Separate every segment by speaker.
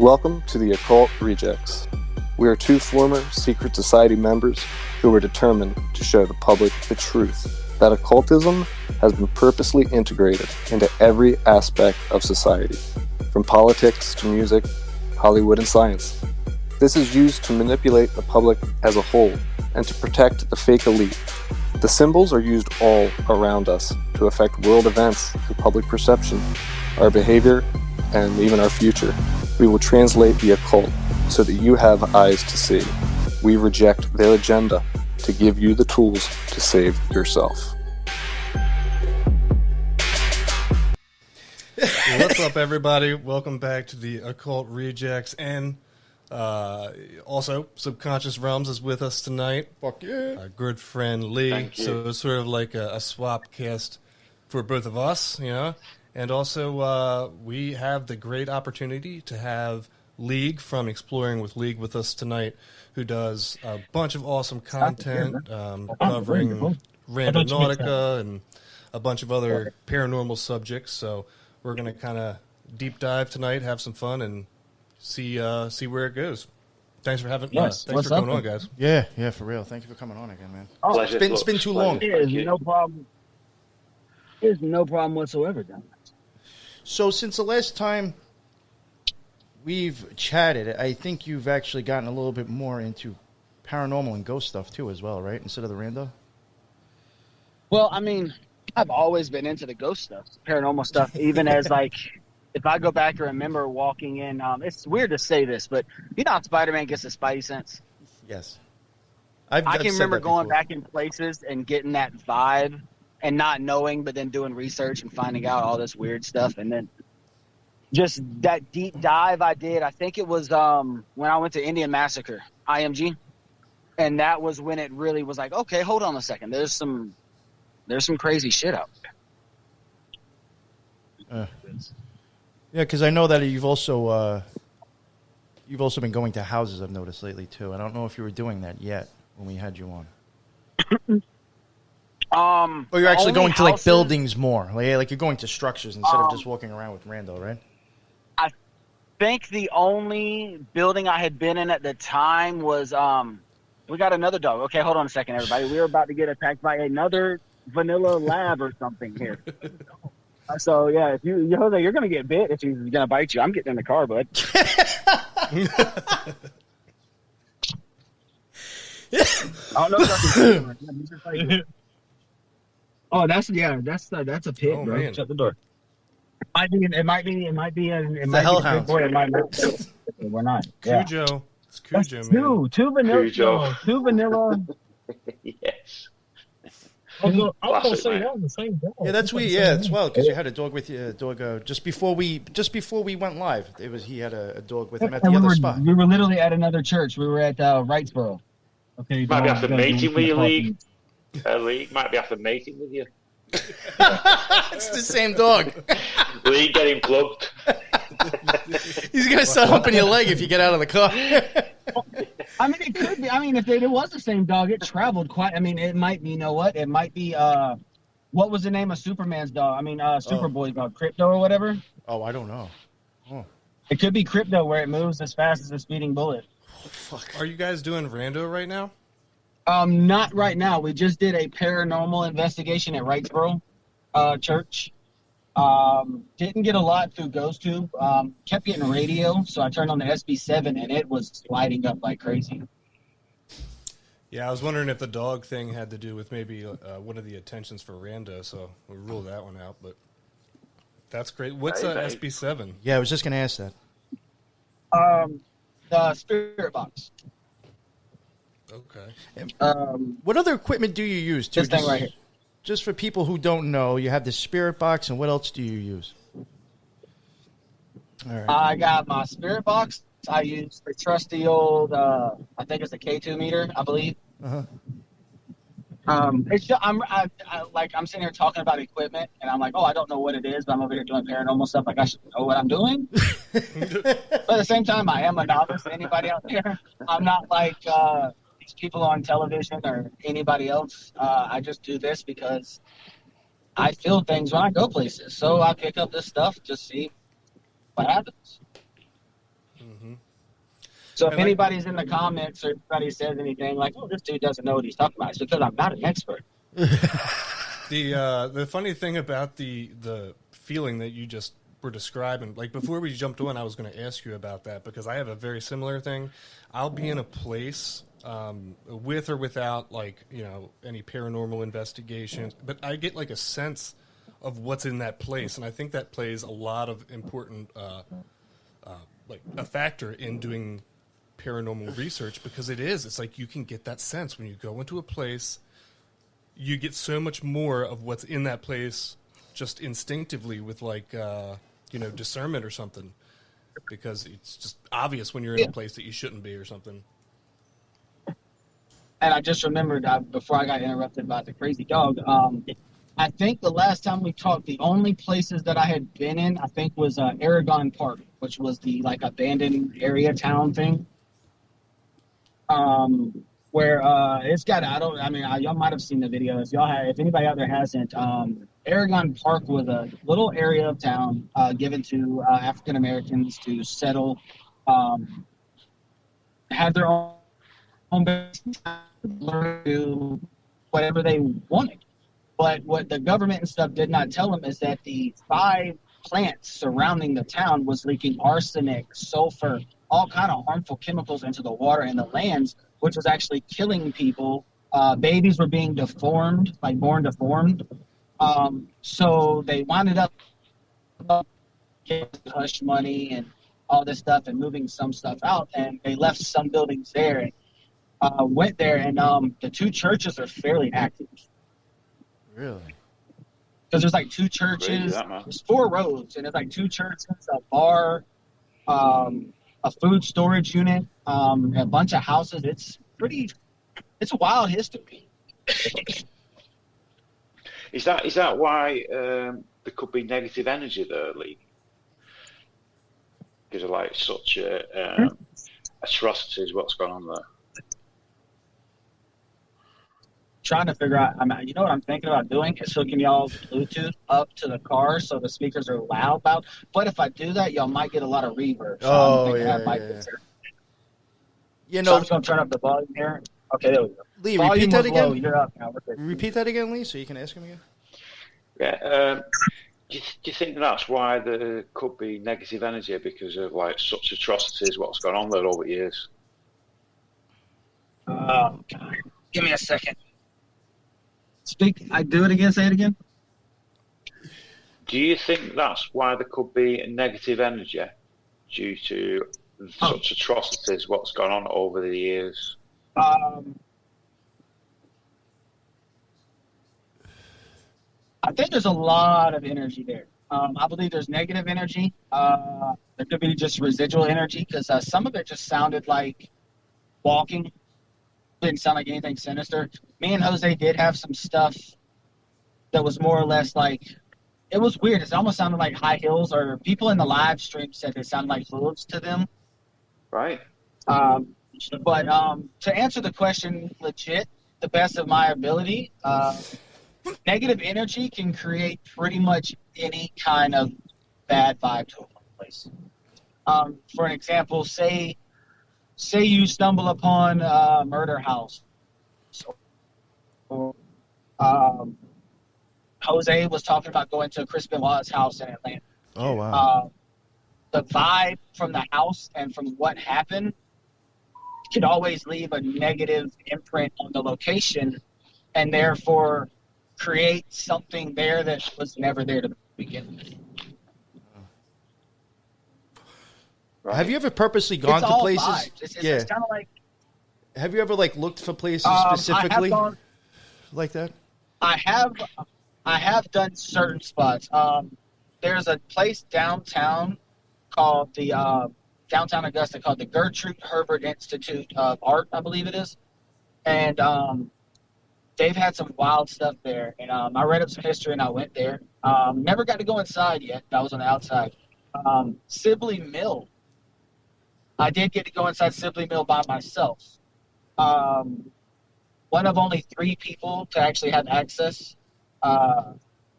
Speaker 1: Welcome to the Occult Rejects. We are two former secret society members who are determined to show the public the truth that occultism has been purposely integrated into every aspect of society, from politics to music, Hollywood, and science. This is used to manipulate the public as a whole and to protect the fake elite. The symbols are used all around us to affect world events and public perception, our behavior, and even our future. We will translate the occult so that you have eyes to see. We reject their agenda to give you the tools to save yourself.
Speaker 2: What's up, everybody? Welcome back to the Occult Rejects, and also Subconscious Realms is with us tonight.
Speaker 3: Fuck yeah.
Speaker 2: Our good friend Lee. So it's sort of like a swap cast for both of us, you know. And also, we have the great opportunity to have League from Exploring with League with us tonight, who does a bunch of awesome content covering Randonautica and a bunch of other paranormal subjects. So we're going to kind of deep dive tonight, have some fun, and see where it goes. Thanks for having thanks for coming on, guys.
Speaker 3: Yeah, for real. Thank you for coming on again, man.
Speaker 4: Oh,
Speaker 3: it's been too long.
Speaker 4: There's no problem. There's no problem whatsoever, Don.
Speaker 3: So since the last time we've chatted, I think you've actually gotten a little bit more into paranormal and ghost stuff too, as well, right? Instead of the rando.
Speaker 4: Well, I mean, I've always been into the ghost stuff, paranormal stuff. Even as like, if I go back and remember walking in, it's weird to say this, but you know how Spider-Man gets a Spidey sense?
Speaker 3: Yes.
Speaker 4: I can remember going back in places and getting that vibe and not knowing, but then doing research and finding out all this weird stuff. And then just that deep dive I did, I think it was when I went to Indian Massacre, IMG. And that was when it really was like, okay, hold on a second. There's some crazy shit out there.
Speaker 3: Yeah, because I know that you've also been going to houses, I've noticed lately too. I don't know if you were doing that yet when we had you on. Or you're actually going to like buildings more, like you're going to structures instead of just walking around with rando, right?
Speaker 4: I think the only building I had been in at the time was we got another dog. Okay, hold on a second, everybody. We were about to get attacked by another vanilla lab or something here. So yeah, if Jose, you're gonna get bit if he's gonna bite you. I'm getting in the car, bud. I don't know if that's oh, that's a pit, bro.
Speaker 2: Man.
Speaker 4: Shut the door. It might be
Speaker 3: the hellhounds.
Speaker 4: It might not. We're not.
Speaker 2: Cujo. It's Cujo,
Speaker 4: that's
Speaker 2: man.
Speaker 4: Two vanilla.
Speaker 5: Cujo.
Speaker 4: Two vanilla.
Speaker 5: Yes.
Speaker 6: I was gonna say that was the same dog.
Speaker 3: Yeah, that's weird. Yeah, as well, because you had a dog with you. Just before we went live, he had a dog with him at the other spot.
Speaker 4: We were literally at another church. We were at Wrightsboro.
Speaker 6: Okay,
Speaker 5: Might be after mating with you, League. League might be after mating with you.
Speaker 3: It's the same dog.
Speaker 5: League getting plugged.
Speaker 3: He's gonna start humping your leg if you get out of the car.
Speaker 4: I mean, it could be. I mean, if it was the same dog, it traveled quite. I mean, it might be. You know what? It might be. What was the name of Superman's dog? I mean, Superboy's dog, Crypto or whatever.
Speaker 3: Oh, I don't know. Oh.
Speaker 4: It could be Crypto, where it moves as fast as a speeding bullet.
Speaker 3: Oh, fuck.
Speaker 2: Are you guys doing rando right now?
Speaker 4: Not right now. We just did a paranormal investigation at Wrightsboro Church. Didn't get a lot through GhostTube. Kept getting radio, so I turned on the SB7 and it was lighting up like crazy.
Speaker 2: Yeah, I was wondering if the dog thing had to do with maybe one of the attentions for rando, so we ruled that one out. But that's great. What's SB7?
Speaker 3: Yeah, I was just gonna ask that.
Speaker 4: The spirit box.
Speaker 2: Okay.
Speaker 3: What other equipment do you use?
Speaker 4: This thing right here.
Speaker 3: Just for people who don't know, you have the spirit box, and what else do you use? All right.
Speaker 4: I got my spirit box. I use the trusty old, I think it's a K2 meter, I believe.
Speaker 3: Uh-huh.
Speaker 4: It's just, I'm sitting here talking about equipment, and I'm like, oh, I don't know what it is, but I'm over here doing paranormal stuff. Like I should know what I'm doing. But at the same time, I am a novice. Anybody out there? I'm not like these people on television or anybody else. I just do this because I feel things when I go places. So I pick up this stuff to see what happens. So if anybody's in the comments or anybody says anything like, "Oh, this dude doesn't know what he's talking about," it's because I'm not an expert.
Speaker 2: The funny thing about the feeling that you just were describing, like before we jumped on, I was going to ask you about that because I have a very similar thing. I'll be in a place with or without any paranormal investigations, but I get like a sense of what's in that place, and I think that plays a lot of important a factor in doing paranormal research because it's like you can get that sense when you go into a place. You get so much more of what's in that place just instinctively with discernment or something, because it's just obvious when you're in a place that you shouldn't be or something.
Speaker 4: And I just remembered before I got interrupted by the crazy dog. I think the last time we talked, the only places that I had been in, I think, was Aragon Park, which was the abandoned area town thing. Where it's got, y'all might have seen the video. If anybody out there hasn't, Aragon Park was a little area of town given to African Americans to settle, have their own do whatever they wanted. But what the government and stuff did not tell them is that the 5 plants surrounding the town was leaking arsenic, sulfur, all kind of harmful chemicals into the water and the lands, which was actually killing people. Babies were being deformed, born deformed. So they winded up getting hush money and all this stuff and moving some stuff out, and they left some buildings there and went there, and the 2 churches are fairly active.
Speaker 3: Really?
Speaker 4: Because there's 2 churches, there's 4 roads, and there's 2 churches, a bar, a food storage unit, a bunch of houses. It's a wild history.
Speaker 5: Is that why there could be negative energy there, Lee? Because of such atrocities, what's going on there?
Speaker 4: Trying to figure out, you know what I'm thinking about doing is hooking y'all's Bluetooth up to the car so the speakers are loud. But if I do that, y'all might get a lot of reverb. So So I'm just going to turn up the volume here. Okay, there we go.
Speaker 3: Lee,
Speaker 4: volume
Speaker 3: repeat that again.
Speaker 4: Low. You're up now.
Speaker 3: Repeat that again, Lee, so you can ask him again.
Speaker 5: Yeah. Do you think that's why there could be negative energy because of such atrocities, what's gone on there over the years?
Speaker 4: Oh, God. Give me a second. I do it again. Say it again.
Speaker 5: Do you think that's why there could be negative energy due to such atrocities, what's gone on over the years?
Speaker 4: I think there's a lot of energy there. I believe there's negative energy. There could be just residual energy because some of it just sounded like walking. Didn't sound like anything sinister. Me and Jose did have some stuff that was more or less it was weird. It almost sounded like high heels, or people in the live stream said they sounded like hooves to them.
Speaker 5: Right.
Speaker 4: But to answer the question legit, the best of my ability, negative energy can create pretty much any kind of bad vibe to a place. For an example, say you stumble upon a murder house. Or, Jose was talking about going to Chris Benoit's house in Atlanta.
Speaker 3: Oh, wow.
Speaker 4: The vibe from the house and from what happened could always leave a negative imprint on the location and therefore create something there that was never there to begin with.
Speaker 3: Right. Have you ever purposely gone to places?
Speaker 4: It's kind of like.
Speaker 3: Have you ever looked for places specifically like that?
Speaker 4: I have done certain spots. There's a place downtown called the downtown Augusta called the Gertrude Herbert Institute of Art, I believe it is, and they've had some wild stuff there. And I read up some history and I went there. Never got to go inside yet. I was on the outside. Sibley Mill. I did get to go inside Sibley Mill by myself. One of only 3 people to actually have access.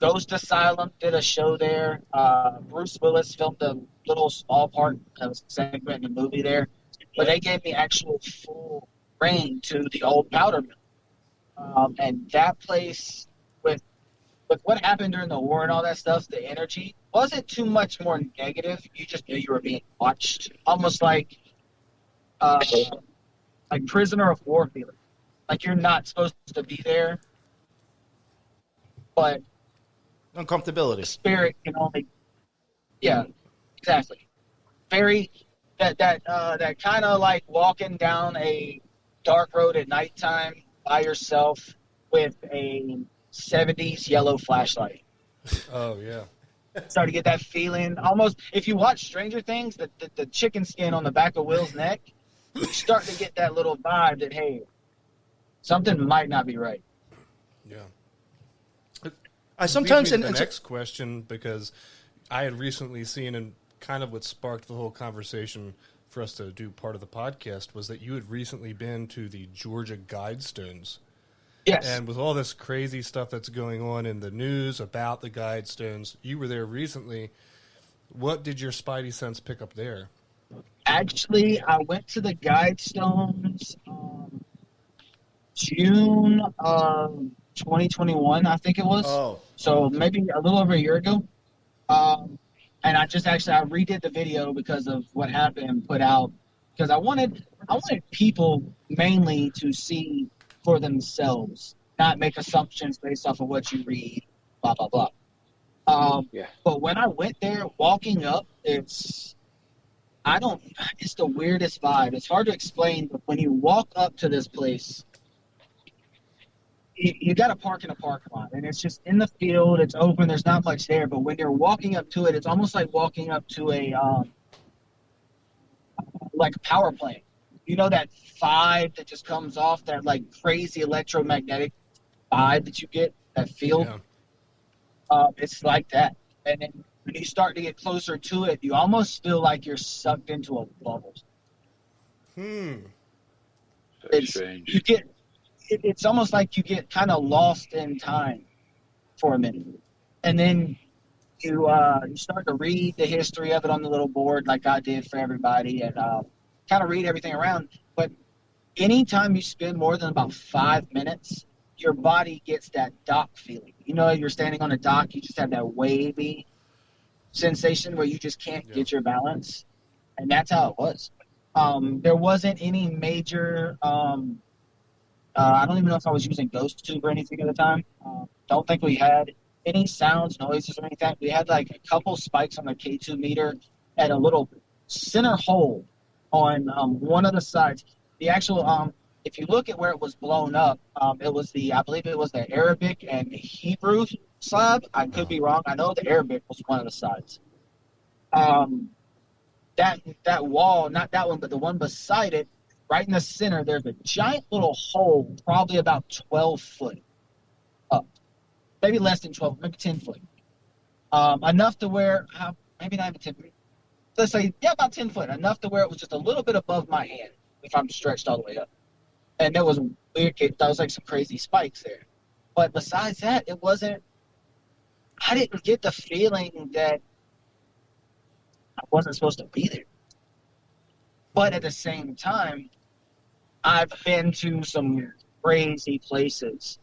Speaker 4: Ghost Asylum did a show there. Bruce Willis filmed a little small part of a segment in the movie there. but they gave me actual full reign to the old powder mill. And that place, with what happened during the war and all that stuff, the energy wasn't too much more negative. You just knew you were being watched, almost like prisoner of war feeling. Like you're not supposed to be there, but
Speaker 3: Uncomfortability.
Speaker 4: the spirit can only. Yeah, exactly. Very that kind of like walking down a dark road at nighttime by yourself with a 70s yellow flashlight.
Speaker 2: Oh yeah.
Speaker 4: Start to get that feeling. Almost if you watch Stranger Things, the chicken skin on the back of Will's neck, you start to get that little vibe that hey, something might not be right.
Speaker 2: Yeah.
Speaker 3: I sometimes
Speaker 2: the next question, because I had recently seen, and kind of what sparked the whole conversation for us to do part of the podcast, was that you had recently been to the Georgia Guidestones.
Speaker 4: Yes.
Speaker 2: And with all this crazy stuff that's going on in the news about the Guidestones, you were there recently. What did your spidey sense pick up there?
Speaker 4: Actually, I went to the Guidestones June of 2021, I think it was.
Speaker 3: Oh.
Speaker 4: So maybe a little over a year ago. And I redid the video because of what happened and put out, because I wanted people mainly to see for themselves, not make assumptions based off of what you read, blah, blah, blah. But when I went there, walking up, it's the weirdest vibe. It's hard to explain, but when you walk up to this place, you got to park in a parking lot, and it's just in the field. It's open. There's not much there, but when you're walking up to it, it's almost like walking up to a like a power plant. You know that vibe that just comes off, that like crazy electromagnetic vibe that you get, that feel. Yeah. It's like that, and then when you start to get closer to it, you almost feel like you're sucked into a bubble.
Speaker 5: That's strange.
Speaker 4: It's almost like you get kind of lost in time for a minute. And then you start to read the history of it on the little board like I did for everybody, and kind of read everything around. But anytime you spend more than about 5 minutes, your body gets that dock feeling. You know, you're standing on a dock, you just have that wavy sensation where you just can't get your balance. And that's how it was. There wasn't any major... I don't even know if I was using Ghost Tube or anything at the time. Don't think we had any sounds, noises, or anything. We had like a couple spikes on the K2 meter at a little center hole on one of the sides. The actual, if you look at where it was blown up, it was I believe it was the Arabic and Hebrew slab. I could be wrong. I know the Arabic was one of the sides. That wall, not that one, but the one beside it, right in the center, there's a giant little hole, probably about 12 foot up. Maybe less than 12, maybe 10 foot. Enough to where, maybe not even 10 feet. Let's say, about 10 foot. Enough to where it was just a little bit above my hand, if I'm stretched all the way up. And there was weird, that was like some crazy spikes there. But besides that, I didn't get the feeling that I wasn't supposed to be there. But at the same time, I've been to some crazy places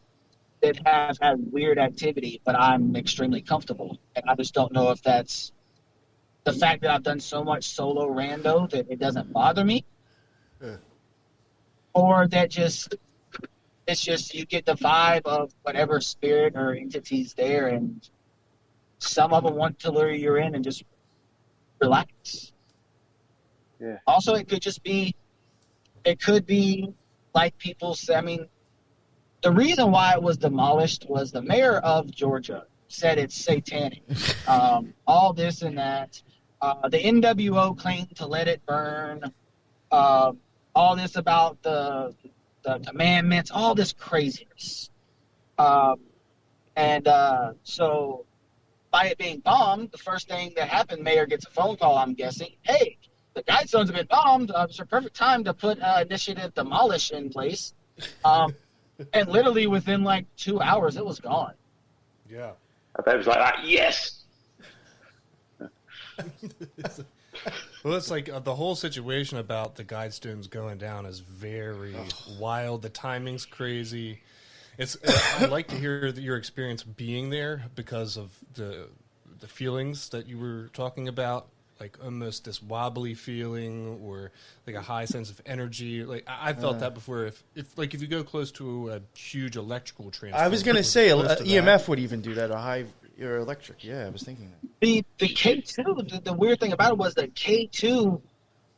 Speaker 4: that have had weird activity, but I'm extremely comfortable. And I just don't know if that's the fact that I've done so much solo rando that it doesn't bother me. Yeah. Or that it's just you get the vibe of whatever spirit or entity's there, and some of them want to lure you in and just relax. Yeah. Also, it could be like people say, I mean, the reason why it was demolished was the mayor of Georgia said it's satanic. All this and that. The NWO claimed to let it burn. All this about the commandments, all this craziness. So by it being bombed, the first thing that happened, mayor gets a phone call, I'm guessing. Hey, the Guidestones have been bombed. It's a perfect time to put initiative demolish in place. And literally within like 2 hours, it was gone.
Speaker 5: Yeah. I bet it was like that. Yes.
Speaker 2: Well, it's like the whole situation about the Guidestones going down is very wild. The timing's crazy. I'd like to hear your experience being there because of the feelings that you were talking about, like almost this wobbly feeling or like a high sense of energy. Like I felt that before. If you go close to a huge electrical transformer,
Speaker 3: I was going to say EMF would even do that. A high or electric. Yeah, I was thinking that.
Speaker 4: The K2. The weird thing about it was that K2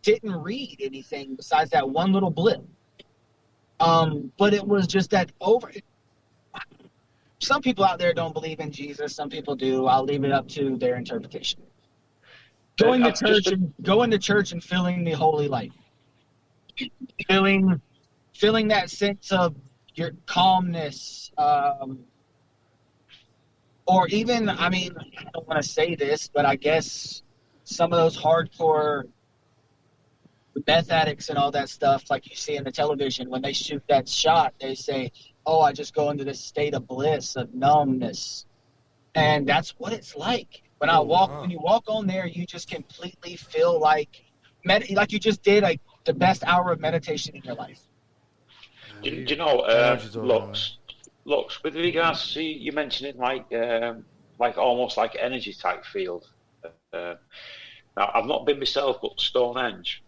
Speaker 4: didn't read anything besides that one little blip. But it was just that over. Some people out there don't believe in Jesus. Some people do. I'll leave it up to their interpretation. Going to church and feeling the holy light, feeling that sense of your calmness, or even, I mean, I don't want to say this, but I guess some of those hardcore meth addicts and all that stuff, like you see in the television, when they shoot that shot, they say, "Oh, I just go into this state of bliss, of numbness," and that's what it's like. When you walk on there, you just completely feel like you just did like the best hour of meditation in your life.
Speaker 5: Do you know, Lux, with regards to you mentioning like almost like energy type field. Now, I've not been myself, but Stonehenge.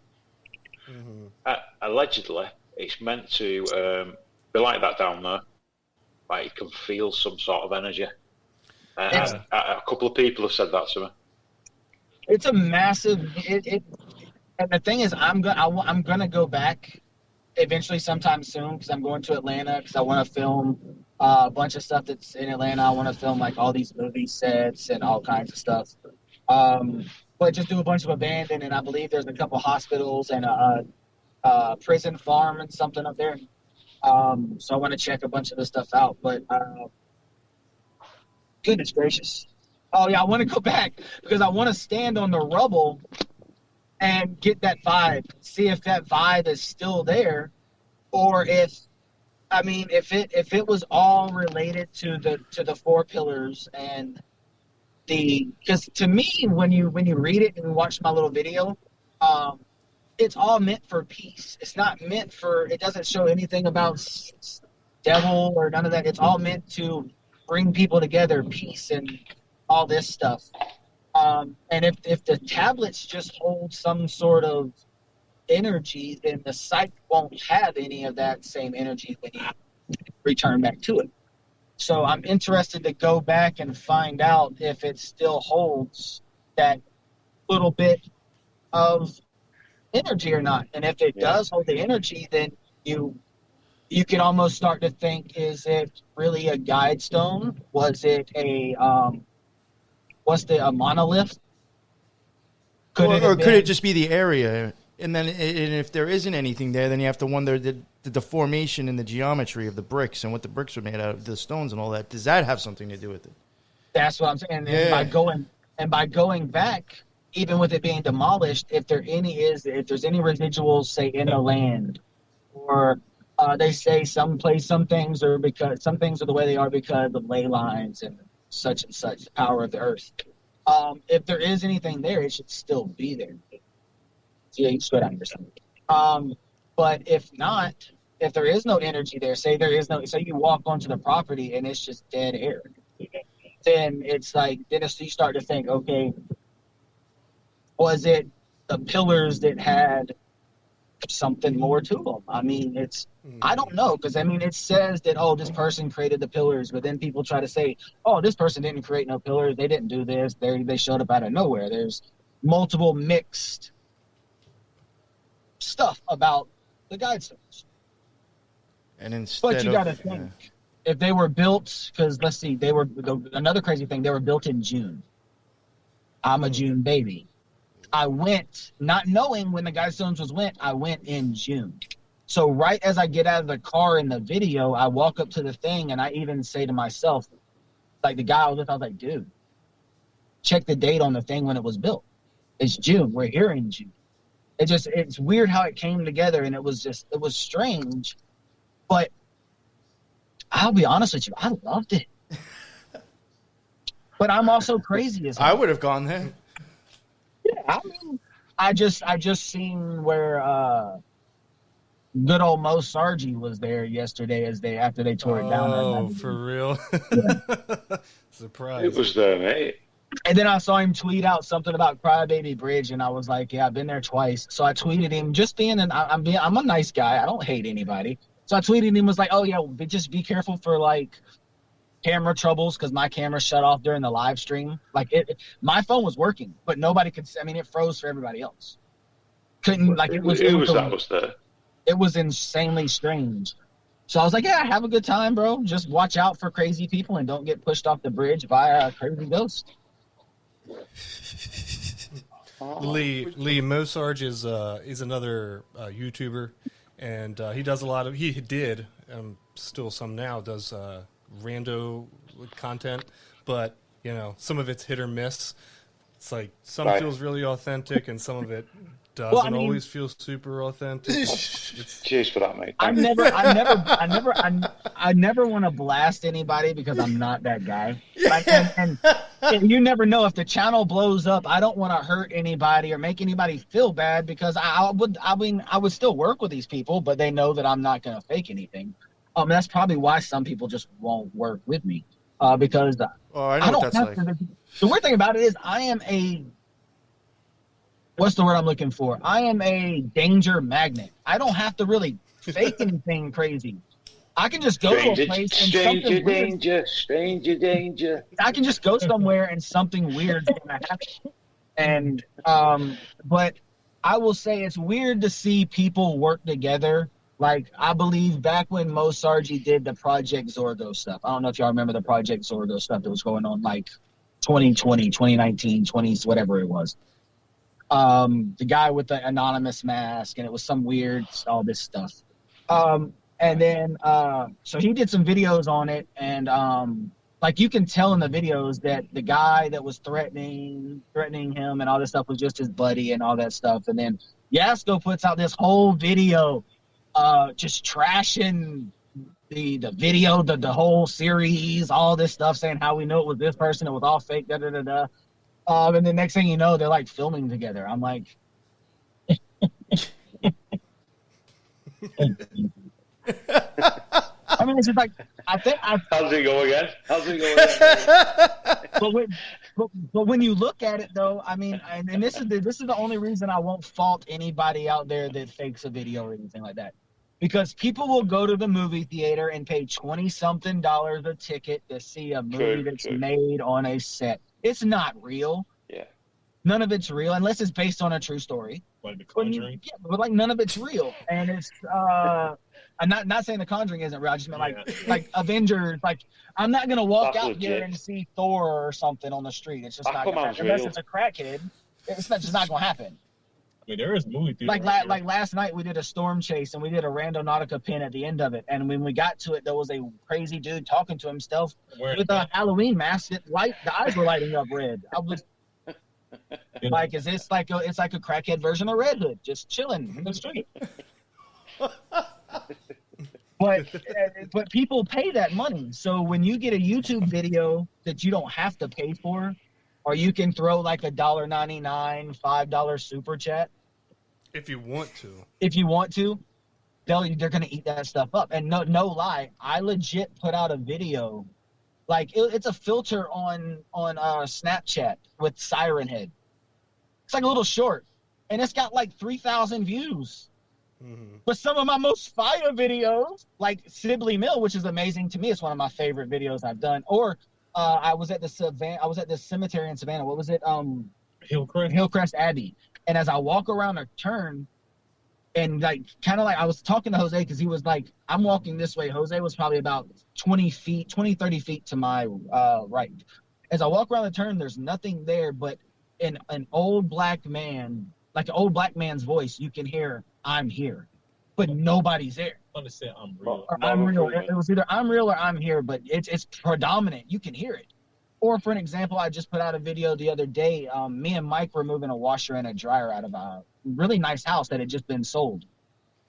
Speaker 5: Allegedly, it's meant to be like that down there. Like you can feel some sort of energy. A couple of people have said that to me.
Speaker 4: It's a massive. And the thing is, I'm gonna go back eventually sometime soon because I'm going to Atlanta because I want to film a bunch of stuff that's in Atlanta. I want to film like all these movie sets and all kinds of stuff. But just do a bunch of abandoned, and I believe there's a couple hospitals and a prison farm and something up there. So I want to check a bunch of this stuff out. But goodness gracious. Oh, yeah, I want to go back because I want to stand on the rubble and get that vibe, see if that vibe is still there, or if it was all related to the four pillars and because to me when you read it and watch my little video, it's all meant for peace. It's not meant for. It doesn't show anything about devil or none of that. It's all meant to bring people together, peace and all this stuff. And if the tablets just hold some sort of energy, then the site won't have any of that same energy when you return back to it. So I'm interested to go back and find out if it still holds that little bit of energy or not. And if it does hold the energy, then you can almost start to think, is it really a guide stone? Was it a a monolith?
Speaker 3: Could it just be the area? And then if there isn't anything there, then you have to wonder the deformation in the geometry of the bricks and what the bricks were made out of, the stones and all that. Does that have something to do with it?
Speaker 4: That's what I'm saying. And by going back, even with it being demolished, if there's any residuals, say, in the land, or they say some things are the way they are because of ley lines and such, the power of the earth. If there is anything there, it should still be there. Yeah, you should understand. But if not, if there is no energy there, say you walk onto the property and it's just dead air, then you start to think, okay, was it the pillars that had something more to them? I mean, I don't know, because it says that, oh, this person created the pillars, but then people try to say, oh, this person didn't create no pillars, they didn't do this, they showed up out of nowhere. There's multiple mixed stuff about the Guidestones. But you got to think, if they were built, because let's see, another crazy thing, they were built in June. I'm a June baby. I went, not knowing when the Guidestones I went in June. So right as I get out of the car in the video, I walk up to the thing and I even say to myself, like the guy I was with, I was like, dude, check the date on the thing when it was built. It's June. We're here in June. It's weird how it came together, and it was strange. But I'll be honest with you, I loved it. But I'm also crazy as hell.
Speaker 3: I would have gone there.
Speaker 4: Yeah, I just seen where good old Mo Sargi was there yesterday after they tore it down.
Speaker 2: Oh, for real?
Speaker 4: Yeah.
Speaker 2: Surprise!
Speaker 5: It was there, mate.
Speaker 4: And then I saw him tweet out something about Crybaby Bridge, and I was like, "Yeah, I've been there twice." So I tweeted him, just being I'm a nice guy. I don't hate anybody. So I tweeted him, was like, "Oh yeah, just be careful for like camera troubles because my camera shut off during the live stream. Like my phone was working, but nobody could. I mean, it froze for everybody else. Couldn't like it was.
Speaker 5: Who was that was there?
Speaker 4: It was insanely strange." So I was like, "Yeah, have a good time, bro. Just watch out for crazy people and don't get pushed off the bridge by a crazy ghost."
Speaker 2: Lee Mosarge is another YouTuber, and he does a lot of he did still some now does rando content, but you know some of it's hit or miss. It's like some feels really authentic, and some of it doesn't always feel super authentic.
Speaker 5: Cheers for that, mate.
Speaker 4: I never want to blast anybody because I'm not that guy. Like, and you never know if the channel blows up. I don't want to hurt anybody or make anybody feel bad because I would still work with these people, but they know that I'm not going to fake anything. That's probably why some people just won't work with me because
Speaker 3: I know what that's like.
Speaker 4: The weird thing about it is I am what's the word I'm looking for? I am a danger magnet. I don't have to really fake anything crazy. I can just go to a place and stranger danger. I can just go somewhere and something weird's gonna happen. And but I will say it's weird to see people work together. Like I believe back when Mo Sargi did the Project Zorgo stuff. I don't know if y'all remember the Project Zorgo stuff that was going on like 2020, 2019, 20s, whatever it was. The guy with the anonymous mask, and it was some weird, all this stuff. And then, so he did some videos on it, and like you can tell in the videos that the guy that was threatening him and all this stuff was just his buddy and all that stuff. And then Yasko puts out this whole video, just trashing the video, the whole series, all this stuff, saying how we know it was this person, it was all fake, da da da da. And the next thing you know, they're like filming together. I'm like, I mean, it's just like how's
Speaker 5: it go again?
Speaker 4: But when you look at it, though, I mean, and this is the only reason I won't fault anybody out there that fakes a video or anything like that, because people will go to the movie theater and pay $20-something a ticket to see a movie that's made on a set. It's not real.
Speaker 5: Yeah.
Speaker 4: None of it's real unless it's based on a true story.
Speaker 6: Like The Conjuring?
Speaker 4: But like none of it's real. And it's I'm not saying The Conjuring isn't real. I just meant like Avengers. Like I'm not gonna walk out here and see Thor or something on the street. It's just not gonna happen. Unless it's a crackhead. It's just not gonna happen.
Speaker 6: I mean, there is movie theater.
Speaker 4: Like last night we did a storm chase and we did a Randonautica pin at the end of it. And when we got to it, there was a crazy dude talking to himself with a Halloween mask. The eyes were lighting up red. I was like, is this like it's like a crackhead version of Red Hood, just chilling in the street. But people pay that money. So when you get a YouTube video that you don't have to pay for, or you can throw like $1.99, $5 super chat.
Speaker 2: If you want to, they're gonna eat that stuff up. And no lie, I legit put out a video, like it's a filter on Snapchat with Siren Head. It's like a little short, and it's got like 3,000 views. Mm-hmm. But some of my most fire videos, like Sibley Mill, which is amazing to me, it's one of my favorite videos I've done. Or I was at the cemetery in Savannah. What was it? Hillcrest Abbey. And as I walk around a turn, and like kind of like I was talking to Jose because he was like, I'm walking this way. Jose was probably about 30 feet to my right. As I walk around the turn, there's nothing there, but in an old black man, like an old black man's voice, you can hear, I'm here, but nobody's there.
Speaker 6: Understand, I'm real.
Speaker 4: Or I'm real. It was either I'm real or I'm here, but it's predominant. You can hear it. Or for an example, I just put out a video the other day. Me and Mike were moving a washer and a dryer out of a really nice house that had just been sold.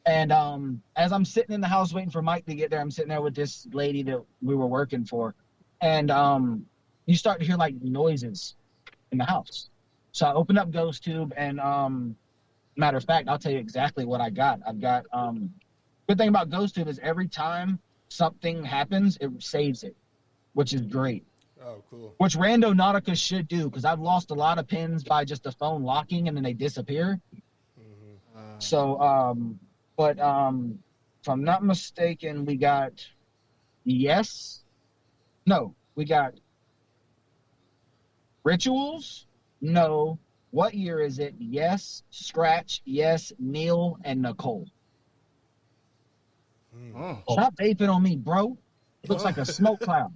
Speaker 4: And as I'm sitting in the house waiting for Mike to get there, I'm sitting there with this lady that we were working for. And you start to hear like noises in the house.
Speaker 7: So I opened up GhostTube, and matter of fact, I'll tell you exactly what I got. I've got good thing about GhostTube is every time something happens, it saves it, which is great.
Speaker 2: Oh, cool.
Speaker 7: Which Randonautica should do, because I've lost a lot of pins by just the phone locking and then they disappear. Mm-hmm. So, but if I'm not mistaken, we got we got rituals. No. What year is it? Yes. Scratch. Yes. Neil and Nicole.
Speaker 2: Oh.
Speaker 7: Stop vaping on me, bro. It looks like a smoke cloud.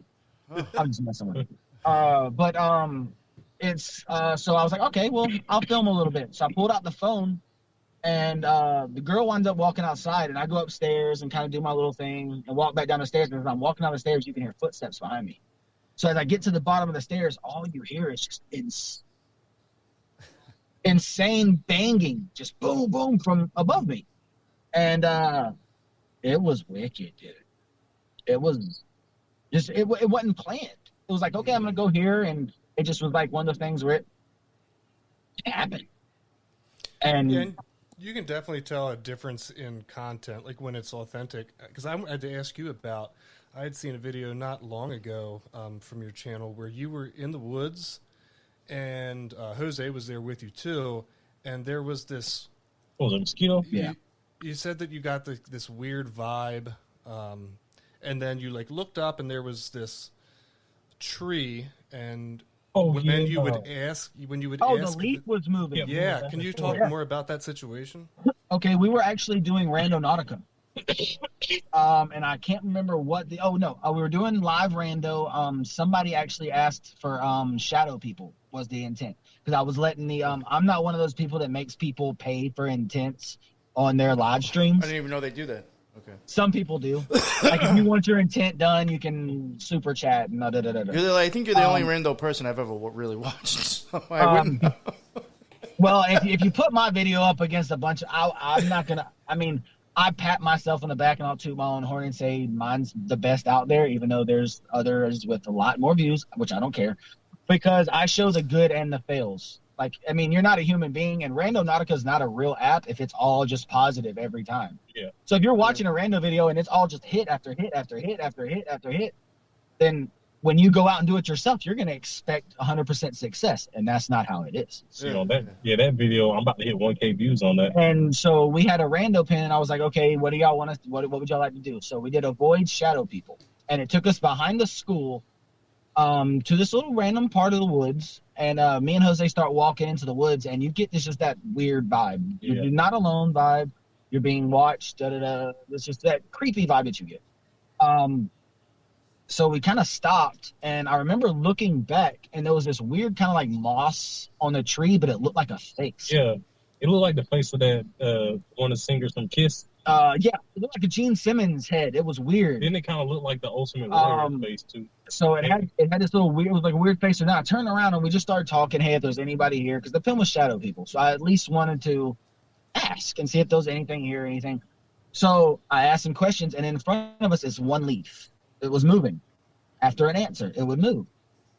Speaker 7: I'm just messing with you. But it's so I was like, okay, well, I'll film a little bit. So I pulled out the phone, and the girl winds up walking outside, and I go upstairs and kind of do my little thing and walk back down the stairs. And as I'm walking down the stairs, you can hear footsteps behind me. So as I get to the bottom of the stairs, all you hear is just insane banging, just boom, boom from above me. And it was wicked, dude. It was just, it wasn't planned. It was like, okay, I'm going to go here. And it just was like one of the things where it happened. And
Speaker 2: yeah, you can definitely tell a difference in content, like when it's authentic. Because I had to ask you about, I had seen a video not long ago from your channel where you were in the woods and Jose was there with you too. And there was this.
Speaker 6: Oh, the mosquito?
Speaker 7: Yeah.
Speaker 2: You said that you got this weird vibe. And then you like looked up and there was this tree, and when you would ask,
Speaker 7: the leaf was moving.
Speaker 2: Yeah, can you talk more about that situation?
Speaker 7: Okay, we were actually doing Randonautica, and I can't remember what we were doing live rando. Somebody actually asked for shadow people was the intent, because I was letting the I'm not one of those people that makes people pay for intents on their live streams.
Speaker 3: I didn't even know they do that. Okay.
Speaker 7: Some people do. Like, if you want your intent done, you can super chat and
Speaker 3: I think you're the only rando person I've ever really watched. So I wouldn't know.
Speaker 7: Well, if you put my video up against a bunch of, I'm not gonna. I mean, I pat myself on the back and I'll toot my own horn and say mine's the best out there, even though there's others with a lot more views, which I don't care, because I show the good and the fails. Like, I mean, you're not a human being, and Randonautica is not a real app if it's all just positive every time.
Speaker 6: Yeah.
Speaker 7: So if you're watching a rando video and it's all just hit after hit after hit after hit after hit, then when you go out and do it yourself, you're going to expect 100% success, and that's not how it is.
Speaker 6: That video, I'm about to hit 1K views on that.
Speaker 7: And so we had a rando pin, and I was like, okay, what do y'all want us? What would y'all like to do? So we did avoid shadow people, and it took us behind the school to this little random part of the woods. And me and Jose start walking into the woods, and you get just that weird vibe. You're not alone vibe. You're being watched. It's just that creepy vibe that you get. So we kind of stopped, and I remember looking back, and there was this weird kind of like moss on the tree, but it looked like a face.
Speaker 6: Yeah, it looked like the face of that one of the singers from Kiss.
Speaker 7: Yeah, it looked like a Gene Simmons head. It was weird.
Speaker 6: Didn't it kind of look like the Ultimate Warrior face too?
Speaker 7: So it had this little weird, it was like a weird face. So now I turned around and we just started talking. Hey, if there's anybody here, because the film was shadow people, so I at least wanted to ask and see if there was anything here or anything. So I asked some questions, and in front of us is one leaf. It was moving. After an answer, it would move.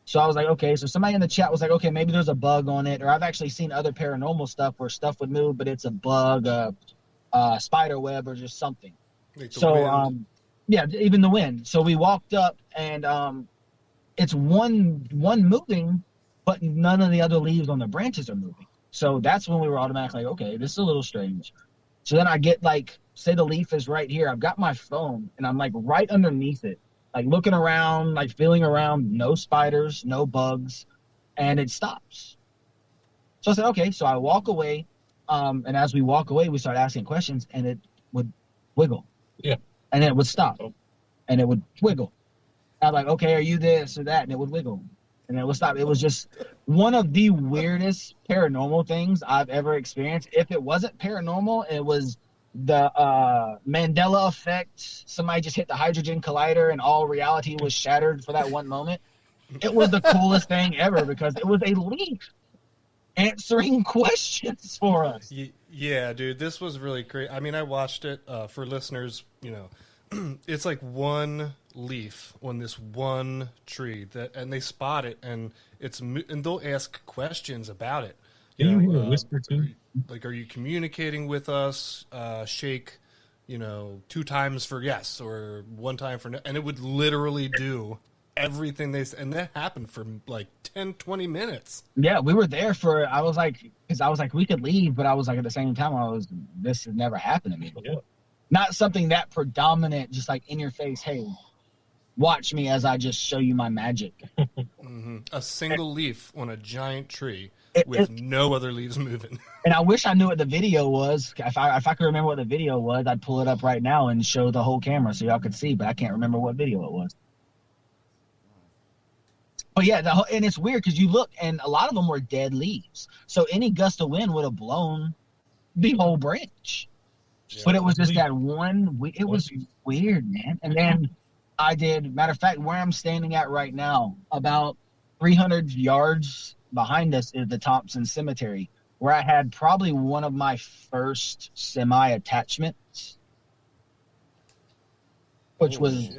Speaker 7: So I was like, okay. So somebody in the chat was like, okay, maybe there's a bug on it, or I've actually seen other paranormal stuff where stuff would move, but it's a bug, spider web, or just something.
Speaker 2: Like
Speaker 7: so yeah, even the wind. So we walked up, and it's one moving, but none of the other leaves on the branches are moving. So that's when we were automatically like, okay, this is a little strange. So then I get like, say the leaf is right here. I've got my phone, and I'm like right underneath it, like looking around, like feeling around. No spiders, no bugs, and it stops. So I said, okay. So I walk away. And as we walk away, we start asking questions, and it would wiggle.
Speaker 6: Yeah.
Speaker 7: And then it would stop, and it would wiggle. I'm like, okay, are you this or that? And it would wiggle, and it would stop. It was just one of the weirdest paranormal things I've ever experienced. If it wasn't paranormal, it was the Mandela effect. Somebody just hit the hydrogen collider, and all reality was shattered for that one moment. It was the coolest thing ever, because it was a leaf answering questions for us.
Speaker 2: Yeah, dude, this was really great. I mean, I watched it for listeners. It's like one leaf on this one tree and they spot it, and they'll ask questions about it.
Speaker 6: You hear a whisper too?
Speaker 2: Are you communicating with us? Shake, 2 times for yes or 1 time for no. And it would literally do everything they said. And that happened for like 10, 20 minutes.
Speaker 7: Yeah, we were there for, I was like, we could leave, but I was like, at the same time, this has never happened to me before. Yeah. Not something that predominant, just like in your face, hey, watch me as I just show you my magic.
Speaker 2: Mm-hmm. A single leaf on a giant tree with no other leaves moving.
Speaker 7: And I wish I knew what the video was. If I could remember what the video was, I'd pull it up right now and show the whole camera so y'all could see, but I can't remember what video it was. But yeah, and it's weird because you look, and a lot of them were dead leaves. So any gust of wind would have blown the whole branch. Yeah, but it was just that one. It was weird, man. And then matter of fact, where I'm standing at right now, about 300 yards behind us is the Thompson Cemetery, where I had probably one of my first semi-attachments, which was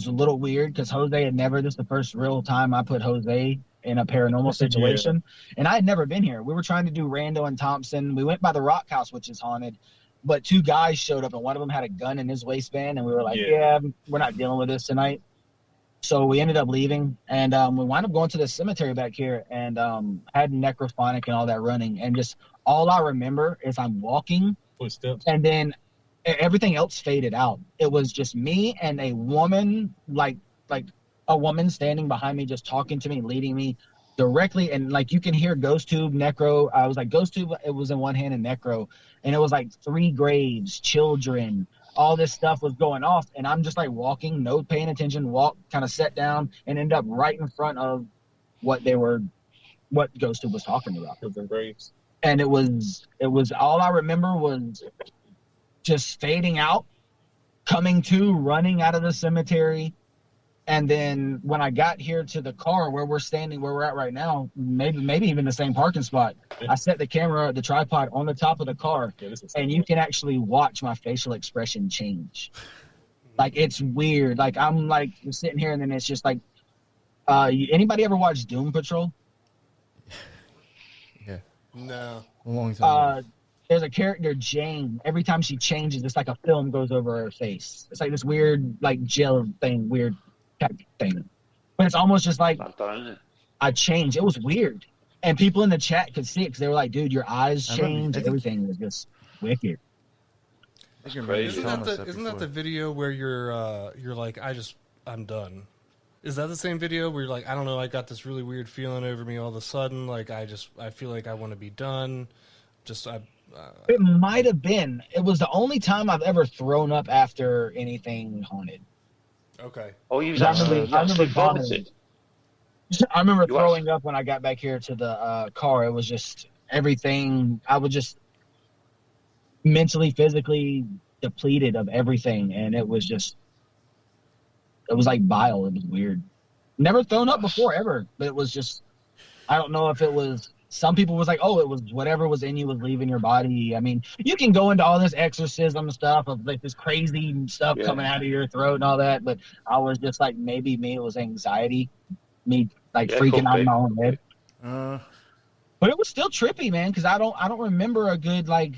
Speaker 7: a little weird because Jose had never, this is the first real time I put Jose in a paranormal situation. Yeah. And I had never been here. We were trying to do Rando and Thompson. We went by the Rock House, which is haunted, but 2 guys showed up and one of them had a gun in his waistband. And we were like, yeah we're not dealing with this tonight. So we ended up leaving, and we wound up going to the cemetery back here and had necrophonic and all that running. And just all I remember is I'm walking,
Speaker 6: footsteps,
Speaker 7: and then everything else faded out. It was just me and a woman, like a woman standing behind me, just talking to me, leading me directly. And like you can hear ghost tube, necro. I was like ghost tube. It was in one hand and necro, and it was like 3 graves, children. All this stuff was going off, and I'm just like walking, no paying attention, kind of sat down, and end up right in front of what Ghost Tube was talking about. And it was all I remember was just fading out, coming to, running out of the cemetery. And then when I got here to the car where we're standing, where we're at right now, maybe even the same parking spot, I set the camera, the tripod on the top of the car, and you can actually watch my facial expression change. Like, it's weird. Like, I'm like sitting here, and then it's just like, anybody ever watch Doom Patrol?
Speaker 3: Yeah.
Speaker 2: No.
Speaker 3: A long time.
Speaker 7: There's a character, Jane. Every time she changes, it's like a film goes over her face. It's like this weird, like, gel thing, weird thing, but it's almost just like I changed. It was weird, and people in the chat could see it because they were like, "Dude, your eyes changed. Everything was just wicked."
Speaker 2: Isn't that the video where you're like, I'm done? Is that the same video where you're like, I don't know, I got this really weird feeling over me all of a sudden, like I feel like I want to be done. It
Speaker 7: might have been. It was the only time I've ever thrown up after anything haunted.
Speaker 2: Okay.
Speaker 5: Oh, you actually vomited.
Speaker 7: I remember throwing up when I got back here to the car. It was just everything. I was just mentally, physically depleted of everything, and it was like bile. It was weird. Never thrown up before ever, but it was just, I don't know if it was. Some people was like, oh, it was whatever was in you was leaving your body. I mean, you can go into all this exorcism stuff of like this crazy stuff coming out of your throat and all that, but I was just like, maybe it was anxiety, me like freaking out in my own head. But it was still trippy, man, because I don't remember a good like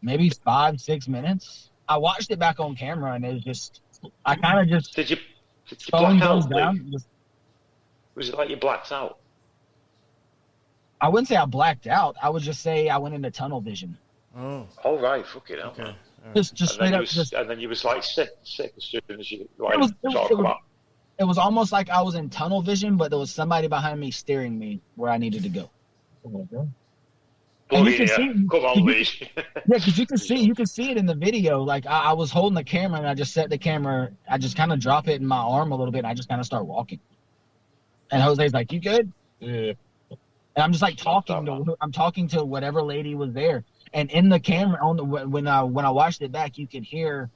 Speaker 7: maybe 5-6 minutes. I watched it back on camera, and it was just I kind of just
Speaker 5: did you black out? Was it like you blacked out?
Speaker 7: I wouldn't say I blacked out. I would just say I went into tunnel vision.
Speaker 5: Oh. All right. Fuck it out. Okay.
Speaker 7: Just straight up.
Speaker 5: And then you was like sick as soon as you
Speaker 7: it was almost like I was in tunnel vision, but there was somebody behind me steering me where I needed to go.
Speaker 6: Oh my God.
Speaker 5: And you can see, come on, Leage.
Speaker 7: Yeah, because you can see it in the video. Like I was holding the camera, and I just set the camera. I just kind of drop it in my arm a little bit, and I just kind of start walking. And Jose's like, "You good?"
Speaker 6: Yeah.
Speaker 7: And I'm just like talking to whatever lady was there. And in the camera, when I watched it back, you could hear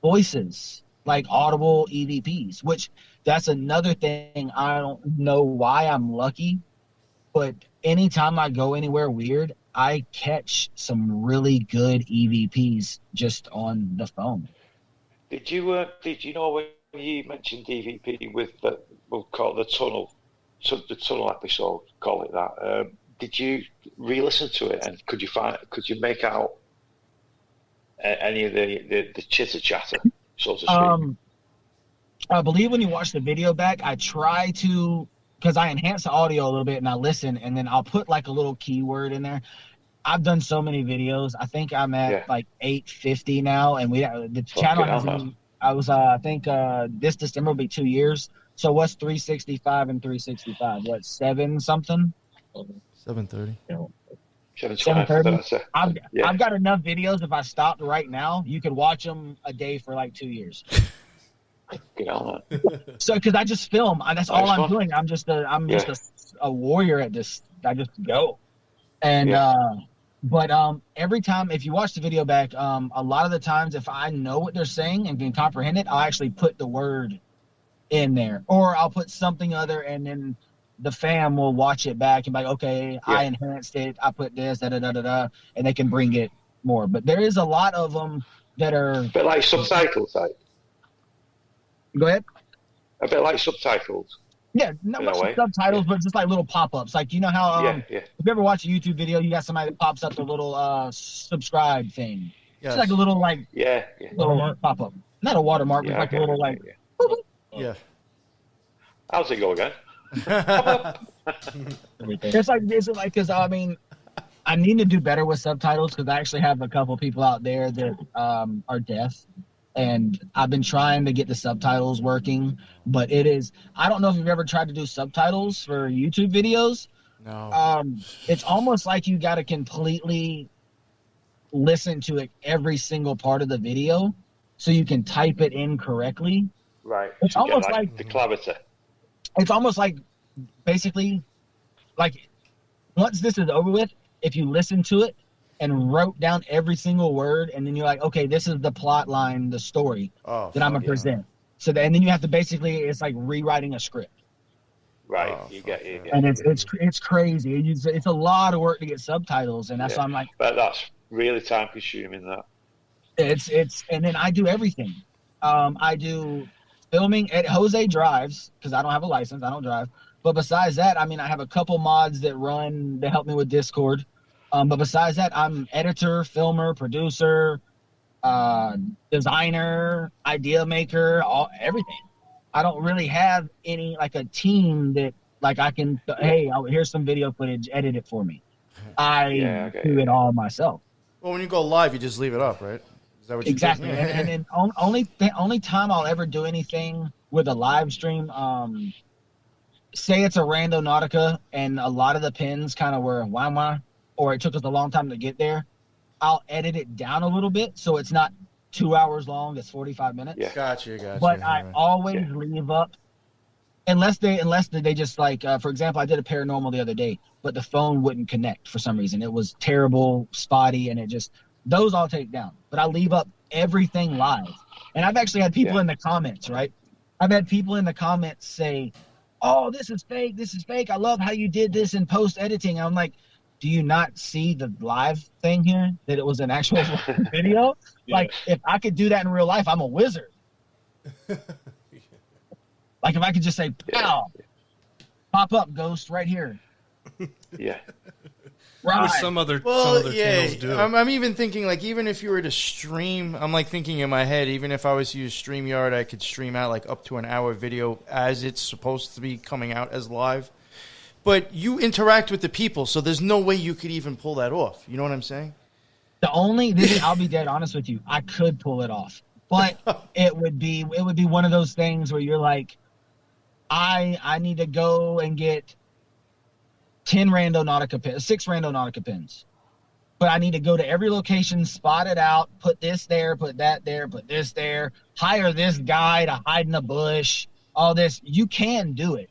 Speaker 7: voices, like audible EVPs, which that's another thing. I don't know why I'm lucky, but anytime I go anywhere weird, I catch some really good EVPs just on the phone.
Speaker 5: Did you know when you mentioned EVP with we'll call it the tunnel episode, call it that. did you re-listen to it, and could you make out any of the chitter chatter, so to speak?
Speaker 7: I believe when you watch the video back, I try to, because I enhance the audio a little bit and I listen, and then I'll put like a little keyword in there. I've done so many videos. I think I'm at like 850 now, and the channel hasn't. I think this December will be 2 years. So what's 365 and 365? What, 7 something?
Speaker 3: 730.
Speaker 5: 730.
Speaker 7: I've got enough videos. If I stopped right now, you could watch them a day for like 2 years.
Speaker 5: Get on that.
Speaker 7: So, because I just film, that's all I'm doing. I'm just a warrior at this. I just go, and but every time, if you watch the video back, a lot of the times, if I know what they're saying and can comprehend it, I'll actually put the word in there, or I'll put something other, and then the fam will watch it back and be like, okay, I enhanced it, I put this, and they can bring it more. But there is a lot of them that are
Speaker 5: a bit like subtitles, like.
Speaker 7: Go ahead.
Speaker 5: A bit like subtitles.
Speaker 7: Yeah, not much subtitles, but just like little pop-ups. Like, you know how if you ever watch a YouTube video, you got somebody that pops up the little subscribe thing. Yes. It's like a little little pop-up. Not a watermark, but like a little
Speaker 3: Yeah.
Speaker 5: How's it go again?
Speaker 7: It's like because I mean, I need to do better with subtitles, because I actually have a couple people out there that are deaf. And I've been trying to get the subtitles working, but I don't know if you've ever tried to do subtitles for YouTube videos.
Speaker 3: No.
Speaker 7: It's almost like you got to completely listen to it, every single part of the video, so you can type it in correctly.
Speaker 5: Right.
Speaker 7: It's almost like
Speaker 5: the clarity.
Speaker 7: It's almost like, basically, like, once this is over with, if you listen to it and wrote down every single word, and then you're like, okay, this is the plot line, the story that I'm gonna present. So and then you have to it's like rewriting a script.
Speaker 5: Right, you get.
Speaker 7: And it's crazy. It's a lot of work to get subtitles, and that's why I'm like.
Speaker 5: But that's really time consuming. That.
Speaker 7: And then I do everything. I do filming. Jose drives, because I don't have a license. I don't drive. But besides that, I mean, I have a couple mods that help me with Discord. But besides that, I'm editor, filmer, producer, designer, idea maker, everything. I don't really have any, like, a team that, like, I can, hey, here's some video footage, edit it for me. I do it all myself.
Speaker 3: Well, when you go live, you just leave it up, right? Is that what
Speaker 7: exactly? And then only time I'll ever do anything with a live stream, say it's a Randonautica and a lot of the pins kind of were wah, or it took us a long time to get there, I'll edit it down a little bit so it's not 2 hours long, it's 45 minutes.
Speaker 3: Yeah. Gotcha.
Speaker 7: But I always leave up, unless they just, like, for example, I did a paranormal the other day, but the phone wouldn't connect for some reason. It was terrible, spotty, and those I'll take down. But I leave up everything live. And I've actually had people in the comments, right? I've had people in the comments say, oh, this is fake. I love how you did this in post-editing. I'm like, do you not see the live thing here, that it was an actual video? Yeah. Like, if I could do that in real life, I'm a wizard. Like, if I could just say, pow, pop up, ghost, right here.
Speaker 5: Yeah.
Speaker 2: Right. Or some other channels do.
Speaker 3: I'm even thinking, like, even if you were to stream, I'm, like, thinking in my head, even if I was to use StreamYard, I could stream out, like, up to an hour video as it's supposed to be coming out as live. But you interact with the people, so there's no way you could even pull that off. You know what I'm saying?
Speaker 7: I'll be dead honest with you. I could pull it off, but it would be one of those things where you're like, I need to go and get 6 Randonautica pins, but I need to go to every location, spot it out, put this there, put that there, put this there, hire this guy to hide in a bush, all this. You can do it.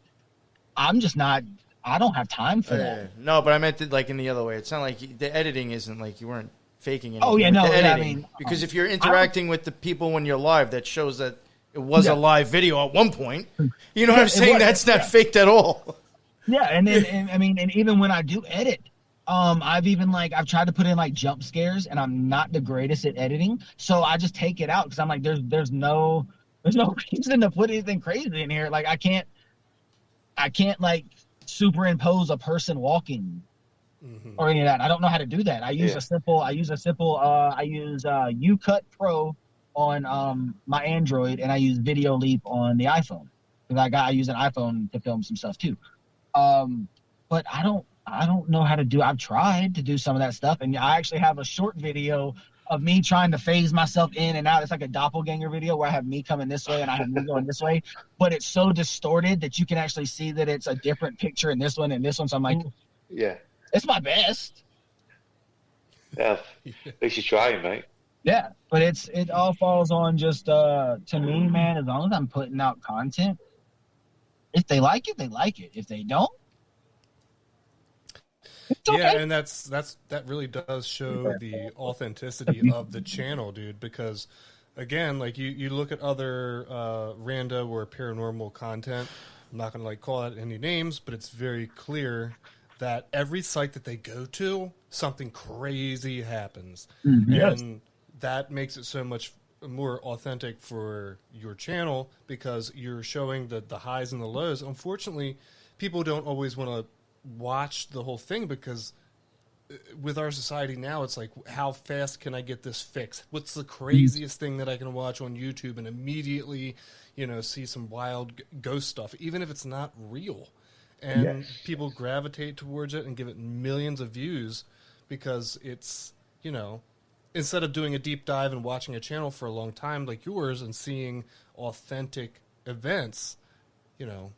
Speaker 7: I'm just not. I don't have time for that.
Speaker 3: No, but I meant it like in the other way. It's not like the editing isn't like you weren't faking anything.
Speaker 7: Oh, yeah, no.
Speaker 3: I
Speaker 7: mean,
Speaker 3: because if you're interacting with the people when you're live, that shows that it was a live video at one point. You know what I'm saying? That's not faked at all.
Speaker 7: Yeah, and then and even when I do edit, I've tried to put in like jump scares, and I'm not the greatest at editing, so I just take it out because I'm like, there's no reason to put anything crazy in here. Like I can't like superimpose a person walking or any of that. I don't know how to do that. I use a simple. I use UCut Pro on my Android, and I use Video Leap on the iPhone because I use an iPhone to film some stuff too. But I don't know how to do. I've tried to do some of that stuff, and I actually have a short video of me trying to phase myself in and out. It's like a doppelganger video where I have me coming this way and I have me going this way, but it's so distorted that you can actually see that it's a different picture in this one and this one. So I'm like, it's my best.
Speaker 5: Yeah, at least you're trying, mate.
Speaker 7: Yeah, but it all falls on just to me, man. As long as I'm putting out content, if they like it, they like it. If they don't, it's okay.
Speaker 2: Yeah, and that really does show the authenticity of the channel, dude. Because again, like you look at other rando or paranormal content. I'm not gonna call out any names, but it's very clear that every site that they go to, something crazy happens, and that makes it so much more authentic for your channel because you're showing the highs and the lows. Unfortunately, people don't always want to watch the whole thing because with our society now, it's like, how fast can I get this fixed? What's the craziest thing that I can watch on YouTube and immediately, see some wild ghost stuff, even if it's not real? And people gravitate towards it and give it millions of views because it's, instead of doing a deep dive and watching a channel for a long time like yours and seeing authentic events, the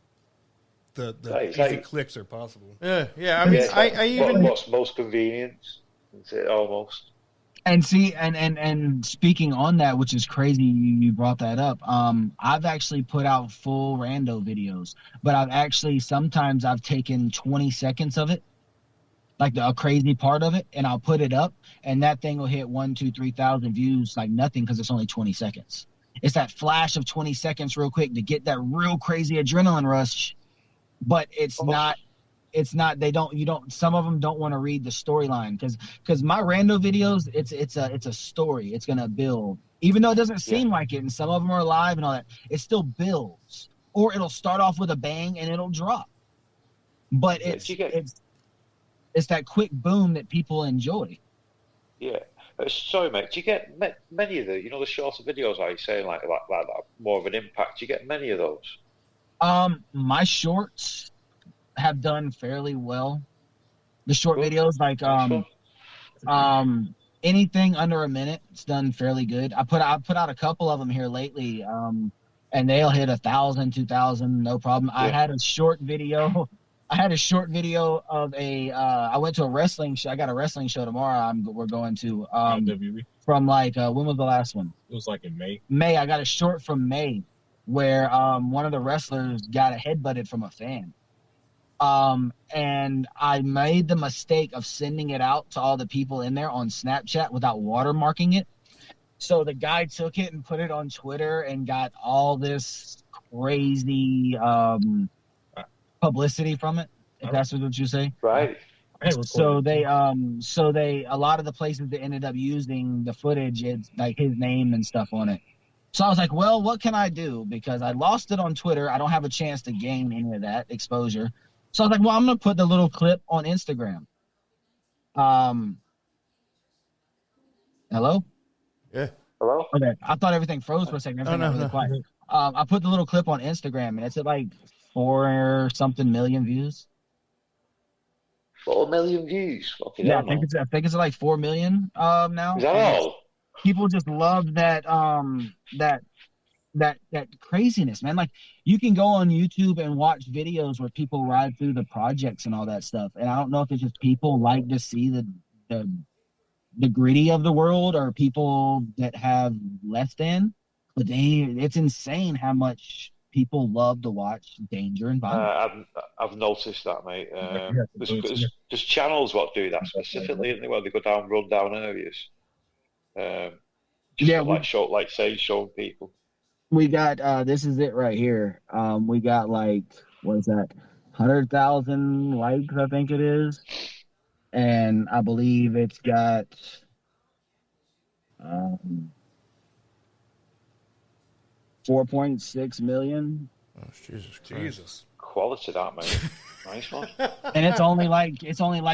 Speaker 2: easy clicks are possible.
Speaker 3: Yeah. I mean, I even
Speaker 5: what's most convenient? Is it almost?
Speaker 7: And see, and speaking on that, which is crazy, you brought that up. I've actually put out full rando videos, but sometimes I've taken 20 seconds of it, like a crazy part of it, and I'll put it up, and that thing will hit 1, 2, 3,000 views like nothing because it's only 20 seconds. It's that flash of 20 seconds real quick to get that real crazy adrenaline rush. But it's not some of them don't want to read the storyline because my rando videos, it's a story. It's going to build, even though it doesn't seem like it. And some of them are live and all that. It still builds, or it'll start off with a bang and it'll drop. But it's that quick boom that people enjoy.
Speaker 5: Yeah. Sorry, mate. Do you get many of the shorter videos, like you say, like that, more of an impact? Do you get many of those?
Speaker 7: My shorts have done fairly well. The short videos, like anything under a minute, it's done fairly good. I put out a couple of them here lately, and they'll hit 1,000, 2,000, no problem. I had a short video of I went to a wrestling show. I got a wrestling show tomorrow. We're going to from when was the last one?
Speaker 6: It was like in May.
Speaker 7: May. I got a short from May where one of the wrestlers got headbutted from a fan. And I made the mistake of sending it out to all the people in there on Snapchat without watermarking it. So the guy took it and put it on Twitter and got all this crazy publicity from it, if that's what you say.
Speaker 5: Right.
Speaker 7: So a lot of the places that ended up using the footage, it's like his name and stuff on it. So I was like, well, what can I do? Because I lost it on Twitter. I don't have a chance to gain any of that exposure. So I was like, well, I'm going to put the little clip on Instagram. Hello?
Speaker 3: Yeah.
Speaker 5: Hello?
Speaker 7: Okay. I thought everything froze for a second. Everything got really quiet. I put the little clip on Instagram, and it's at like 4-something million views.
Speaker 5: 4 million views?
Speaker 7: Yeah, I think it's like 4 million now.
Speaker 5: Is that all?
Speaker 7: People just love that that craziness, man. Like, you can go on YouTube and watch videos where people ride through the projects and all that stuff. And I don't know if it's just people like to see the gritty of the world, or people that have less than. But it's insane how much people love to watch danger and violence.
Speaker 5: I've noticed that, mate. There's channels what do that specifically, where they go down run-down areas. Showing people.
Speaker 7: We got this is it right here. We got like, what is that? 100,000 likes, I think it is, and I believe it's got 4.6 million.
Speaker 3: Oh, Jesus Christ.
Speaker 5: quality, that, mate. Nice one.
Speaker 7: And it's only like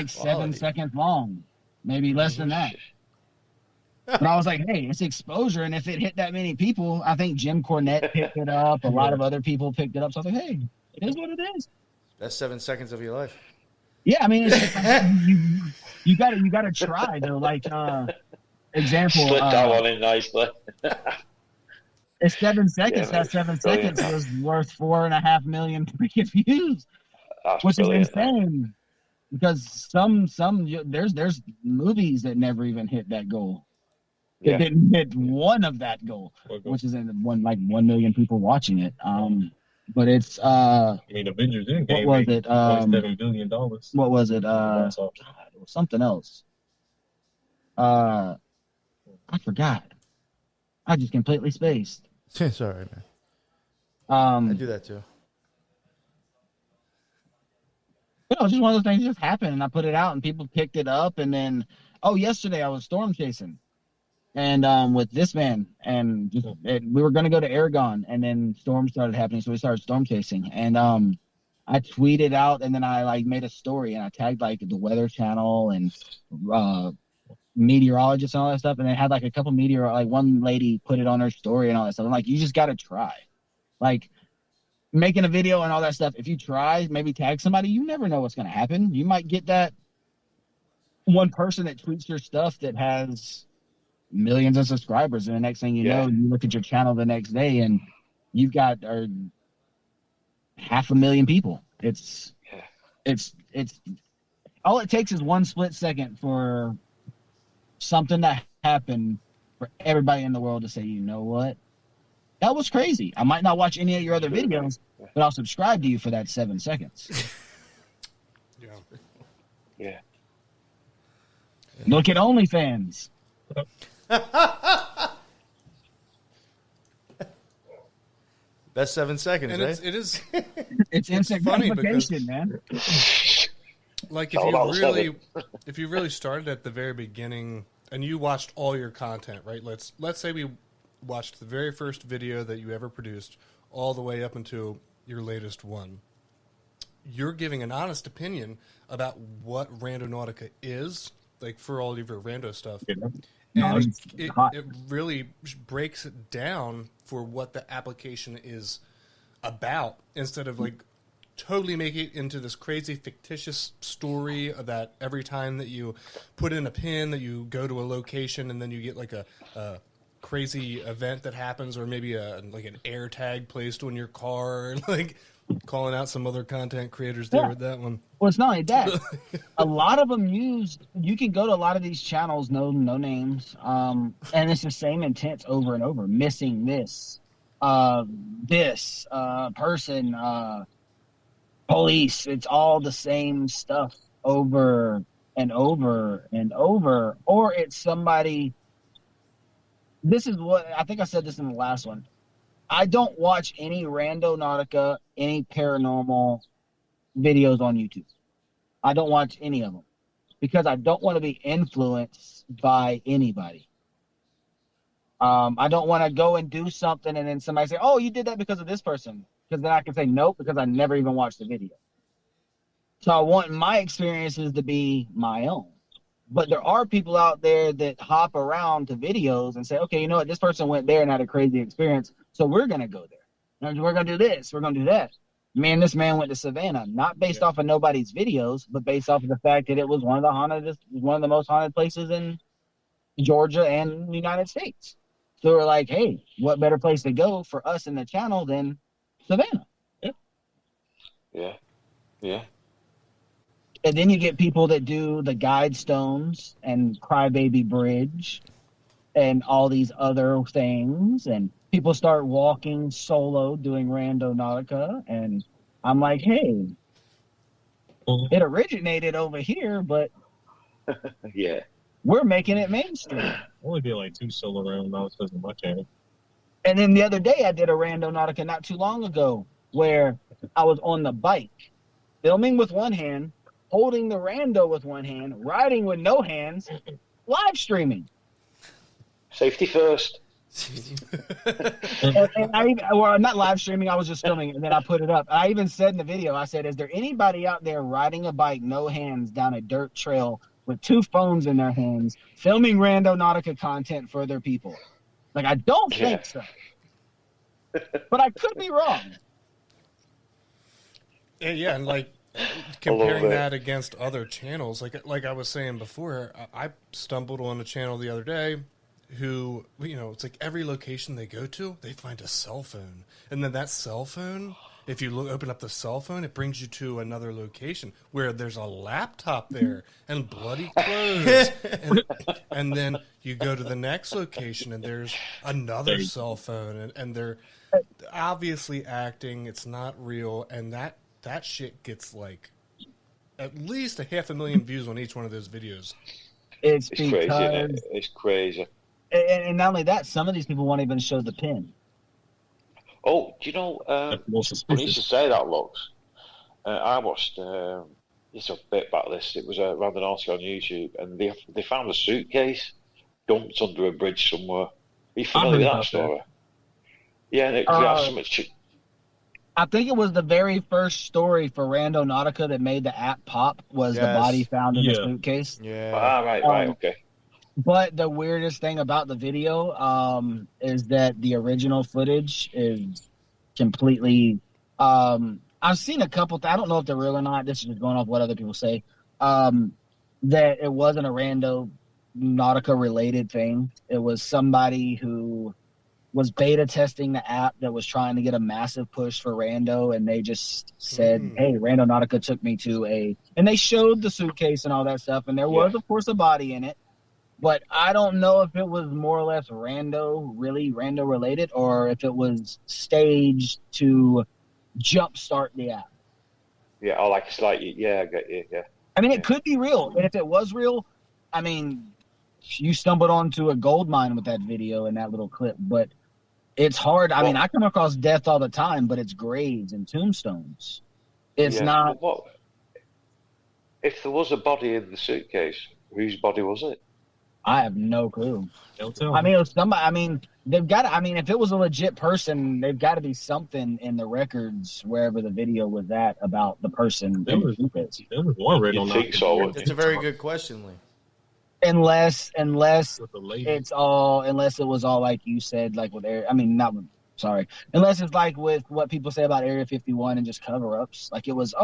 Speaker 7: 7 seconds long, maybe less than that. But I was like, hey, it's exposure, and if it hit that many people, I think Jim Cornette picked it up. A lot of other people picked it up. So I was like, hey, it is what it is.
Speaker 3: That's 7 seconds of your life.
Speaker 7: Yeah, I mean, you gotta try though. Like example,
Speaker 5: split that one in nicely.
Speaker 7: It's 7 seconds. That 7 seconds was worth 4.5 million freaking views, which is insane. Because there's movies that never even hit that goal. It didn't hit one of that goal, which is in 1 million people watching it. But it's
Speaker 6: I mean, Avengers Endgame.
Speaker 7: What was it?
Speaker 6: $7 billion.
Speaker 7: What was it? God, it was something else. I forgot. I just completely spaced.
Speaker 3: It's all right, man. I do that too.
Speaker 7: You know, just one of those things just happened, and I put it out, and people picked it up, and then, yesterday I was storm chasing, and with this man, and we were going to go to Aragon, and then storms started happening, so we started storm chasing, and I tweeted out, and then I made a story, and I tagged the Weather Channel and meteorologists and all that stuff, and they had a couple one lady put it on her story and all that stuff. I'm like, you just got to try, making a video and all that stuff. If you try, maybe tag somebody, you never know what's going to happen. You might get that one person that tweets your stuff that has millions of subscribers, and the next thing you know, you look at your channel the next day and you've got 500,000 people. It's all it takes is one split second for something to happen for everybody in the world to say, you know what, that was crazy. I might not watch any of your other videos, but I'll subscribe to you for that 7 seconds.
Speaker 5: Yeah.
Speaker 7: Look at OnlyFans.
Speaker 3: That's 7 seconds,
Speaker 2: and
Speaker 3: right?
Speaker 7: It's instant
Speaker 2: funny
Speaker 7: gratification, man.
Speaker 2: If you really started at the very beginning and you watched all your content, right? Let's say we watched the very first video that you ever produced all the way up until your latest one. You're giving an honest opinion about what Randonautica is, for all of your rando stuff. And it really breaks it down for what the application is about, instead of totally make it into this crazy fictitious story that every time that you put in a pin that you go to a location and then you get a crazy event that happens, or maybe an air tag placed on your car, calling out some other content creators there with that one.
Speaker 7: Well, it's not like that. A lot of them you can go to a lot of these channels, no names, and it's the same intent over and over. Missing this person, police. It's all the same stuff over and over and over. Or it's somebody. This is what I think I said this in the last one. I don't watch any Randonautica, any paranormal videos on YouTube. I don't watch any of them because I don't want to be influenced by anybody. I don't want to go and do something and then somebody say, oh, you did that because of this person. Because then I can say nope, because I never even watched the video. So I want my experiences to be my own. But there are people out there that hop around to videos and say, okay, you know what? This person went there and had a crazy experience, so we're going to go there. And we're going to do this. We're going to do that. Man, this man went to Savannah, not based off of nobody's videos, but based off of the fact that it was one of the most haunted places in Georgia and the United States. So we're like, hey, what better place to go for us in the channel than Savannah?
Speaker 5: Yeah.
Speaker 7: And then you get people that do the Guidestones and Crybaby Bridge and all these other things. And people start walking solo doing Randonautica. And I'm like, hey, it originated over here, but we're making it mainstream.
Speaker 6: Only be 2 solo Randonauticas in my channel.
Speaker 7: And then the other day I did a Randonautica not too long ago where I was on the bike, filming with one hand, holding the rando with one hand, riding with no hands, live streaming.
Speaker 5: Safety first.
Speaker 7: and I even, well, not live streaming, I was just filming it, and then I put it up. I even said in the video, I said, is there anybody out there riding a bike, no hands, down a dirt trail with 2 phones in their hands, filming Randonautica content for their people? Like, I don't think so. But I could be wrong.
Speaker 2: Yeah, and like comparing that against other channels, like I was saying before, I stumbled on a channel the other day who, it's like every location they go to, they find a cell phone. And then that cell phone, if you open up the cell phone, it brings you to another location where there's a laptop there and bloody clothes. and then you go to the next location and there's another cell phone. And they're obviously acting. It's not real. And that shit gets like at least 500,000 views on each one of those videos.
Speaker 5: It's crazy, isn't it? It's crazy.
Speaker 7: And not only that, some of these people won't even show the pin.
Speaker 5: Oh, do you know, I used to say that, Lux. I watched, it's a bit about this, it was a Randonautica on YouTube, and they found a suitcase dumped under a bridge somewhere. Are you familiar with that story? Yeah, and it had so much...
Speaker 7: I think it was the very first story for Randonautica that made the app pop, was the body found in the suitcase.
Speaker 5: Yeah. Right, okay.
Speaker 7: But the weirdest thing about the video is that the original footage is completely... I've seen a couple... I don't know if they're real or not. This is just going off what other people say. That it wasn't a Randonautica-related thing. It was somebody who was beta testing the app that was trying to get a massive push for Rando, and they just said, hey, Randonautica took me to a... And they showed the suitcase and all that stuff, and there was, of course, a body in it. But I don't know if it was more or less Rando related, or if it was staged to jumpstart the app.
Speaker 5: Yeah, I like it's like, yeah, I get you, yeah.
Speaker 7: I mean, it could be real. And if it was real, I mean, you stumbled onto a gold mine with that video and that little clip. But it's hard. I mean, I come across death all the time, but it's graves and tombstones. It's not...
Speaker 5: If there was a body in the suitcase, whose body was it?
Speaker 7: I have no clue.
Speaker 6: Don't tell
Speaker 7: I mean, it was somebody. I mean, they've got. I mean, if it was a legit person, they've got to be something in the records wherever the video was at about the person.
Speaker 6: There was one red on that.
Speaker 5: So.
Speaker 3: It's a very good question, Lee.
Speaker 7: Unless it was all like you said, like with unless it's like with what people say about Area 51 and just cover-ups. Like it was,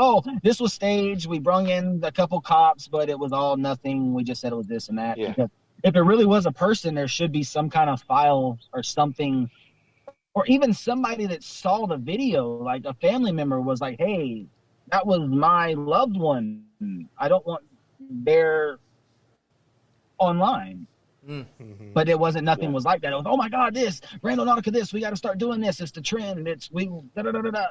Speaker 7: this was staged. We brung in a couple cops, but it was all nothing. We just said it was this and that.
Speaker 5: Yeah.
Speaker 7: Because if it really was a person, there should be some kind of file or something, or even somebody that saw the video, like a family member was like, hey, that was my loved one. I don't want their online.
Speaker 3: Mm-hmm.
Speaker 7: But it wasn't, nothing was like that. It was, oh my God, this, Randonautica this, we got to start doing this. It's the trend. It's, da-da-da-da-da.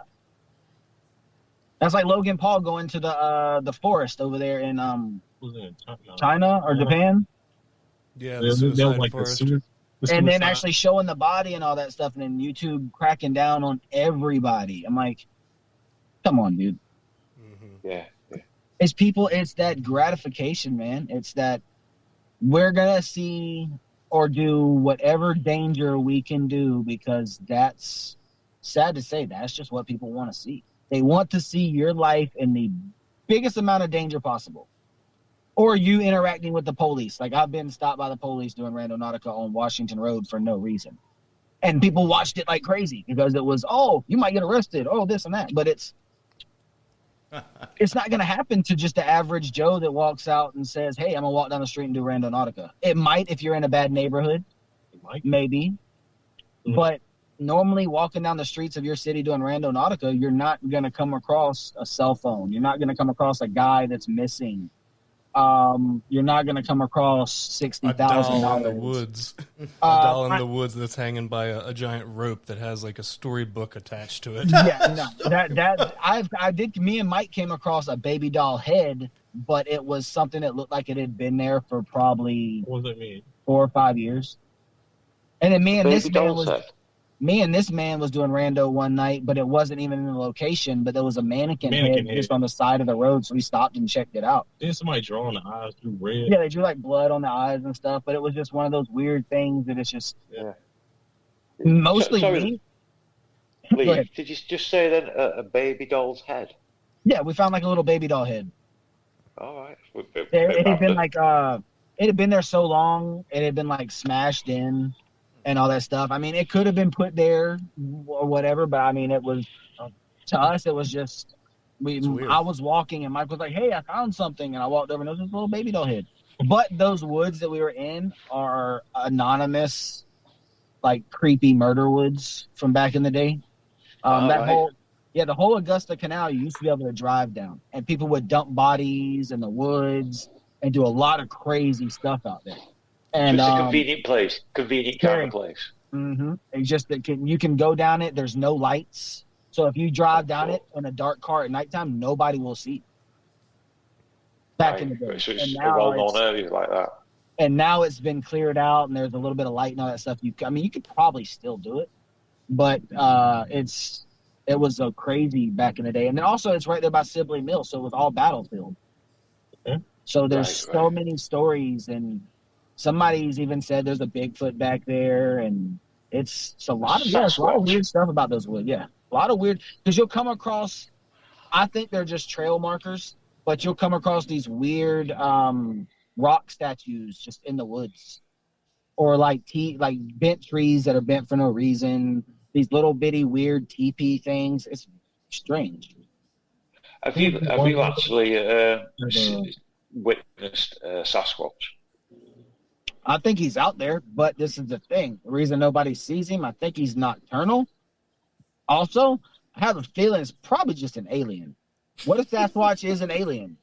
Speaker 7: That's like Logan Paul going to the forest over there in China or Japan.
Speaker 2: Yeah, the suicide forest.
Speaker 7: And then actually showing the body and all that stuff, and then YouTube cracking down on everybody. I'm like, come on, dude.
Speaker 5: Mm-hmm. Yeah.
Speaker 7: It's that gratification, man. It's that we're going to see or do whatever danger we can do, because that's, sad to say, that's just what people want to see. They want to see your life in the biggest amount of danger possible. Or you interacting with the police. Like, I've been stopped by the police doing Randonautica on Washington Road for no reason. And people watched it like crazy because it was, you might get arrested. This and that. But it's not going to happen to just the average Joe that walks out and says, hey, I'm going to walk down the street and do Randonautica. It might if you're in a bad neighborhood. Maybe. Mm-hmm. But normally walking down the streets of your city doing Randonautica, you're not going to come across a cell phone. You're not going to come across a guy that's missing. You're not going to come across $60,000
Speaker 2: in the woods. A doll in the woods that's hanging by a giant rope that has like a storybook attached to it.
Speaker 7: Yeah, no, me and Mike came across a baby doll head, but it was something that looked like it had been there for probably 4 or 5 years. And then me and this man was doing rando one night, but it wasn't even in the location, but there was a mannequin head just on the side of the road, so we stopped and checked it out.
Speaker 6: Didn't somebody draw on the eyes through red?
Speaker 7: Yeah, they drew like blood on the eyes and stuff, but it was just one of those weird things that it's just...
Speaker 5: Yeah.
Speaker 7: Mostly
Speaker 5: sorry,
Speaker 7: me.
Speaker 5: Lee, did you just say then a baby doll's head?
Speaker 7: Yeah, we found like a little baby doll head.
Speaker 5: All right.
Speaker 7: It had been like it had been there so long, it had been like smashed in and all that stuff. I mean, it could have been put there or whatever, but I mean, it was to us, it was just I was walking and Mike was like, "Hey, I found something," and I walked over and there was this little baby doll head. But those woods that we were in are anonymous, like creepy murder woods from back in the day. The whole Augusta Canal you used to be able to drive down, and people would dump bodies in the woods and do a lot of crazy stuff out there. And
Speaker 5: just a convenient kind of place.
Speaker 7: Mm-hmm. It's just that you can go down it. There's no lights, so if you drive down it in a dark car at nighttime, nobody will see you. Back in the day,
Speaker 5: so it's a well-known area like that.
Speaker 7: And now it's been cleared out, and there's a little bit of light and all that stuff. You could probably still do it, but it was so crazy back in the day. And then also it's right there by Sibley Mill, so it was all battlefield. Okay. So there's many stories, and somebody's even said there's a Bigfoot back there, and it's a lot of weird stuff about those woods. Yeah, a lot of weird, because you'll come across, I think they're just trail markers, but you'll come across these weird rock statues just in the woods, or like bent trees that are bent for no reason. These little bitty weird teepee things. It's strange.
Speaker 5: Have you actually witnessed Sasquatch?
Speaker 7: I think he's out there, but this is the thing. The reason nobody sees him, I think he's nocturnal. Also, I have a feeling it's probably just an alien. What if Sasquatch is an alien?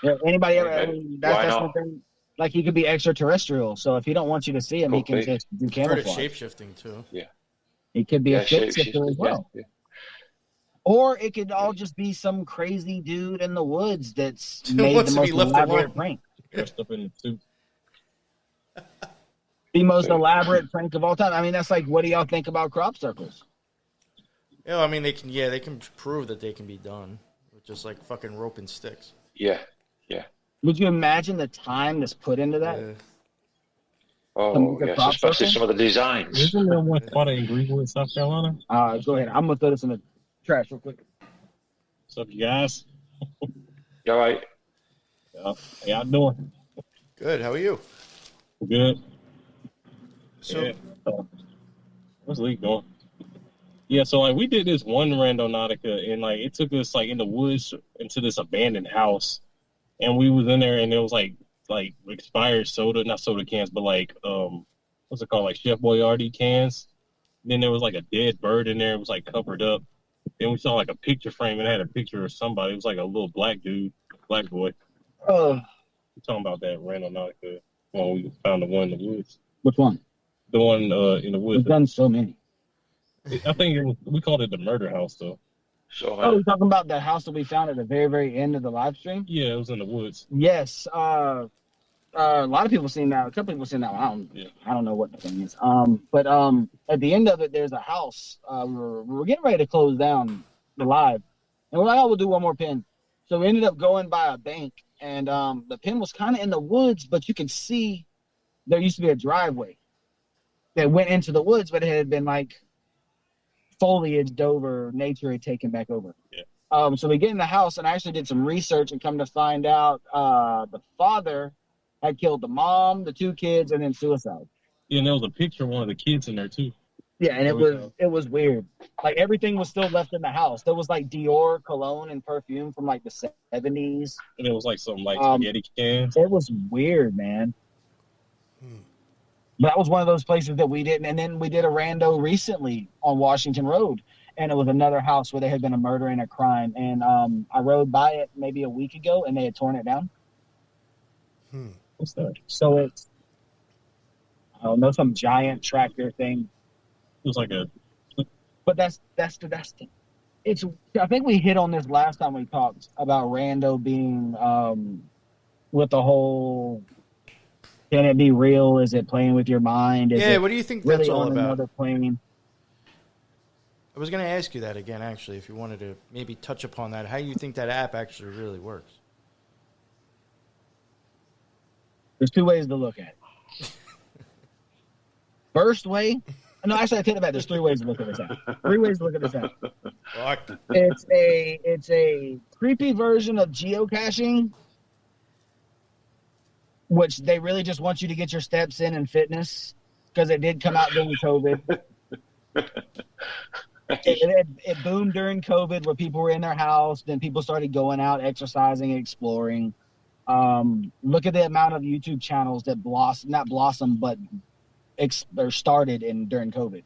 Speaker 7: Yeah, anybody ever? I mean, that's something. Like, he could be extraterrestrial, so if he don't want you to see him, he can just do camouflage.
Speaker 3: Shape-shifting, too.
Speaker 5: Yeah.
Speaker 7: He could be a shapeshifter as well. Yeah. Or it could all just be some crazy dude in the woods that's made the most elaborate prank.
Speaker 6: Dressed up in the suit.
Speaker 7: The most elaborate prank of all time. I mean, that's like, what do y'all think about crop circles?
Speaker 3: Yeah, I mean, they can prove that they can be done with just like fucking rope and sticks.
Speaker 5: Yeah.
Speaker 7: Would you imagine the time that's put into that?
Speaker 5: Oh, yes, especially some of the designs.
Speaker 6: Isn't there one spot in Greenwood, South Carolina?
Speaker 7: Go ahead. I'm going to throw this in the trash real quick.
Speaker 6: What's up, you guys?
Speaker 5: You all right?
Speaker 6: Yeah. How y'all doing?
Speaker 3: Good. How are you?
Speaker 6: Good.
Speaker 3: So,
Speaker 6: yeah. What's Lee doing? Yeah, so like we did this one Randonautica, and like it took us like in the woods into this abandoned house, and we was in there, and it was like expired not soda cans, but like what's it called, like Chef Boyardee cans. And then there was like a dead bird in there. It was like covered up. Then we saw like a picture frame, and it had a picture of somebody. It was like a little black boy.
Speaker 7: Oh,
Speaker 6: we're talking about that Randonautica when we found the one in the woods.
Speaker 7: Which one?
Speaker 6: The one in the woods.
Speaker 7: We've done so many.
Speaker 6: I think we called it the murder house, though.
Speaker 7: You're talking about that house that we found at the very, very end of the live stream?
Speaker 6: Yeah, it was in the woods.
Speaker 7: Yes. A lot of people seen that. A couple people seen that one. I don't know what the thing is. But at the end of it, there's a house. We were getting ready to close down the live, and we're like, "Oh, we'll do one more pin." So we ended up going by a bank, and the pin was kind of in the woods, but you could see there used to be a driveway that went into the woods, but it had been like foliaged over, nature had taken back over.
Speaker 6: Yeah.
Speaker 7: So we get in the house, and I actually did some research and come to find out the father had killed the mom, the two kids, and then suicide.
Speaker 6: Yeah, and there was a picture of one of the kids in there too.
Speaker 7: Yeah, and it was weird. Like, everything was still left in the house. There was like Dior cologne and perfume from like the 70s.
Speaker 6: And it was like some like spaghetti cans.
Speaker 7: It was weird, man. That was one of those places that we didn't. And then we did a rando recently on Washington Road, and it was another house where there had been a murder and a crime. And I rode by it maybe a week ago, and they had torn it down.
Speaker 6: What's that?
Speaker 7: So it's, I don't know, some giant tractor thing.
Speaker 6: It was like a.
Speaker 7: But that's the. It's. I think we hit on this last time we talked about rando being with the whole. Can it be real? Is it playing with your mind? Is
Speaker 3: what do you think
Speaker 7: really
Speaker 3: that's all
Speaker 7: on
Speaker 3: about?
Speaker 7: Another plane?
Speaker 3: I was going to ask you that again, actually, if you wanted to maybe touch upon that. How you think that app actually really works?
Speaker 7: There's two ways to look at it. first way. No, actually, I take it back. There's 3 ways to look at this app. 3 ways to look at this app.
Speaker 2: Fuck.
Speaker 7: It's a creepy version of geocaching, which they really just want you to get your steps in and fitness, because it did come out during COVID. It boomed during COVID, where people were in their house. Then people started going out, exercising, exploring. Look at the amount of YouTube channels that started during COVID,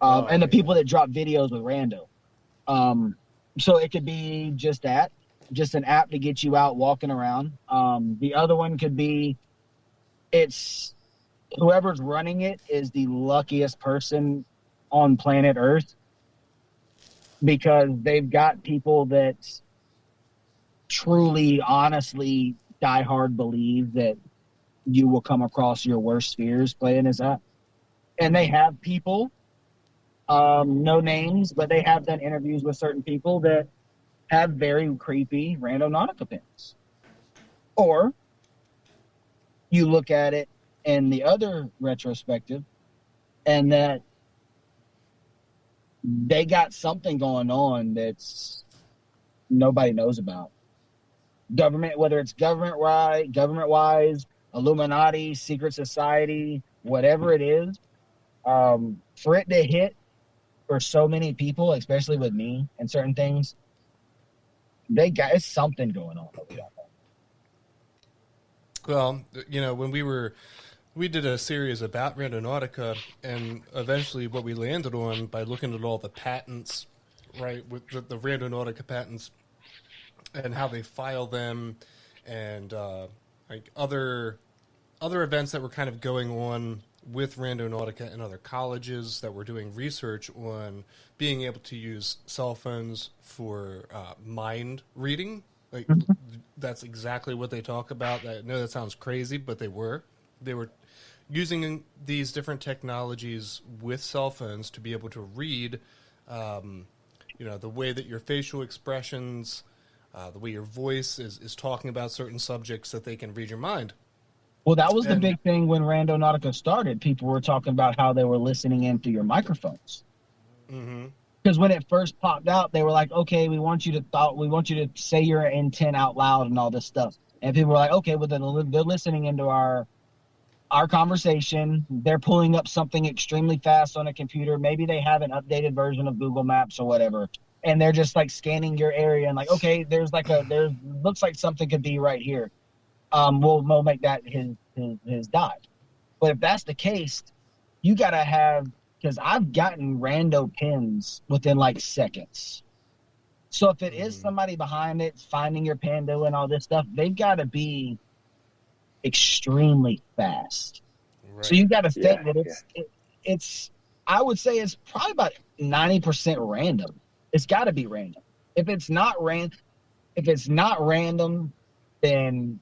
Speaker 7: and the people that drop videos with rando. So it could be just an app to get you out walking around. The other one could be, it's whoever's running it is the luckiest person on planet Earth, because they've got people that truly, honestly, diehard believe that you will come across your worst fears playing this app. And they have people, no names, but they have done interviews with certain people that have very creepy Randonautica pins. Or you look at it in the other retrospective, and that they got something going on that's nobody knows about. Government, whether it's government-wise, Illuminati, secret society, whatever it is, for it to hit for so many people, especially with me and certain things, it's something going on that we don't know.
Speaker 2: Well, you know, when we did a series about Randonautica, and eventually what we landed on by looking at all the patents, right, with the Randonautica patents and how they file them, and like other events that were kind of going on with Randonautica and other colleges that were doing research on being able to use cell phones for mind reading. Like, that's exactly what they talk about. I know that sounds crazy, but they were using these different technologies with cell phones to be able to read, the way that your facial expressions, the way your voice is talking about certain subjects, that they can read your mind.
Speaker 7: Well, that was the big thing when Randonautica started. People were talking about how they were listening in through your microphones.
Speaker 2: Mm-hmm.
Speaker 7: Because when it first popped out, they were like, "Okay, we want you to say your intent out loud and all this stuff." And people were like, "Okay, well, then they're listening into our conversation. They're pulling up something extremely fast on a computer. Maybe they have an updated version of Google Maps or whatever, and they're just like scanning your area and like, okay, there looks like something could be right here. We'll make that his dive." But if that's the case, you gotta have, because I've gotten rando pins within like seconds. So if it is somebody behind it, finding your pin, doing all this stuff, they've got to be extremely fast. Right. So you got to think that it's I would say it's probably about 90% random. It's got to be random. If it's not random, then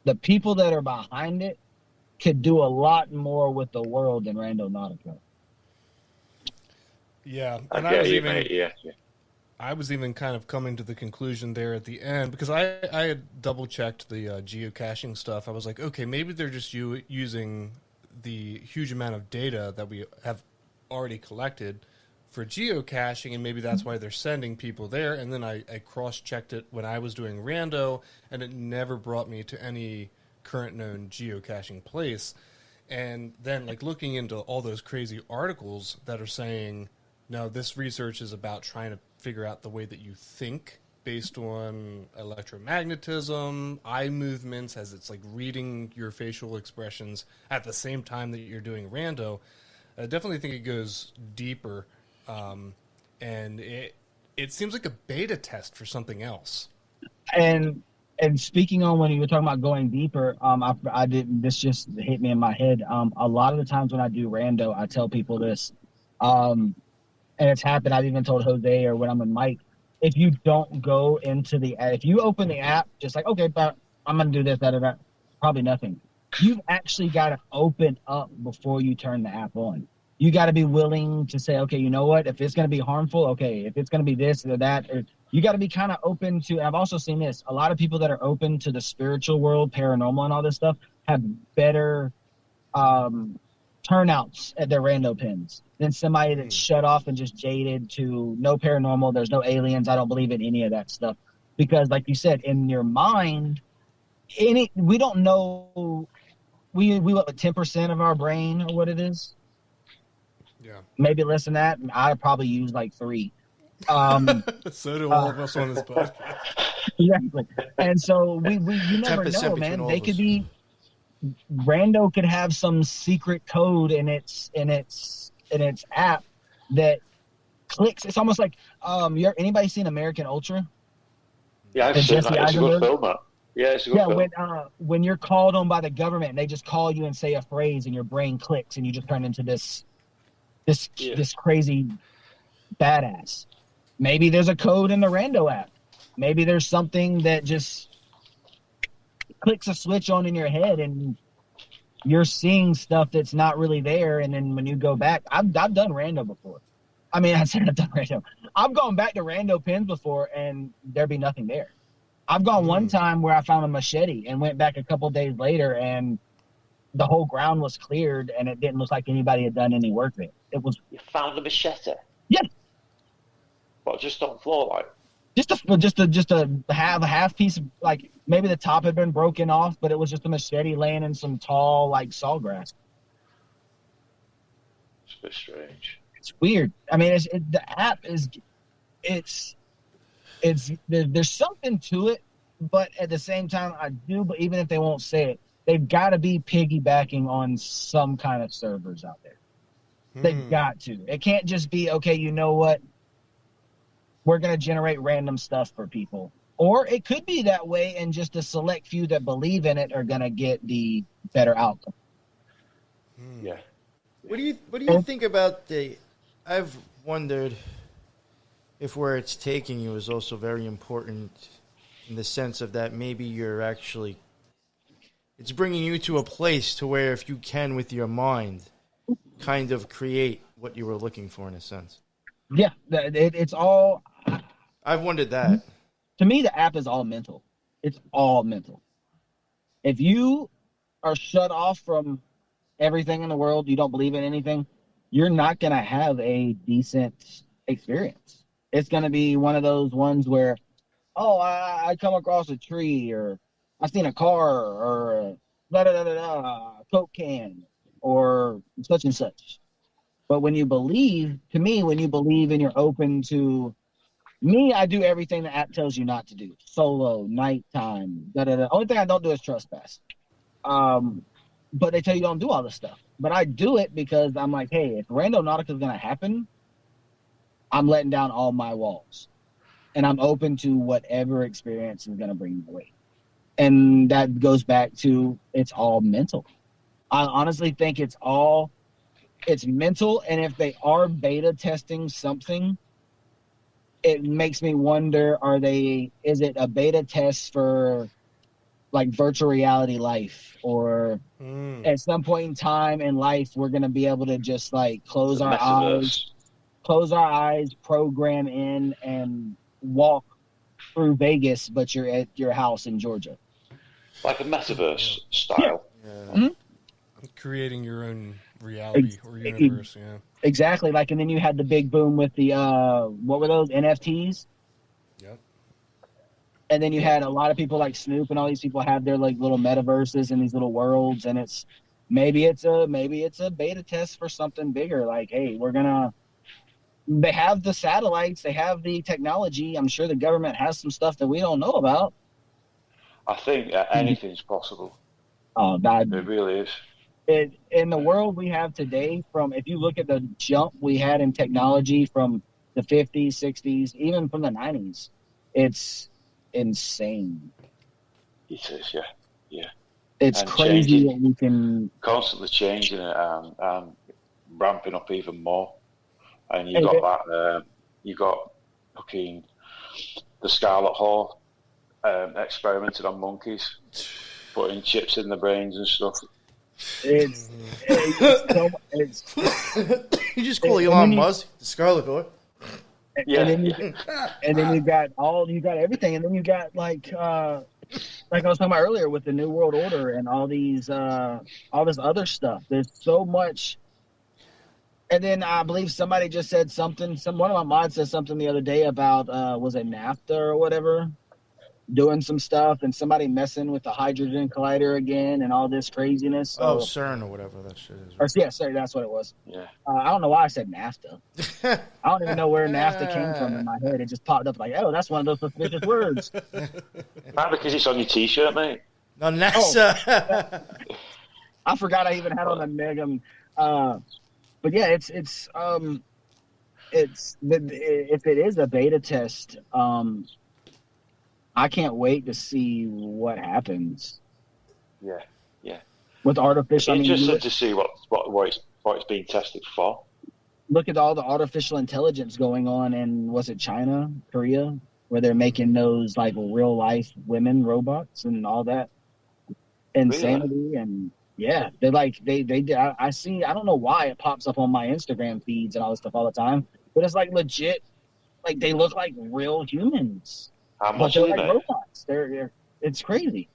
Speaker 7: the people that are behind it could do a lot more with the world than Randonautica.
Speaker 2: Yeah, and I was even kind of coming to the conclusion there at the end, because I had double checked the geocaching stuff. I was like, okay, maybe they're just using the huge amount of data that we have already collected for geocaching, and maybe that's why they're sending people there. And then I cross-checked it when I was doing rando, and it never brought me to any current known geocaching place. And then like looking into all those crazy articles that are saying, no, this research is about trying to figure out the way that you think based on electromagnetism, eye movements, as it's like reading your facial expressions at the same time that you're doing rando. I definitely think it goes deeper, and it seems like a beta test for something else.
Speaker 7: And speaking on when you were talking about going deeper, this just hit me in my head. A lot of the times when I do rando, I tell people this, and it's happened. I've even told Jose, or when I'm with Mike, if you don't go into if you open the app, just like, okay, but I'm going to do this, that, probably nothing. You've actually got to open up before you turn the app on. You got to be willing to say, okay, you know what? If it's going to be harmful, okay. If it's going to be this or that, you got to be kind of open to. I've also seen this. A lot of people that are open to the spiritual world, paranormal, and all this stuff have better turnouts at their rando pins than somebody that's shut off and just jaded to no paranormal. There's no aliens. I don't believe in any of that stuff because, like you said, in your mind, we don't know. We what 10% of our brain or what it is.
Speaker 2: Yeah,
Speaker 7: maybe less than that. I'd probably use like 3.
Speaker 2: So do all of us on this podcast.
Speaker 7: Exactly. And so you never know, man. They could be. Rando could have some secret code in its app that clicks. It's almost like anybody seen American Ultra?
Speaker 5: Yeah, I've seen that. It's a good film. Yeah, it's a good film.
Speaker 7: When you're called on by the government, and they just call you and say a phrase, and your brain clicks, and you just turn into this crazy badass. Maybe there's a code in the Rando app. Maybe there's something that just clicks a switch on in your head and you're seeing stuff that's not really there. And then when you go back, I've done Rando before. I mean, I said I've done Rando. I've gone back to Rando pins before and there'd be nothing there. I've gone one time where I found a machete and went back a couple days later and the whole ground was cleared and it didn't look like anybody had done any work there. It was.
Speaker 5: You found a machete?
Speaker 7: Yeah.
Speaker 5: What, just on the floor, like?
Speaker 7: Just a half piece of, like, maybe the top had been broken off, but it was just a machete laying in some tall, like, sawgrass.
Speaker 5: It's a bit strange.
Speaker 7: It's weird. I mean, the app is, there's something to it, but at the same time, but even if they won't say it, they've got to be piggybacking on some kind of servers out there. They've got to. It can't just be, okay, you know what? We're going to generate random stuff for people. Or it could be that way, and just a select few that believe in it are going to get the better outcome.
Speaker 5: Yeah.
Speaker 3: What do you think about I've wondered if where it's taking you is also very important in the sense of that maybe you're actually, it's bringing you to a place to where if you can with your mind kind of create what you were looking for in a sense.
Speaker 7: Yeah, it's all.
Speaker 3: I've wondered that.
Speaker 7: To me, the app is all mental. It's all mental. If you are shut off from everything in the world, you don't believe in anything, you're not going to have a decent experience. It's going to be one of those ones where, I come across a tree, or I seen a car, or Coke can, or such and such. But when you believe, to me, when you believe and you're open to me, I do everything the app tells you not to do. Solo, nighttime, Only thing I don't do is trespass. But they tell you don't do all this stuff. But I do it because I'm like, hey, if Randonautica is going to happen, I'm letting down all my walls. And I'm open to whatever experience is going to bring me away. And that goes back to it's all mental. I honestly think it's mental, and if they are beta testing something, it makes me wonder, is it a beta test for like virtual reality life, or at some point in time in life we're going to be able to just like close our eyes, program in and walk through Vegas, but you're at your house in Georgia.
Speaker 5: Like a metaverse style.
Speaker 2: Yeah. Mm-hmm. Creating your own reality or universe, yeah.
Speaker 7: Exactly. Like, and then you had the big boom with the what were those, NFTs?
Speaker 2: Yep.
Speaker 7: And then you had a lot of people like Snoop and all these people have their like little metaverses and these little worlds, and it's maybe it's a beta test for something bigger. Like, hey, they have the satellites, they have the technology. I'm sure the government has some stuff that we don't know about.
Speaker 5: I think anything's possible.
Speaker 7: Oh,
Speaker 5: it really is.
Speaker 7: In the world we have today, if you look at the jump we had in technology from the 50s, 60s, even from the 90s, it's insane.
Speaker 5: It is, yeah.
Speaker 7: It's and crazy that we can
Speaker 5: constantly changing it and ramping up even more. And you got fucking the Scarlet Hawk experimented on monkeys, putting chips in the brains and stuff.
Speaker 3: You just call Elon Musk the Scarlet Hawk.
Speaker 7: And then you got everything, and then you got like like I was talking about earlier with the New World Order and all this other stuff. There's so much. And then I believe somebody just said something. One of my mods said something the other day about was it NAFTA or whatever, doing some stuff, and somebody messing with the hydrogen collider again and all this craziness. So,
Speaker 3: CERN or whatever that shit is.
Speaker 7: Right? Yeah, sorry, that's what it was.
Speaker 5: Yeah.
Speaker 7: I don't know why I said NAFTA. I don't even know where NAFTA came from in my head. It just popped up like, oh, that's one of those suspicious words.
Speaker 5: Not because it's on your T-shirt, mate.
Speaker 3: No, NASA.
Speaker 7: Oh, I forgot I even had on a Megam. But yeah, it's if it is a beta test, I can't wait to see what happens.
Speaker 5: Yeah.
Speaker 7: With artificial,
Speaker 5: it's interesting to see what it's being tested for.
Speaker 7: Look at all the artificial intelligence going on in, was it China, Korea, where they're making those like real life women robots and all that insanity. Really? And yeah, they're like they I see. I don't know why it pops up on my Instagram feeds and all this stuff all the time, but it's like legit. Like they look like real humans, but they're like robots. It's crazy.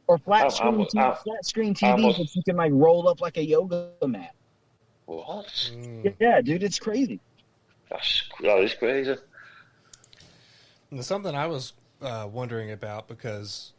Speaker 7: Or flat screen TVs that you can like roll up like a yoga mat.
Speaker 5: What?
Speaker 7: Yeah, dude, it's crazy.
Speaker 5: That is crazy.
Speaker 2: And something I was wondering about because,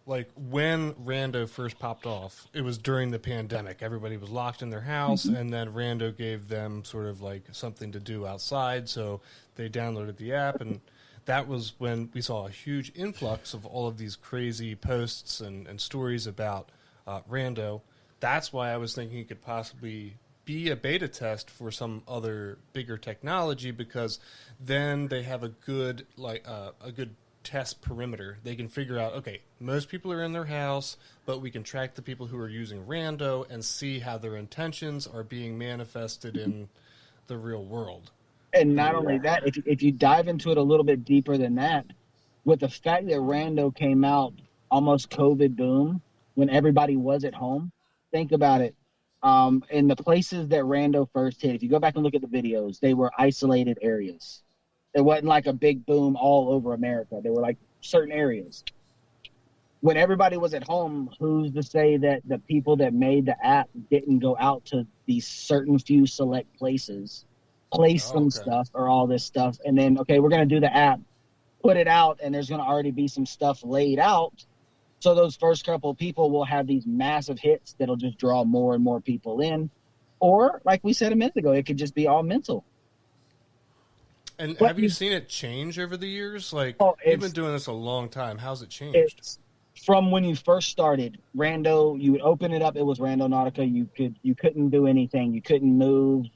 Speaker 2: like when Rando first popped off, it was during the pandemic. Everybody was locked in their house, and then Rando gave them sort of like something to do outside, so they downloaded the app, and that was when we saw a huge influx of all of these crazy posts and stories about Rando. That's why I was thinking it could possibly be a beta test for some other bigger technology, because then they have a good test perimeter. They can figure out, okay, most people are in their house, but we can track the people who are using Rando and see how their intentions are being manifested in the real world.
Speaker 7: And not only that, if you dive into it a little bit deeper than that, with the fact that Rando came out almost COVID boom when everybody was at home, think about it. In the places that Rando first hit, if you go back and look at the videos, they were isolated areas. It wasn't like a big boom all over America. They were like certain areas. When everybody was at home, who's to say that the people that made the app didn't go out to these certain few select places, place some stuff or all this stuff, and then, okay, we're going to do the app, put it out, and there's going to already be some stuff laid out. So those first couple of people will have these massive hits that'll just draw more and more people in. Or, like we said a minute ago, it could just be all mental.
Speaker 2: And have you seen it change over the years? Like, you've been doing this a long time. How's it changed?
Speaker 7: From when you first started, Rando, you would open it up, it was Randonautica. You couldn't do anything. You couldn't move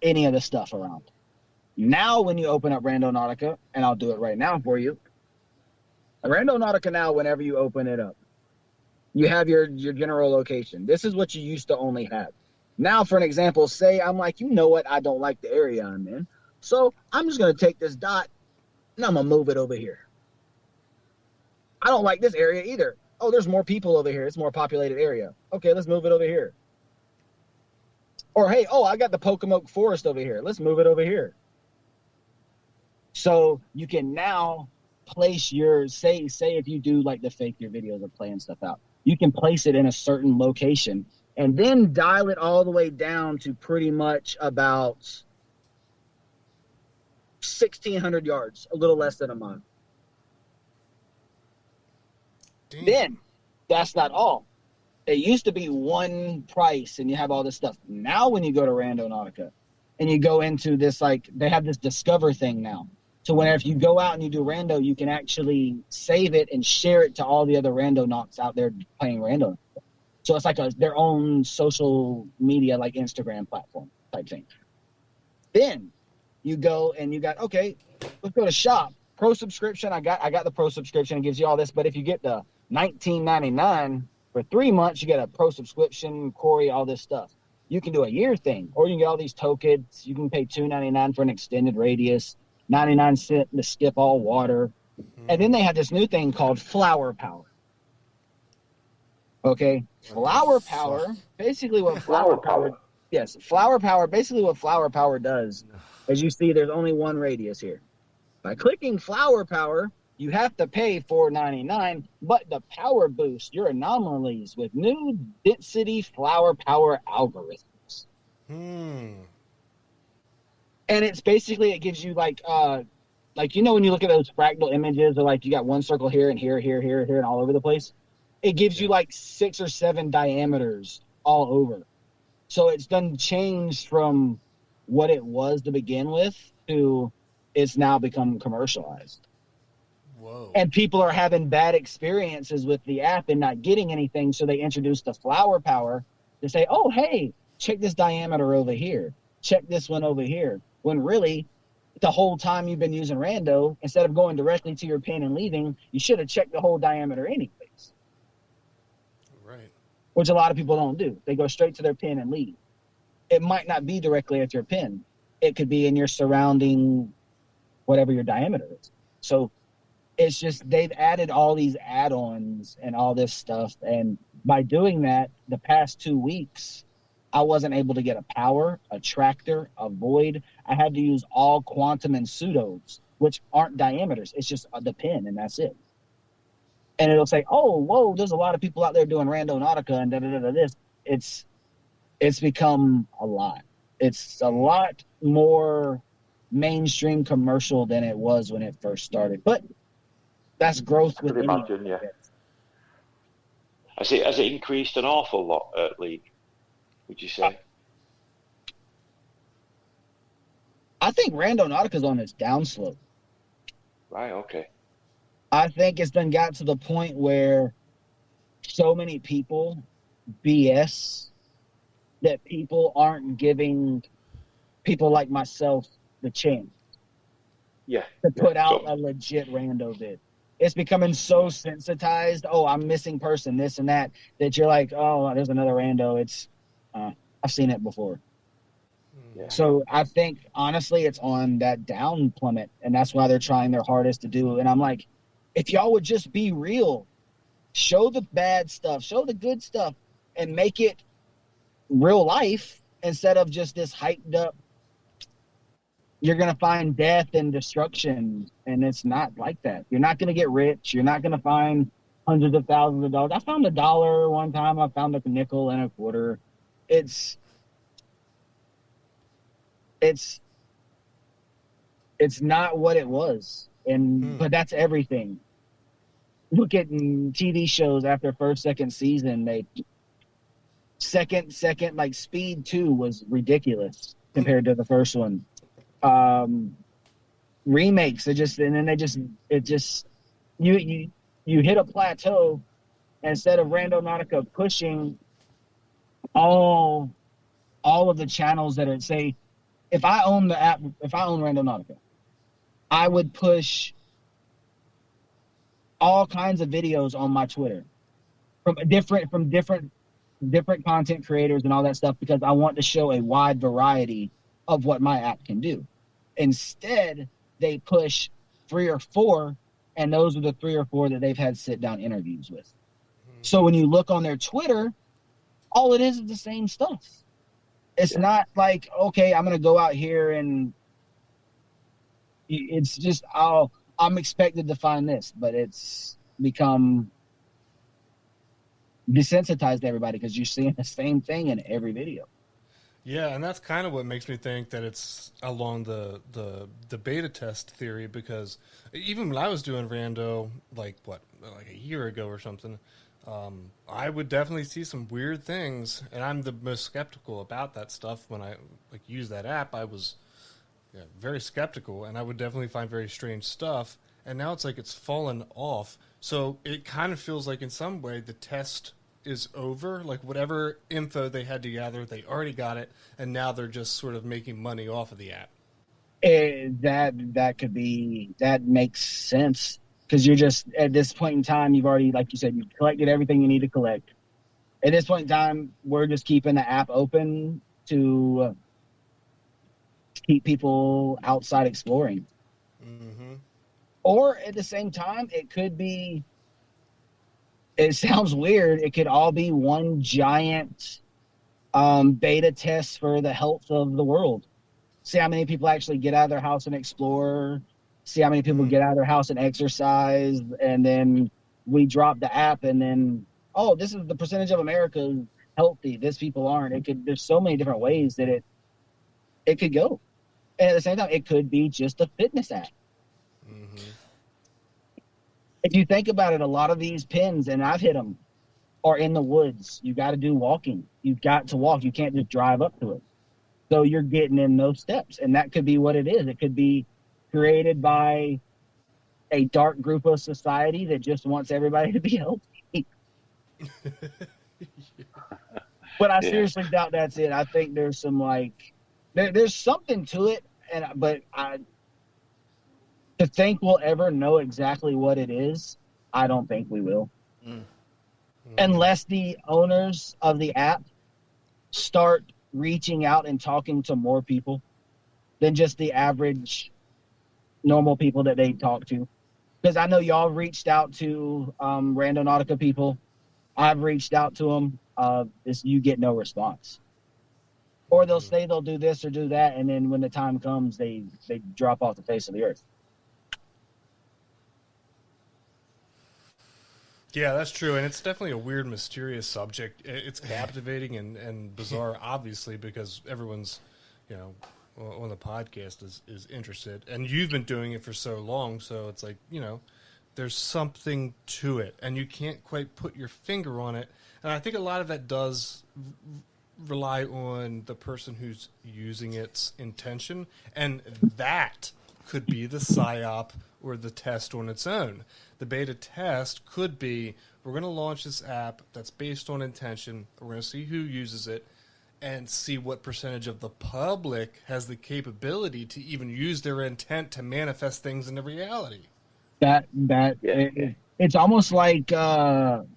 Speaker 7: any of the stuff around. Now, when you open up Randonautica, and I'll do it right now for you, Randonautica now, whenever you open it up, you have your general location. This is what you used to only have. Now, for an example, say I'm like, I don't like the area I'm in. So I'm just going to take this dot and I'm going to move it over here. I don't like this area either. Oh, there's more people over here. It's a more populated area. Okay, let's move it over here. Or, hey, I got the Pocomoke Forest over here. Let's move it over here. So you can now place your, say if you do like the fake your videos of playing stuff out, you can place it in a certain location and then dial it all the way down to pretty much about 1,600 yards, a little less than a mile.
Speaker 2: Damn.
Speaker 7: Then, that's not all. It used to be one price and you have all this stuff. Now when you go to Randonautica and you go into this, like, they have this Discover thing now. So whenever you go out and you do Rando, you can actually save it and share it to all the other Randonauts out there playing Rando. So it's like their own social media, like Instagram platform type thing. Then you go and you got, okay, let's go to shop. Pro subscription, I got the pro subscription. It gives you all this, but if you get the $19.99 for 3 months, you get a pro subscription, Corey, all this stuff. You can do a year thing, or you can get all these tokens. You can pay $2.99 for an extended radius, 99 cents to skip all water. And then they have this new thing called Flower Power. Okay, Flower Power, basically what Flower Power, yes, Flower Power, basically what Flower Power does, as you see, there's only one radius here. By clicking Flower Power, You have to pay $4.99, but the power boost your anomalies with new density flower power algorithms. And it's basically, it gives you like you know when you look at those fractal images, or like you got one circle here and here, and all over the place. It gives you like 6 or 7 diameters all over. So it's done changed from what it was to begin with to it's now become commercialized.
Speaker 2: Whoa.
Speaker 7: And people are having bad experiences with the app and not getting anything, so they introduced the flower power to say, oh, hey, check this diameter over here. Check this one over here. When really, the whole time you've been using Rando, instead of going directly to your pin and leaving, you should have checked the whole diameter anyways.
Speaker 2: Right.
Speaker 7: Which a lot of people don't do. They go straight to their pin and leave. It might not be directly at your pin. It could be in your surrounding, whatever your diameter is. So it's just they've added all these add-ons and all this stuff. And by doing that, the past 2 weeks, I wasn't able to get a power, a tractor, a void. I had to use all quantum and pseudos, which aren't diameters. It's just the pin, and that's it. And it'll say, oh, whoa, there's a lot of people out there doing Randonautica and da-da-da-da this. It's become a lot. It's a lot more mainstream commercial than it was when it first started. But that's growth
Speaker 5: I could imagine, yeah. Has it increased an awful lot at League, would you say?
Speaker 7: I think Randonautica's on its downslope.
Speaker 5: Right, okay.
Speaker 7: I think it's done got to the point where so many people BS that people aren't giving people like myself the chance to put out a legit rando vid. It's becoming so sensitized. Oh, I'm missing person, this and that you're like, oh, there's another rando. It's I've seen it before. Yeah. So I think honestly it's on that down plummet, and that's why they're trying their hardest to do. And I'm like, if y'all would just be real, show the bad stuff, show the good stuff, and make it real life instead of just this hyped up, you're going to find death and destruction. And it's not like that. You're not going to get rich. You're not going to find hundreds of thousands of dollars. I found $1 one time. I found a nickel and a quarter. It's not what it was. But that's everything. Look at TV shows after first, second season. They second, like Speed 2 was ridiculous compared to the first one. Remakes, you hit a plateau. Instead of Randonautica pushing all of the channels that are, say, if I own the app, if I own Randonautica, I would push all kinds of videos on my Twitter from different content creators and all that stuff, because I want to show a wide variety of what my app can do. Instead, they push 3 or 4, and those are the 3 or 4 that they've had sit-down interviews with. So when you look on their Twitter, all it is the same stuff. It's not like, okay, I'm going to go out here and it's just, I'm expected to find this, but it's become desensitized to everybody because you're seeing the same thing in every video.
Speaker 2: Yeah, and that's kind of what makes me think that it's along the beta test theory, because even when I was doing rando, like a year ago or something, I would definitely see some weird things, and I'm the most skeptical about that stuff. When I use that app, I was very skeptical, and I would definitely find very strange stuff. And now it's like it's fallen off. So it kind of feels like in some way the test is over. Like whatever info they had to gather, they already got it, and now they're just sort of making money off of the app.
Speaker 7: That could be, that makes sense, because you're just, at this point in time, you've already, like you said, you've collected everything you need to collect. At this point in time, we're just keeping the app open to keep people outside exploring. Mm-hmm. Or at the same time, it could be, it sounds weird, it could all be one giant beta test for the health of the world. See how many people actually get out of their house and explore. see how many people get out of their house and exercise, and then we drop the app, and then, oh, this is the percentage of America healthy. This people aren't. There's so many different ways that it could go. And at the same time, it could be just a fitness app. Mm-hmm. If you think about it, a lot of these pins, and I've hit them, are in the woods. You got to do walking. You've got to walk. You can't just drive up to it. So you're getting in those steps, and that could be what it is. It could be created by a dark group of society that just wants everybody to be healthy. But I seriously doubt that's it. I think there's some there's something to it, but to think we'll ever know exactly what it is, I don't think we will. Unless the owners of the app start reaching out and talking to more people than just the average normal people that they talk to. Because I know y'all reached out to Randonautica people. I've reached out to them. You get no response. Or they'll say they'll do this or do that, and then when the time comes, they drop off the face of the earth.
Speaker 2: Yeah, that's true, and it's definitely a weird, mysterious subject. It's captivating and bizarre, obviously, because everyone's, on the podcast is interested, and you've been doing it for so long, so it's like, there's something to it, and you can't quite put your finger on it. And I think a lot of that does rely on the person who's using its intention, and that could be the PSYOP or the test on its own. The beta test could be, we're going to launch this app that's based on intention, we're going to see who uses it, and see what percentage of the public has the capability to even use their intent to manifest things into reality.
Speaker 7: It's almost like what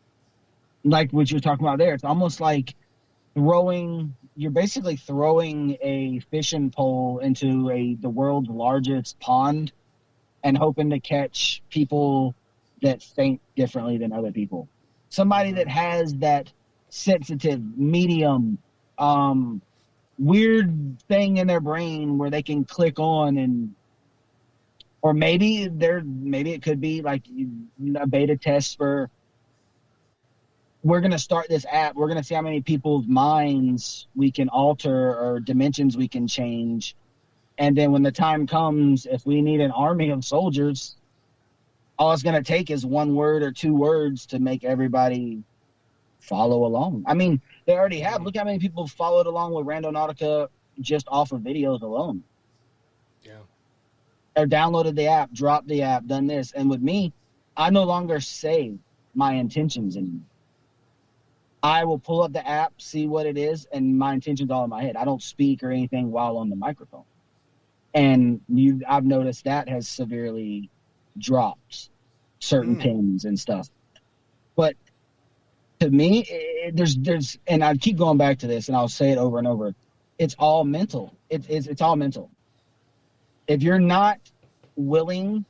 Speaker 7: you were talking about there. It's almost like you're basically throwing a fishing pole into the world's largest pond and hoping to catch people that think differently than other people. Somebody that has that sensitive, medium, weird thing in their brain where they can click on, or maybe it could be like a beta test for, we're going to start this app. We're going to see how many people's minds we can alter or dimensions we can change. And then when the time comes, if we need an army of soldiers, all it's going to take is one word or two words to make everybody follow along. I mean, they already have. Look how many people followed along with Randonautica just off of videos alone.
Speaker 2: Yeah.
Speaker 7: Or downloaded the app, dropped the app, done this. And with me, I no longer say my intentions anymore. I will pull up the app, see what it is, and my intention's all in my head. I don't speak or anything while on the microphone. And I've noticed that has severely dropped certain pins and stuff. But to me, there's, and I keep going back to this, and I'll say it over and over. It's all mental. It's all mental. If you're not willing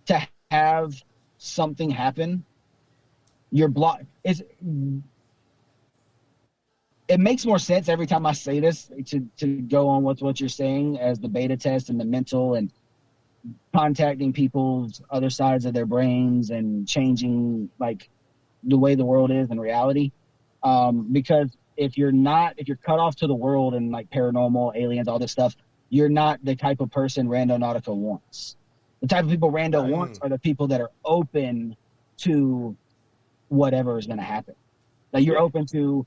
Speaker 7: to have something happen, you're blocked. It makes more sense every time I say this to go on with what you're saying as the beta test and the mental and contacting people's other sides of their brains and changing like the way the world is in reality. Because if you're cut off to the world and like paranormal, aliens, all this stuff, you're not the type of person Randonautica wants. The type of people Rando wants are the people that are open to whatever is going to happen. Like you're open to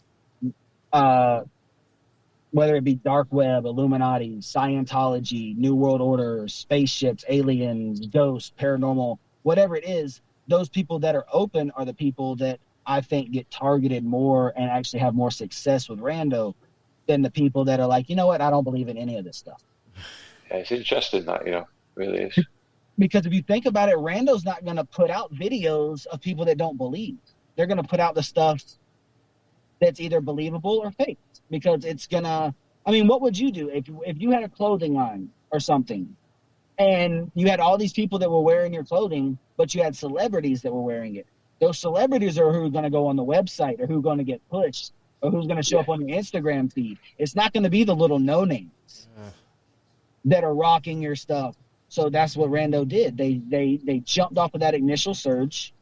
Speaker 7: whether it be dark web, Illuminati, Scientology, New World Order, spaceships, aliens, ghosts, paranormal, whatever it is, those people that are open are the people that I think get targeted more and actually have more success with Rando than the people that are like, you know what, I don't believe in any of this stuff.
Speaker 5: Yeah, it's interesting that, really is.
Speaker 7: Because if you think about it, Rando's not going to put out videos of people that don't believe. They're going to put out the stuff that's either believable or fake. Because it's going to... I mean, what would you do if you had a clothing line or something and you had all these people that were wearing your clothing, but you had celebrities that were wearing it? Those celebrities are who are going to go on the website or who are going to get pushed or who's going to show up on your Instagram feed. It's not going to be the little no-names that are rocking your stuff. So that's what Rando did. They jumped off of that initial surge.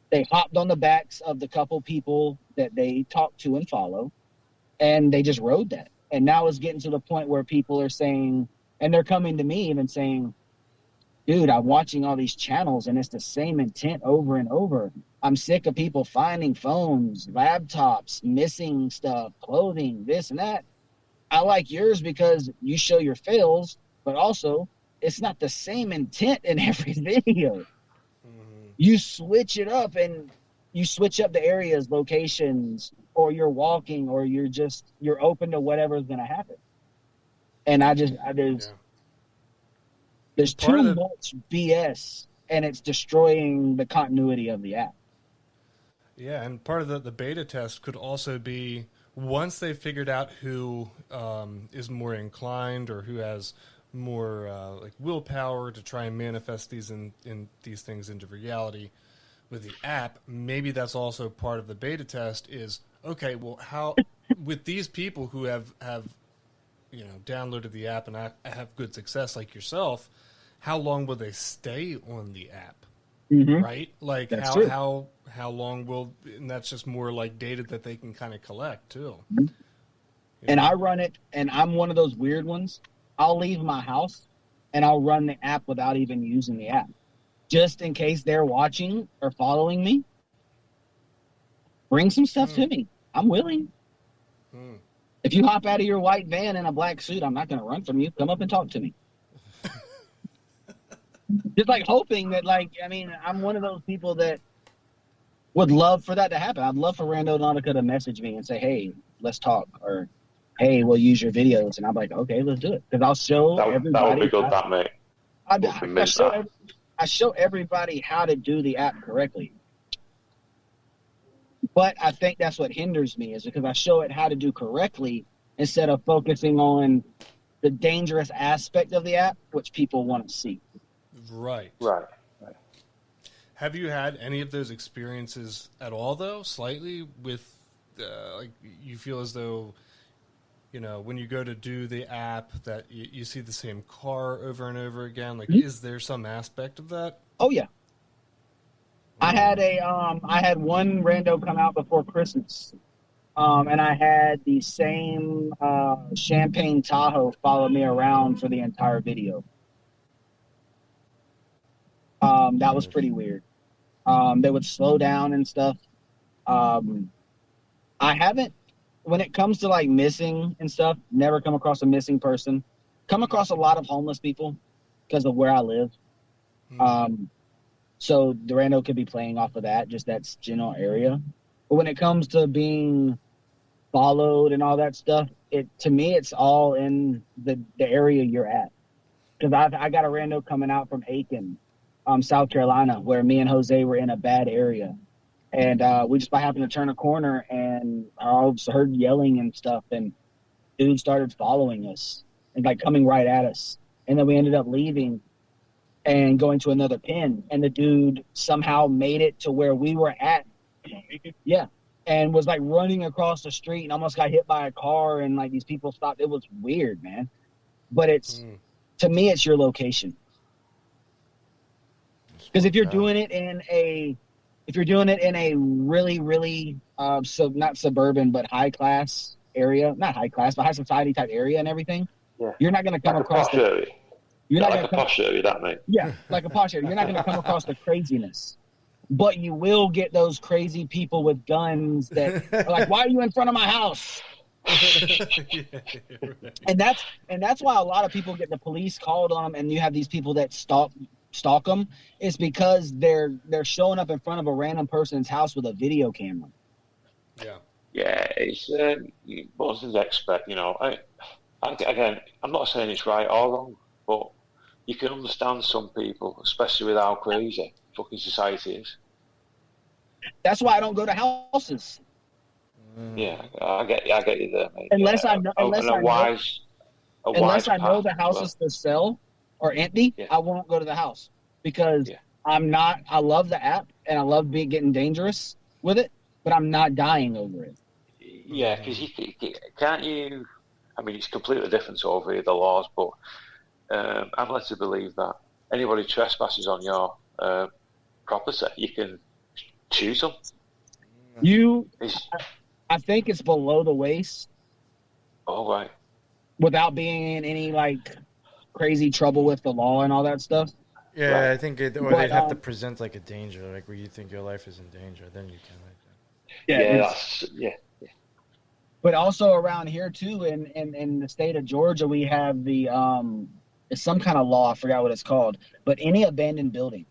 Speaker 7: They hopped on the backs of the couple people that they talked to and follow, and they just rode that. And now it's getting to the point where people are saying, and they're coming to me even saying, dude, I'm watching all these channels and it's the same intent over and over. I'm sick of people finding phones, laptops, missing stuff, clothing, this and that. I like yours because you show your fails, but also it's not the same intent in every video. You switch it up, and you switch up the areas, locations, or you're walking, or you're open to whatever's going to happen. And there's too much BS, and it's destroying the continuity of the app.
Speaker 2: Yeah, and part of the beta test could also be once they figured out who is more inclined or who has more like willpower to try and manifest these these things into reality with the app, maybe that's also part of the beta test is, okay, well, how with these people who have downloaded the app and have good success like yourself, how long will they stay on the app? Mm-hmm. Right? Like
Speaker 7: that's
Speaker 2: how long will, and that's just more like data that they can kind of collect too.
Speaker 7: Mm-hmm. And I run it, and I'm one of those weird ones. I'll leave my house and I'll run the app without even using the app, just in case they're watching or following me. Bring some stuff to me. I'm willing. If you hop out of your white van in a black suit, I'm not going to run from you. Come up and talk to me. Just like hoping that, I'm one of those people that would love for that to happen. I'd love for Randonautica to message me and say, hey, let's talk, or hey, we'll use your videos. And I'm like, okay, let's do it. Because I'll show everybody.
Speaker 5: That would be good, that, mate.
Speaker 7: I show everybody how to do the app correctly. But I think that's what hinders me, is because I show it how to do correctly instead of focusing on the dangerous aspect of the app, which people want to see.
Speaker 2: Right. Have you had any of those experiences at all, though, slightly, with, you feel as though, when you go to do the app that you see the same car over and over again? Like, is there some aspect of that?
Speaker 7: Oh, yeah. I had one rando come out before Christmas, and I had the same champagne Tahoe follow me around for the entire video. That was pretty weird. They would slow down and stuff. I haven't, when it comes to like missing and stuff, never come across a missing person. Come across a lot of homeless people because of where I live. So the rando could be playing off of that, just that general area. But when it comes to being followed and all that stuff, to me, it's all in the area you're at. Because I got a rando coming out from Aiken, South Carolina, where me and Jose were in a bad area. And we just happened to turn a corner, and I heard yelling and stuff, and dude started following us and coming right at us. And then we ended up leaving and going to another pen, and the dude somehow made it to where we were at. Yeah. And was running across the street and almost got hit by a car, and these people stopped. It was weird, man. But to me, it's your location. Because if you're doing it in a really, really not suburban but high class area, not high class but high society type area and everything, you're not going to come across
Speaker 5: a posh area, that mate.
Speaker 7: Yeah, like a posh area. You're not going to come across the craziness, but you will get those crazy people with guns that are like, "Why are you in front of my house?" And that's why a lot of people get the police called on them, and you have these people that stalk them. It's because they're showing up in front of a random person's house with a video camera.
Speaker 5: Yeah, it's what does expect? Again, I'm not saying it's right or wrong, but you can understand some people, especially with how crazy fucking society is.
Speaker 7: That's why I don't go to houses.
Speaker 5: Yeah, I get you there, mate.
Speaker 7: Unless I know the house is for sale or empty, I won't go to the house because I love the app and I love getting dangerous with it, but I'm not dying over it.
Speaker 5: Yeah, because can't you? I mean, it's completely different over here, the laws, but I'm led to believe that anybody trespasses on your property, you can choose them.
Speaker 7: I think it's below the waist.
Speaker 5: Oh, right.
Speaker 7: Without being in any like crazy trouble with the law and all that stuff.
Speaker 3: Yeah,
Speaker 5: Right.
Speaker 3: I think they'd have to present like a danger, like where you think your life is in danger, then you can.
Speaker 5: Yeah.
Speaker 7: But also around here too, in the state of Georgia, we have the it's some kind of law. I forgot what it's called. But any abandoned building,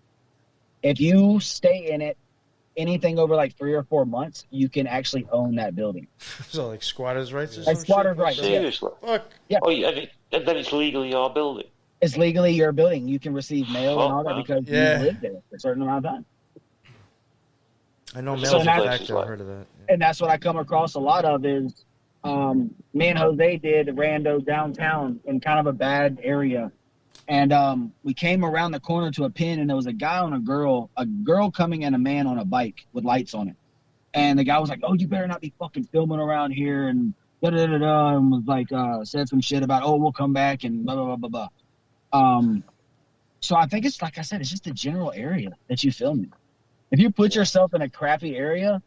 Speaker 7: if you stay in it, anything over like 3 or 4 months, you can actually own that building.
Speaker 3: So like squatters' rights or
Speaker 7: like
Speaker 3: some
Speaker 7: squatters'
Speaker 3: shit?
Speaker 7: rights.
Speaker 5: Seriously?
Speaker 3: Fuck.
Speaker 7: Yeah.
Speaker 5: Oh, yeah. And then it's legally your building.
Speaker 7: It's legally your building. You can receive mail and all that
Speaker 5: man.
Speaker 7: because you lived there for a certain amount of time.
Speaker 3: I know
Speaker 5: So
Speaker 3: mail's a
Speaker 5: that's-
Speaker 3: factor. I've heard of that. Yeah.
Speaker 7: And that's what I come across a lot of is me and Jose did rando downtown in kind of a bad area. And we came around the corner to a pin, and there was a guy and a girl coming and a man on a bike with lights on it. And the guy was like, "Oh, you better not be fucking filming around here," and da-da-da-da, and was like, said some shit about, "Oh, we'll come back," and blah, blah, blah, blah, blah. So I think it's, like I said, it's just the general area that you film in. If you put yourself in a crappy area,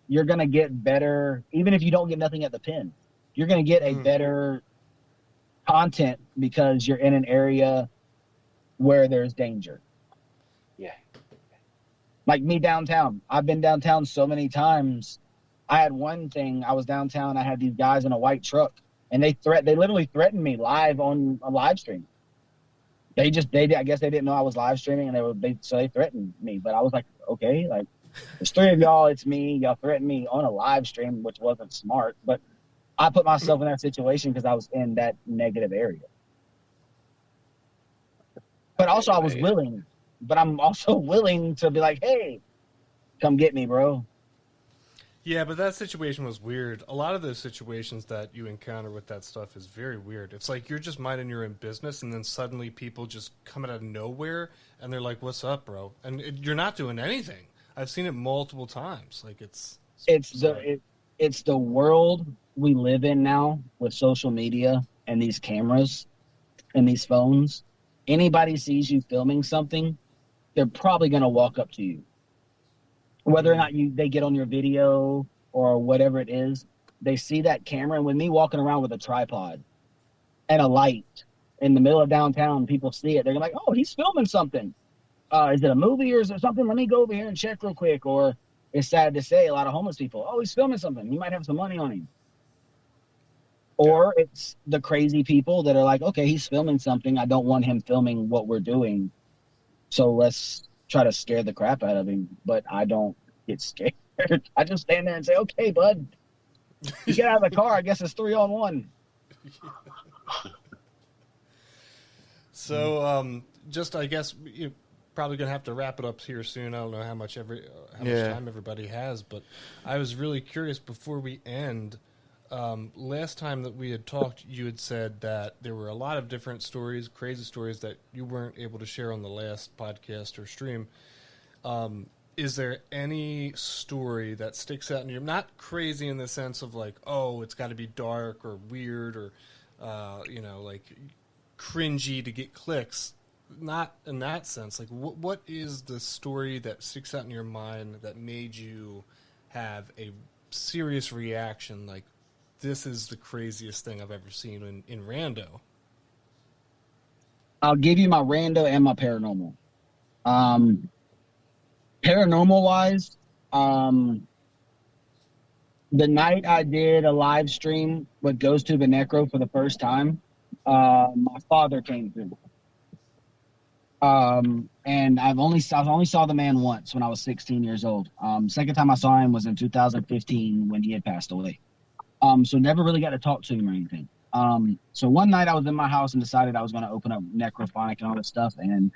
Speaker 7: you're going to get better, even if you don't get nothing at the pin. You're going to get a better content because you're in an area where there's danger.
Speaker 5: Yeah.
Speaker 7: Like me downtown. I've been downtown so many times. I had one thing, I was downtown, I had these guys in a white truck, and they literally threatened me live on a live stream. I guess they didn't know I was live streaming, and they threatened me. But I was like, okay, like there's 3 of y'all, it's me. Y'all threatened me on a live stream, which wasn't smart. But I put myself in that situation because I was in that negative area. But also I was willing. But I'm also willing to be like, hey, come get me, bro.
Speaker 2: Yeah, but that situation was weird. A lot of those situations that you encounter with that stuff is very weird. It's like you're just minding your own business, and then suddenly people just come out of nowhere, and they're like, "What's up, bro?" And you're not doing anything. I've seen it multiple times. Like it's
Speaker 7: the world we live in now with social media and these cameras and these phones. Anybody sees you filming something, they're probably going to walk up to you. Whether or not they get on your video or whatever it is, they see that camera. And with me walking around with a tripod and a light in the middle of downtown, people see it. They're like, "Oh, he's filming something. Is it a movie or is it something? Let me go over here and check real quick." Or it's sad to say, a lot of homeless people, "Oh, he's filming something. He might have some money on him." Or it's the crazy people that are like, "Okay, he's filming something. I don't want him filming what we're doing. So let's try to scare the crap out of him." But I don't get scared. I just stand there and say, "Okay, bud, you get out of the car. I guess it's 3-on-1.
Speaker 2: So, just I guess you're probably gonna have to wrap it up here soon. I don't know how much time everybody has, but I was really curious before we end. Last time that we had talked, you had said that there were a lot of different stories, crazy stories that you weren't able to share on the last podcast or stream. Is there any story that sticks out in you? Not crazy in the sense of like, oh, it's got to be dark or weird or, like cringy to get clicks. Not in that sense. Like, what is the story that sticks out in your mind that made you have a serious reaction? Like, this is the craziest thing I've ever seen in rando.
Speaker 7: I'll give you my rando and my paranormal. Paranormal wise, the night I did a live stream with Ghost Tube and Necro for the first time, my father came through. And I only saw the man once when I was 16 years old. Second time I saw him was in 2015 when he had passed away. So never really got to talk to him or anything. So one night I was in my house and decided I was going to open up Necrophonic and all this stuff, and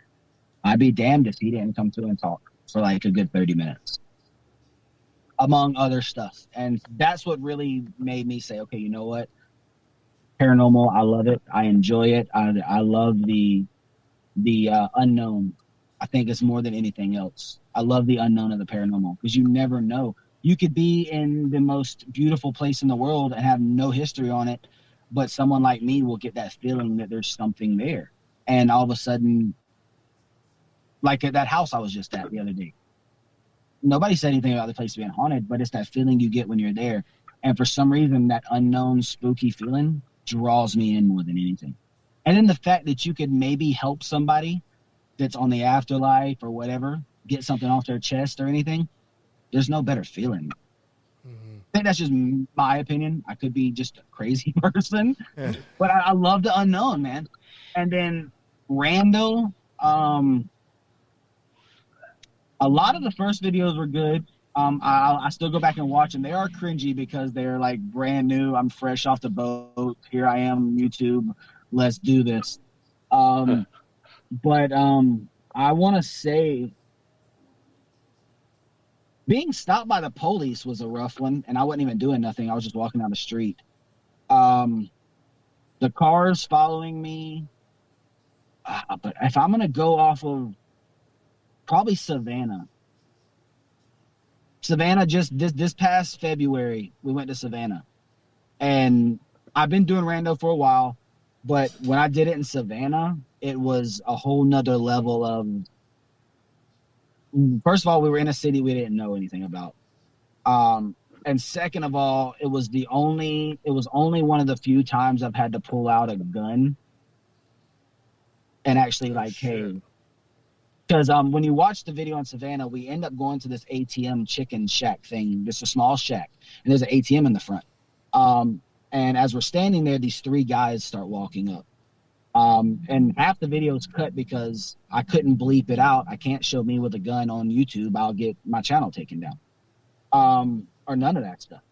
Speaker 7: I'd be damned if he didn't come through and talk for like a good 30 minutes, among other stuff. And that's what really made me say, okay, you know what? Paranormal, I love it. I enjoy it. I love the unknown. I think it's more than anything else. I love the unknown of the paranormal because you never know. You could be in the most beautiful place in the world and have no history on it, but someone like me will get that feeling that there's something there. And all of a sudden, like at that house I was just at the other day, nobody said anything about the place being haunted, but it's that feeling you get when you're there. And for some reason, that unknown, spooky feeling draws me in more than anything. And then the fact that you could maybe help somebody that's on the afterlife or whatever, get something off their chest or anything, there's no better feeling. Mm-hmm. I think that's just my opinion. I could be just a crazy person, but I love the unknown, man. And then Rando, a lot of the first videos were good. I still go back and watch them. They are cringy because they're like brand new. I'm fresh off the boat. Here I am, YouTube. Let's do this. But I want to say being stopped by the police was a rough one, and I wasn't even doing nothing. I was just walking down the street. The cars following me. But if I'm going to go off of probably Savannah, just this past February, we went to Savannah. And I've been doing rando for a while, but when I did it in Savannah, it was a whole nother level of, first of all, we were in a city we didn't know anything about. And second of all, it was only one of the few times I've had to pull out a gun and actually hey, because when you watch the video in Savannah, we end up going to this ATM chicken shack thing, just a small shack, and there's an ATM in the front. And as we're standing there, these three guys start walking up. And half the video is cut because I couldn't bleep it out. I can't show me with a gun on YouTube. I'll get my channel taken down. Or none of that stuff.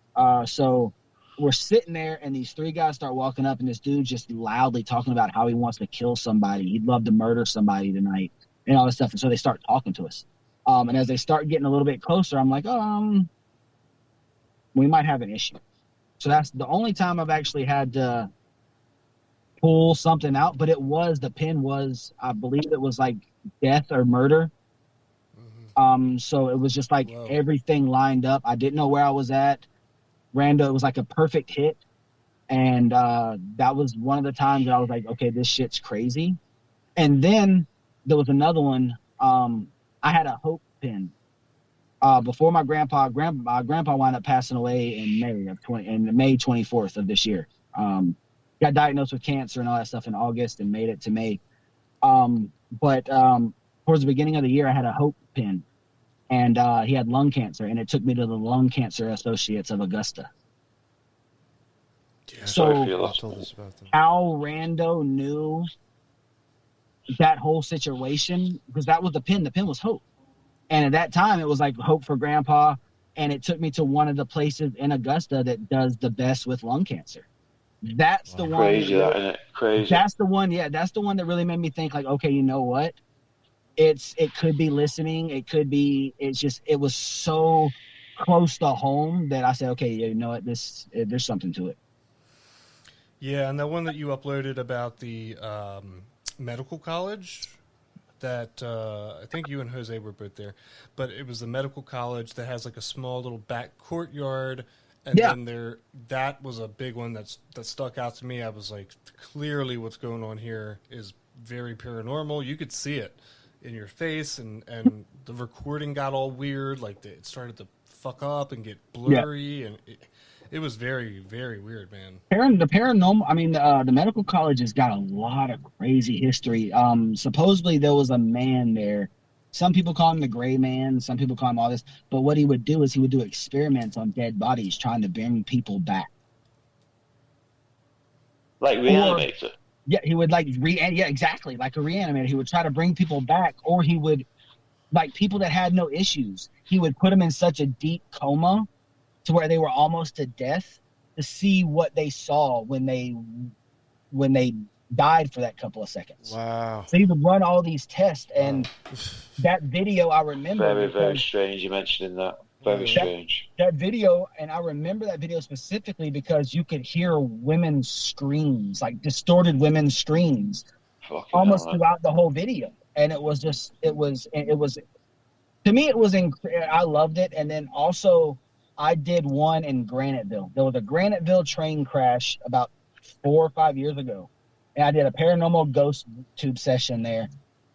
Speaker 7: So we're sitting there and these three guys start walking up and this dude just loudly talking about how he wants to kill somebody. He'd love to murder somebody tonight and all this stuff. And so they start talking to us. And as they start getting a little bit closer, I'm like, we might have an issue. So that's the only time I've actually had to pull something out, but the pin was, I believe it was like death or murder. Mm-hmm. So it was just like everything lined up. I didn't know where I was at. Rando, it was like a perfect hit. And that was one of the times that I was like, okay, this shit's crazy. And then there was another one. I had a hope pin. Before my grandpa wound up passing away in May 24th of this year. Got diagnosed with cancer and all that stuff in August and made it to May. But towards the beginning of the year, I had a hope pin, and he had lung cancer, and it took me to the Lung Cancer Associates of Augusta. Yeah, so how Rando knew that whole situation, because that was the pin. The pin was hope. And at that time, it was like hope for grandpa. And it took me to one of the places in Augusta that does the best with lung cancer. That's the one.
Speaker 5: Crazy, isn't it? Crazy.
Speaker 7: That's the one. Yeah, that's the one that really made me think like, okay, you know what? It could be listening. It could be. It was so close to home that I said, okay, you know what? There's something to it.
Speaker 2: Yeah, and the one that you uploaded about the medical college. That I think you and Jose were both there, but it was the medical college that has like a small little back courtyard, and then that was a big one that stuck out to me. I was like, clearly what's going on here is very paranormal. You could see it in your face, and the recording got all weird, like it started to fuck up and get blurry, and it was very, very weird, man.
Speaker 7: The paranormal, I mean, the medical college has got a lot of crazy history. Supposedly there was a man there. Some people call him the Gray Man. Some people call him all this. But what he would do is he would do experiments on dead bodies, trying to bring people back.
Speaker 5: Like reanimator?
Speaker 7: Yeah, he would exactly. Like a reanimator. He would try to bring people back, or he would, like people that had no issues, he would put them in such a deep coma to where they were almost to death to see what they saw when they died for that couple of seconds.
Speaker 3: Wow.
Speaker 7: So he would run all these tests, and that video I remember.
Speaker 5: Very, very strange you mentioning that. Very strange.
Speaker 7: That video, and I remember that video specifically because you could hear women's screams, like distorted women's screams, almost throughout the whole video. And it was to me, I loved it. And then also, I did one in Graniteville. There was a Graniteville train crash about 4 or 5 years ago. and I did a paranormal ghost tube session there,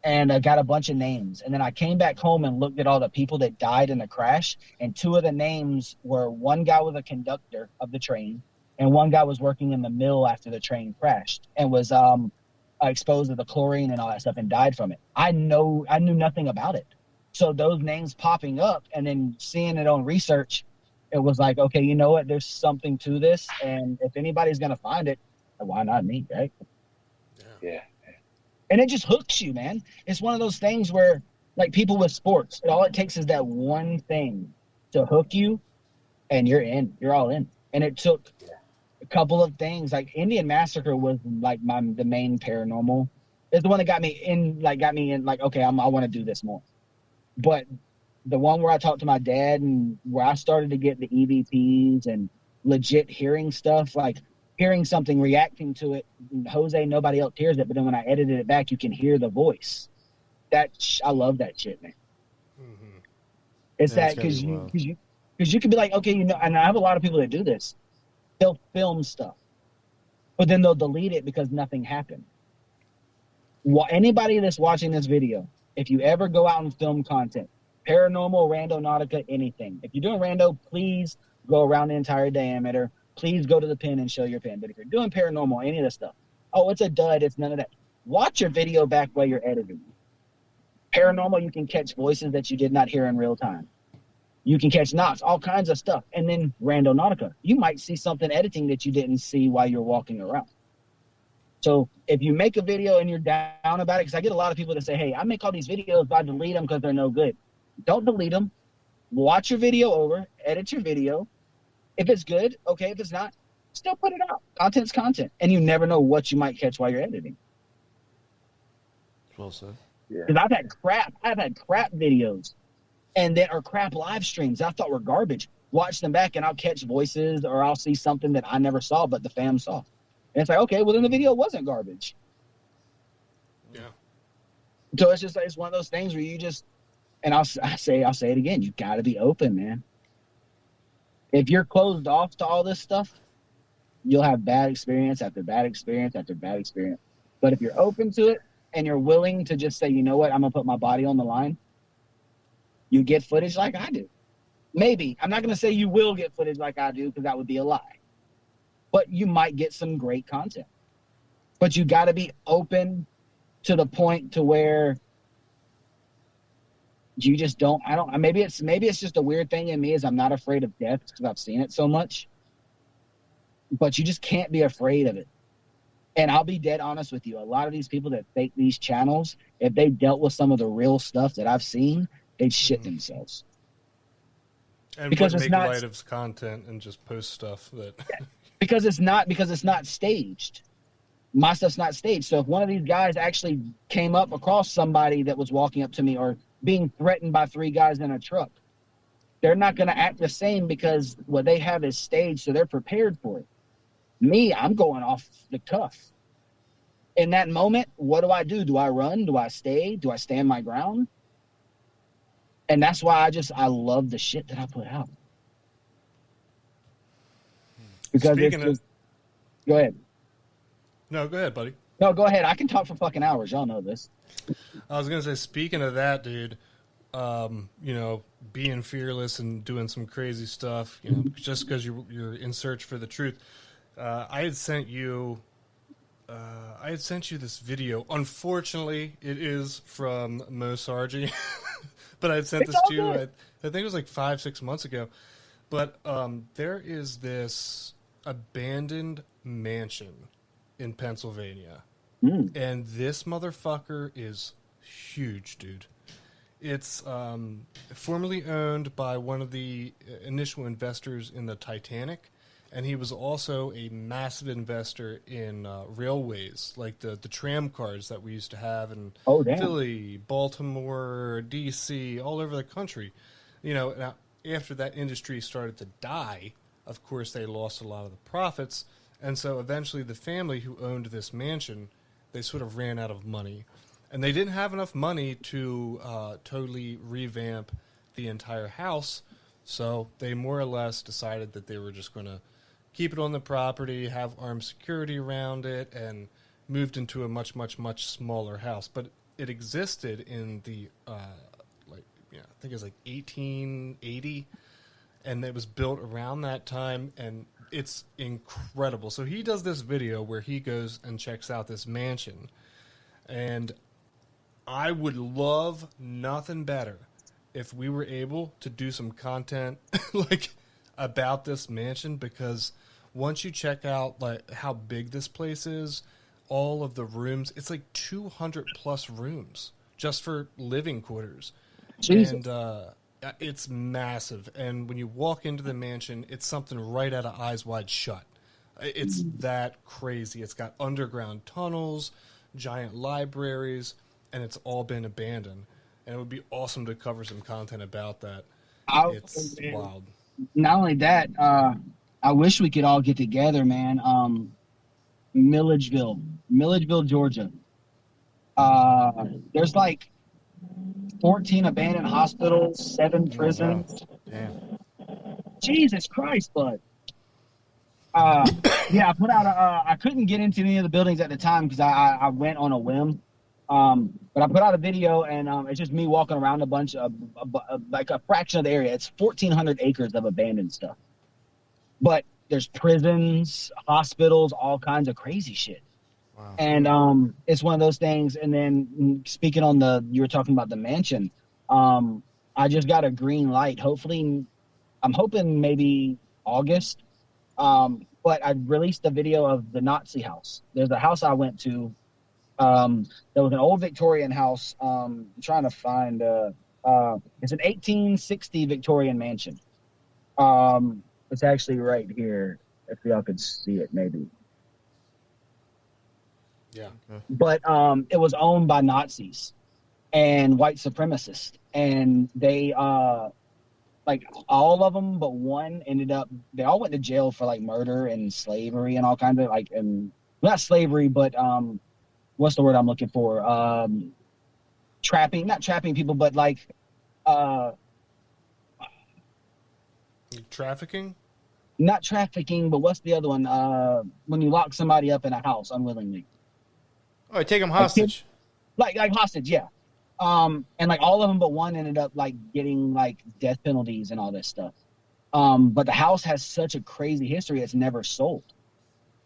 Speaker 7: and I got a bunch of names. And then I came back home and looked at all the people that died in the crash, and 2 of the names were, one guy was a conductor of the train, and one guy was working in the mill after the train crashed and was exposed to the chlorine and all that stuff and died from it. I knew nothing about it. So those names popping up and then seeing it on research, it was like, okay, you know what? There's something to this, and if anybody's gonna find it, why not me, right?
Speaker 5: Yeah.
Speaker 7: And it just hooks you, man. It's one of those things where, like people with sports, all it takes is that one thing to hook you, and you're in. You're all in. And it took a couple of things. Like Indian Massacre was like the main paranormal. It's the one that got me in. Like, okay, I want to do this more. But the one where I talked to my dad and where I started to get the EVPs and legit hearing stuff, like hearing something, reacting to it. Jose, nobody else hears it, but then when I edited it back, you can hear the voice. I love that shit, man. Mm-hmm. It's that because you can be like, okay, and I have a lot of people that do this. They'll film stuff, but then they'll delete it because nothing happened. Anybody that's watching this video, if you ever go out and film content, paranormal, Randonautica, anything. If you're doing rando, please go around the entire diameter. Please go to the pin and show your pin. But if you're doing paranormal, any of this stuff, it's a dud. It's none of that. Watch your video back while you're editing. Paranormal, you can catch voices that you did not hear in real time. You can catch knocks, all kinds of stuff. And then Randonautica, you might see something editing that you didn't see while you're walking around. So if you make a video and you're down about it, because I get a lot of people that say, hey, I make all these videos, but I delete them because they're no good. Don't delete them. Watch your video over, edit your video. If it's good, okay. If it's not, still put it out. Content's content. And you never know what you might catch while you're editing.
Speaker 2: Well said.
Speaker 7: Yeah. Because I've had crap videos and that are crap live streams I thought were garbage. Watch them back and I'll catch voices or I'll see something that I never saw, but the fam saw. And it's like, okay, well then the video wasn't garbage.
Speaker 2: Yeah.
Speaker 7: So it's one of those things where you just, and I'll say it again, you got to be open, man. If you're closed off to all this stuff, you'll have bad experience after bad experience after bad experience. But if you're open to it and you're willing to just say, you know what, I'm going to put my body on the line, you get footage like I do. Maybe. I'm not going to say you will get footage like I do because that would be a lie. But you might get some great content. But you got to be open to the point to where you just don't. Maybe it's just a weird thing in me is I'm not afraid of death because I've seen it so much. But you just can't be afraid of it. And I'll be dead honest with you. A lot of these people that fake these channels, if they dealt with some of the real stuff that I've seen, they'd shit themselves.
Speaker 2: And because it's not light of content and just post stuff that
Speaker 7: because it's not staged. My stuff's not staged. So if one of these guys actually came up across somebody that was walking up to me or being threatened by 3 guys in a truck, they're not going to act the same because what they have is staged, so they're prepared for it. Me, I'm going off the cuff. In that moment, what do? Do I run? Do I stay? Do I stand my ground? And that's why I love the shit that I put out. Because go ahead.
Speaker 2: No, go ahead, buddy.
Speaker 7: No, go ahead. I can talk for fucking hours. Y'all know this.
Speaker 2: I was going to say, speaking of that, dude, being fearless and doing some crazy stuff, just because you're in search for the truth. I had sent you this video. Unfortunately, it is from Mo Sargi, but I had sent this to you. I think it was like 5-6 months ago. But there is this abandoned mansion in Pennsylvania, and this motherfucker is huge, dude. It's formerly owned by one of the initial investors in the Titanic. And he was also a massive investor in railways, like the tram cars that we used to have in Philly, Baltimore, D.C., all over the country. Now, after that industry started to die, of course, they lost a lot of the profits. And so eventually the family who owned this mansion, they sort of ran out of money. And they didn't have enough money to totally revamp the entire house. So they more or less decided that they were just going to keep it on the property, have armed security around it, and, moved into a much, much, much smaller house. But it existed in the, I think it was like 1880, and it was built around that time, and it's incredible. So he does this video where he goes and checks out this mansion, and I would love nothing better if we were able to do some content like about this mansion, because once you check out like how big this place is, all of the rooms, it's like 200 plus rooms just for living quarters. Jesus. And it's massive. And when you walk into the mansion, it's something right out of Eyes Wide Shut. It's that crazy. It's got underground tunnels, giant libraries, and it's all been abandoned. And it would be awesome to cover some content about that. It's wild.
Speaker 7: Not only that, I wish we could all get together, man. Milledgeville, Georgia. There's like 14 abandoned hospitals, 7 prisons.
Speaker 3: Damn.
Speaker 7: Jesus Christ, bud. Yeah, I put out I couldn't get into any of the buildings at the time because I went on a whim. But I put out a video, and it's just me walking around a bunch of like a fraction of the area. It's 1,400 acres of abandoned stuff. But there's prisons, hospitals, all kinds of crazy shit. Wow. And it's one of those things. And then speaking on you were talking about the mansion. I just got a green light. Hopefully, I'm hoping maybe August. But I released a video of the Nazi house. There's a house I went to. There was an old Victorian house. I'm trying to find. It's an 1860 Victorian mansion. It's actually right here. If y'all could see it, maybe.
Speaker 2: Yeah.
Speaker 7: But it was owned by Nazis and white supremacists, and they like all of them but one ended up. They all went to jail for like murder and slavery and all kinds of like, and not slavery, but what's the word I'm looking for? Not trapping people, but like
Speaker 2: trafficking?
Speaker 7: Not trafficking, but what's the other one? When you lock somebody up in a house unwillingly.
Speaker 3: Oh, take them hostage.
Speaker 7: Like hostage, yeah. And like all of them but one ended up like getting like death penalties and all this stuff. But the house has such a crazy history; it's never sold.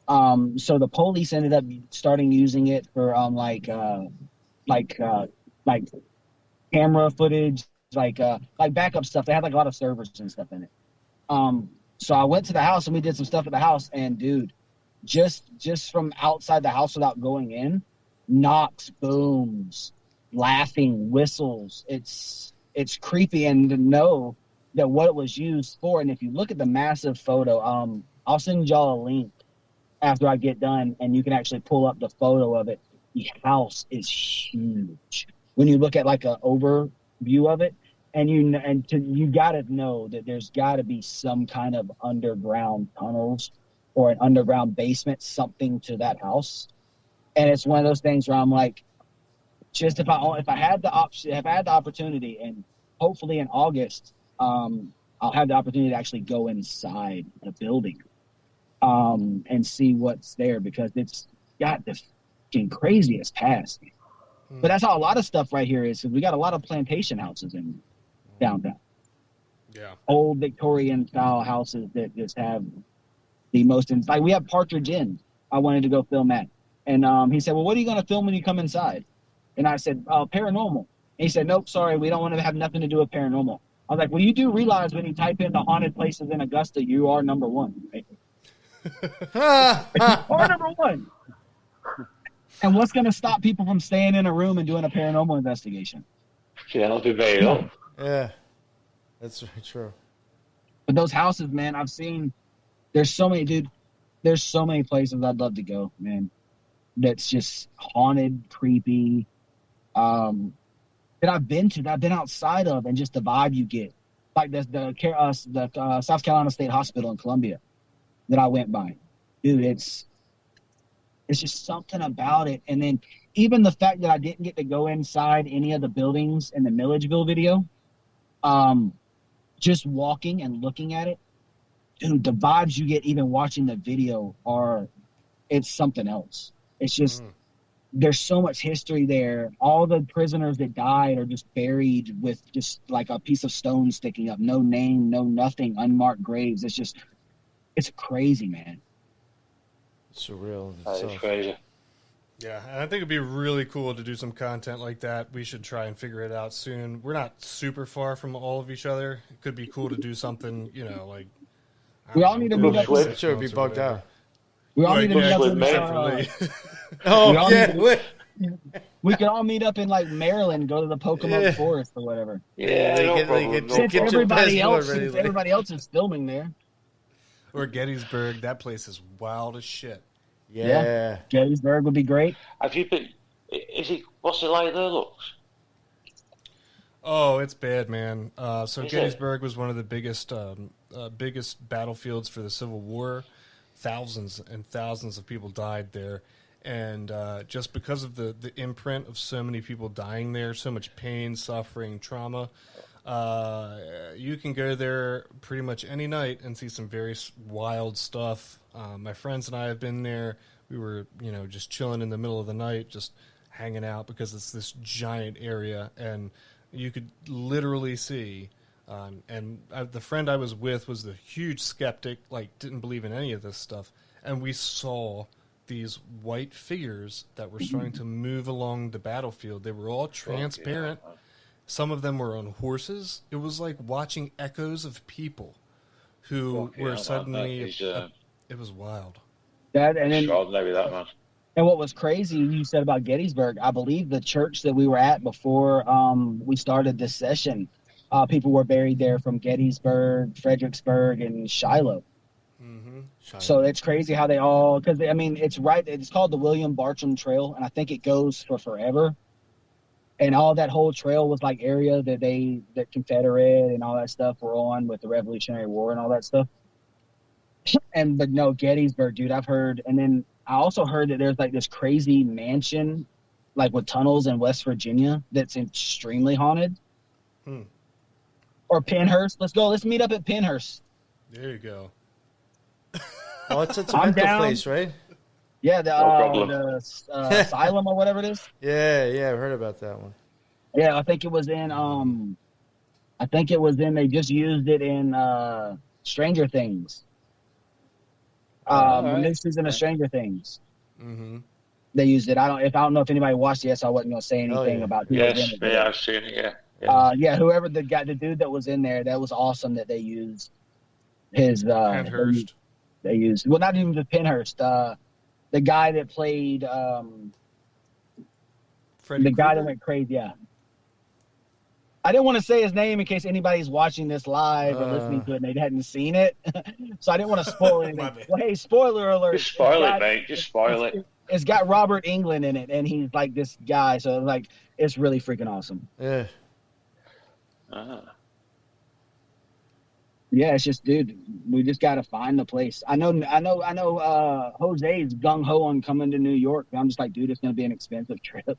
Speaker 7: So the police ended up starting using it for like camera footage, like backup stuff. They had like a lot of servers and stuff in it. So I went to the house and we did some stuff at the house, and dude, just from outside the house without going in, knocks, booms, laughing, whistles. It's creepy, and to know that what it was used for. And if you look at the massive photo, I'll send y'all a link after I get done, and you can actually pull up the photo of it. The house is huge. When you look at like an overview of it, and you got to know that there's got to be some kind of underground tunnels or an underground basement, something to that house. And it's one of those things where I'm like, just if I had the opportunity, and hopefully in August, I'll have the opportunity to actually go inside the building, and see what's there, because it's got the fucking craziest past. But that's how a lot of stuff right here is. We got a lot of plantation houses in downtown.
Speaker 2: Yeah.
Speaker 7: Old Victorian style houses that just have the most. Like we have Partridge Inn. I wanted to go film at, and he said, "Well, what are you going to film when you come inside?" And I said, "Paranormal." And he said, "Nope, sorry, we don't want to have nothing to do with paranormal." I was like, "Well, you do realize when you type in the haunted places in Augusta, you are number one, right?" Or number one. And what's going to stop people from staying in a room and doing a paranormal investigation?
Speaker 5: Yeah, that'll be very long.
Speaker 3: Yeah, that's very true.
Speaker 7: But those houses, man, I've seen. There's so many places I'd love to go, man. That's just haunted, creepy. That I've been to, that I've been outside of, and just the vibe you get, like the South Carolina State Hospital in Columbia that I went by, dude. It's just something about it. And then even the fact that I didn't get to go inside any of the buildings in the Milledgeville video, just walking and looking at it, dude, the vibes you get even watching the video it's something else. It's just there's so much history there. All the prisoners that died are just buried with just like a piece of stone sticking up. No name, no nothing, unmarked graves. It's crazy, man.
Speaker 3: Surreal.
Speaker 5: That is crazy.
Speaker 2: Yeah, and I think it'd be really cool to do some content like that. We should try and figure it out soon. We're not super far from all of each other. It could be cool to do something, like...
Speaker 7: We all need to meet up.
Speaker 3: Sure, be bugged out.
Speaker 7: We all need to meet up in we could all meet up in like Maryland, go to the Pocomoke Forest or whatever.
Speaker 5: Yeah,
Speaker 7: since everybody else is filming there.
Speaker 2: Or Gettysburg, that place is wild as shit.
Speaker 3: Yeah.
Speaker 7: Gettysburg would be great.
Speaker 5: Have you been? What's it like there, Lux?
Speaker 2: Oh, it's bad, man. Gettysburg was one of the biggest battlefields for the Civil War. Thousands and thousands of people died there. And just because of the imprint of so many people dying there, so much pain, suffering, trauma, you can go there pretty much any night and see some very wild stuff. My friends and I have been there. We were, just chilling in the middle of the night, just hanging out because it's this giant area. And you could literally see... the friend I was with was the huge skeptic, didn't believe in any of this stuff. And we saw these white figures that were starting to move along the battlefield. They were all transparent.
Speaker 5: Yeah.
Speaker 2: Some of them were on horses. It was like watching echoes of people who were suddenly... it was wild.
Speaker 5: Extraordinary, that man.
Speaker 7: And what was crazy, you said about Gettysburg, I believe the church that we were at before we started this session, people were buried there from Gettysburg, Fredericksburg, and Shiloh.
Speaker 2: Mm-hmm.
Speaker 7: So it's crazy how they all, because it's right. It's called the William Bartram Trail, and I think it goes for forever. And all that whole trail was like area that Confederate and all that stuff were on with the Revolutionary War and all that stuff. But no, Gettysburg, dude, I've heard. And then I also heard that there's like this crazy mansion, like with tunnels in West Virginia, that's extremely haunted. Or Pennhurst. Let's meet up at Pennhurst.
Speaker 2: There you go.
Speaker 3: Oh, it's a mental place, right?
Speaker 7: Yeah, the asylum or whatever it is.
Speaker 3: Yeah, I've heard about that one.
Speaker 7: Yeah, I think it was in they just used it in Stranger Things. The new season of Stranger Things.
Speaker 2: Mm-hmm.
Speaker 7: They used it. I don't know if anybody watched it yet, so I wasn't gonna say anything about who was in it.
Speaker 5: Yeah, I've seen it,
Speaker 7: whoever the dude that was in there, that was awesome that they used his
Speaker 2: Pennhurst.
Speaker 7: They used not even the Pennhurst. The guy that played
Speaker 2: Freddy
Speaker 7: guy
Speaker 2: Krueger?
Speaker 7: that went crazy. Yeah, I didn't want to say his name in case anybody's watching this live or listening to it and they hadn't seen it, so I didn't want to spoil anything. Well, hey, spoiler alert!
Speaker 5: Just spoil it, mate. Just spoil it.
Speaker 7: It's got Robert Englund in it, and he's like this guy. So it's really freaking awesome.
Speaker 3: Yeah.
Speaker 7: Yeah, it's just, dude, we just got to find the place. I know. Jose's gung ho on coming to New York. I'm just like, dude, it's going to be an expensive trip.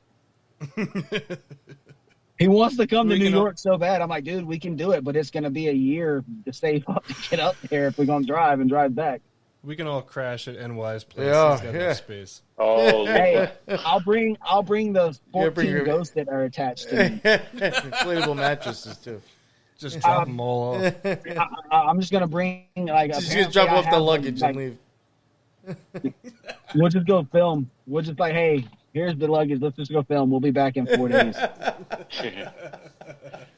Speaker 7: He wants to come to New York so bad. I'm like, dude, we can do it, but it's going to be a year to save up to get up there if we're going to drive and drive back.
Speaker 2: We can all crash at NY's place.
Speaker 3: Yeah,
Speaker 2: He's got no space.
Speaker 5: Oh,
Speaker 7: hey, I'll bring the 14 ghosts that are attached to me.
Speaker 3: Inflatable mattresses too.
Speaker 2: Just drop them all off.
Speaker 7: I'm just gonna bring
Speaker 3: just drop off the luggage and leave.
Speaker 7: We'll just go film. We'll just hey, here's the luggage. Let's just go film. We'll be back in 4 days.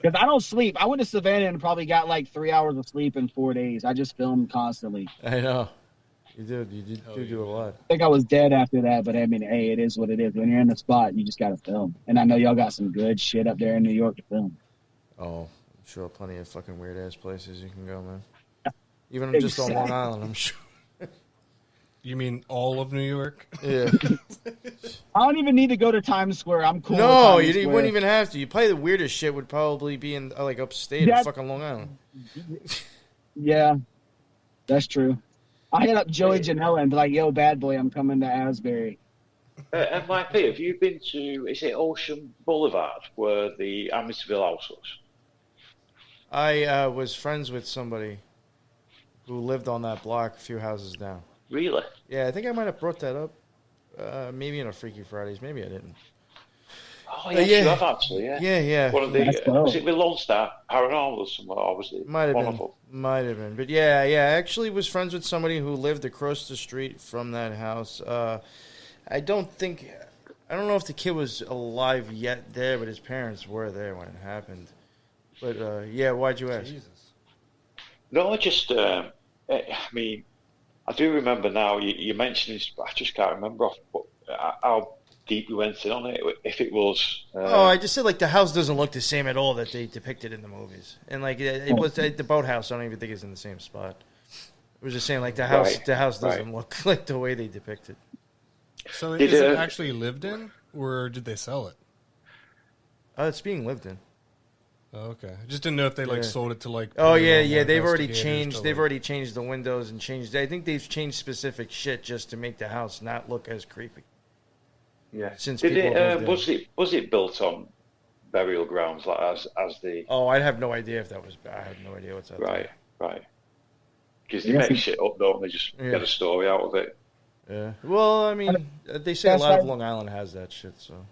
Speaker 7: Because I don't sleep. I went to Savannah and probably got 3 hours of sleep in 4 days. I just filmed constantly.
Speaker 3: I know. You do a lot.
Speaker 7: I think I was dead after that, but hey, it is what it is. When you're in the spot, you just gotta film. And I know y'all got some good shit up there in New York to film.
Speaker 3: Oh, I'm sure plenty of fucking weird ass places you can go, man. Even just on Long Island, I'm sure.
Speaker 2: You mean all of New York?
Speaker 3: Yeah.
Speaker 7: I don't even need to go to Times Square. I'm cool.
Speaker 3: No, you wouldn't even have to. Probably the weirdest shit would probably be in upstate in fucking Long Island.
Speaker 7: Yeah, that's true. I hit up Joey Janela and be like, "Yo, bad boy, I'm coming to Asbury."
Speaker 5: MIP, have you been to? Is it Ocean Boulevard where the Amityville house was?
Speaker 3: I was friends with somebody who lived on that block, a few houses down.
Speaker 5: Really?
Speaker 3: Yeah, I think I might have brought that up maybe in a Freaky Fridays. Maybe I didn't.
Speaker 5: Oh, yes, you have actually, yeah.
Speaker 3: Yeah.
Speaker 5: One of the, was it with Lone Star Paranormal or something, or was it
Speaker 3: Might have
Speaker 5: one
Speaker 3: been.
Speaker 5: of them?
Speaker 3: Might have been. But yeah, I actually was friends with somebody who lived across the street from that house. I don't know if the kid was alive yet there, but his parents were there when it happened. But, yeah, why'd you ask?
Speaker 2: Jesus.
Speaker 5: No, just, I mean, I do remember now, you mentioned this, but I just can't remember how deep we went in on it, if it was...
Speaker 3: I just said, like, the house doesn't look the same at all that they depicted in the movies. And, like, it was the boathouse, I don't even think it's in the same spot. It was just saying, like, the house doesn't look like the way they depict it.
Speaker 2: So is it actually lived in, or did they sell it?
Speaker 3: It's being lived in.
Speaker 2: Oh, okay. I just didn't know if they sold it to like.
Speaker 3: Oh yeah. They've already changed. They've already changed the windows and changed. I think they've changed specific shit just to make the house not look as creepy.
Speaker 5: Yeah.
Speaker 3: Since
Speaker 5: was it built on burial grounds like as the?
Speaker 3: Oh, I have no idea if that was. I have no idea what's up.
Speaker 5: Right. Because they make shit up, don't they? Just get a story out of it.
Speaker 3: Yeah. Well, I mean, they say a lot of Long Island has that shit. So.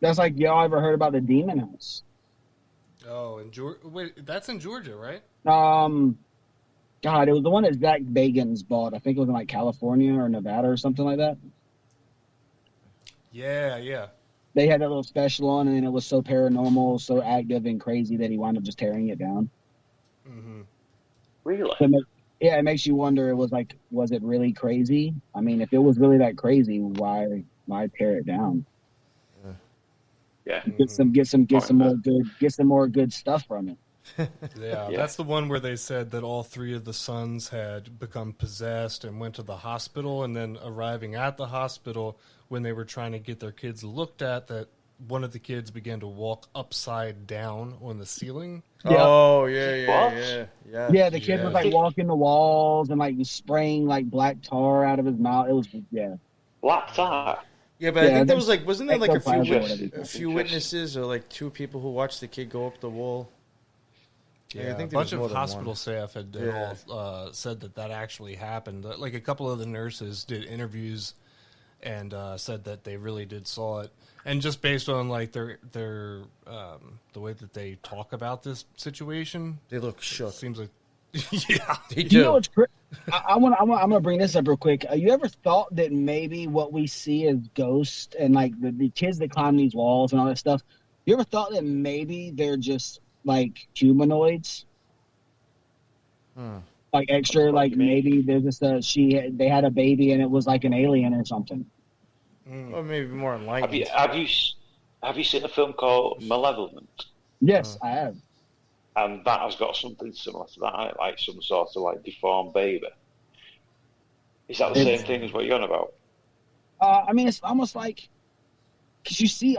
Speaker 7: That's like y'all ever heard about the Demon House?
Speaker 2: Oh, in Georgia. Wait, that's in Georgia, right?
Speaker 7: God, it was the one that Zach Bagans bought. I think it was in like California or Nevada or something like that.
Speaker 2: Yeah.
Speaker 7: They had that little special on, and it was so paranormal, so active and crazy that he wound up just tearing it down.
Speaker 2: Mm-hmm.
Speaker 5: Really?
Speaker 7: It makes you wonder. It was like, was it really crazy? I mean, if it was really that crazy, why tear it down?
Speaker 5: Yeah.
Speaker 7: Get some more good stuff from it.
Speaker 2: Yeah, that's the one where they said that all three of the sons had become possessed and went to the hospital, and then arriving at the hospital when they were trying to get their kids looked at, that one of the kids began to walk upside down on the ceiling.
Speaker 7: Yeah.
Speaker 3: Oh, yeah.
Speaker 7: Yeah, the kid was like walking the walls and like spraying like black tar out of his mouth. It was
Speaker 5: black tar.
Speaker 3: Yeah, but I think there was like, wasn't there like a few witnesses or like two people who watched the kid go up the wall?
Speaker 2: Yeah, I think a bunch of hospital staff had all said that actually happened. Like a couple of the nurses did interviews and said that they really did saw it. And just based on like their the way that they talk about this situation,
Speaker 3: they look shook.
Speaker 2: Seems like yeah,
Speaker 3: they do.
Speaker 7: You know what's I'm gonna bring this up real quick. You ever thought that maybe what we see as ghosts and like the kids that climb these walls and all that stuff? You ever thought that maybe they're just like humanoids? Like extra, like maybe they're just they had a baby and it was like an alien or something.
Speaker 3: Or maybe more enlightened.
Speaker 5: Have you seen a film called Malevolent?
Speaker 7: Yes, I have.
Speaker 5: And that has got something similar to that, like some sort of like deformed baby. Is that the same thing as what you're on about?
Speaker 7: I mean, it's almost like, because you see,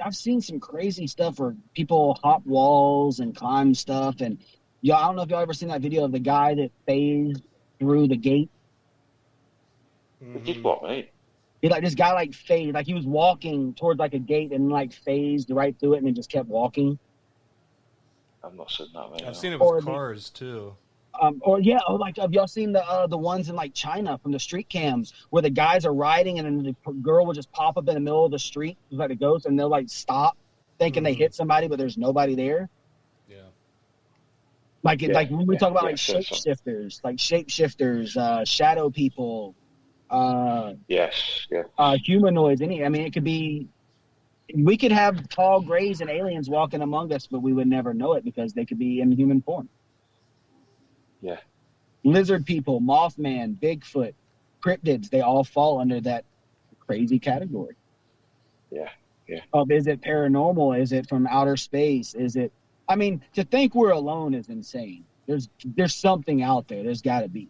Speaker 7: I've seen some crazy stuff where people hop walls and climb stuff, and I don't know if y'all ever seen that video of the guy that phased through the gate.
Speaker 5: Did what, mate?
Speaker 7: This guy like phased, like he was walking towards like a gate and like phased right through it and then just kept walking.
Speaker 5: I've not seen that, mate.
Speaker 2: I've seen it with cars too.
Speaker 7: Like have y'all seen the ones in like China from the street cams where the guys are riding and then the girl will just pop up in the middle of the street like a ghost and they'll like stop thinking they hit somebody but there's nobody there.
Speaker 2: Yeah.
Speaker 7: Like when we talk about like shapeshifters, shadow people, humanoids. It could be. We could have tall grays and aliens walking among us, but we would never know it because they could be in human form.
Speaker 5: Yeah.
Speaker 7: Lizard people, Mothman, Bigfoot, cryptids, they all fall under that crazy category.
Speaker 5: Yeah.
Speaker 7: Is it paranormal? Is it from outer space? Is it... to think we're alone is insane. There's something out there. There's got to be.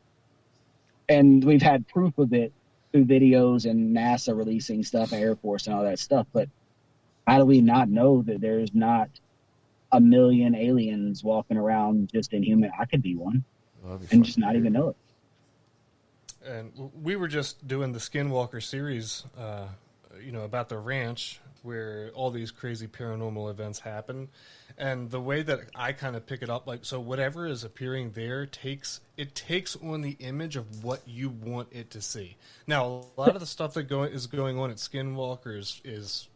Speaker 7: And we've had proof of it through videos and NASA releasing stuff, Air Force and all that stuff, but how do we not know that there's not a million aliens walking around just in human? I could be one and just not even know it.
Speaker 2: And we were just doing the Skinwalker series about the ranch where all these crazy paranormal events happen. And the way that I kind of pick it up, so whatever is appearing there takes on the image of what you want it to see. Now, a lot of the stuff that is going on at Skinwalker is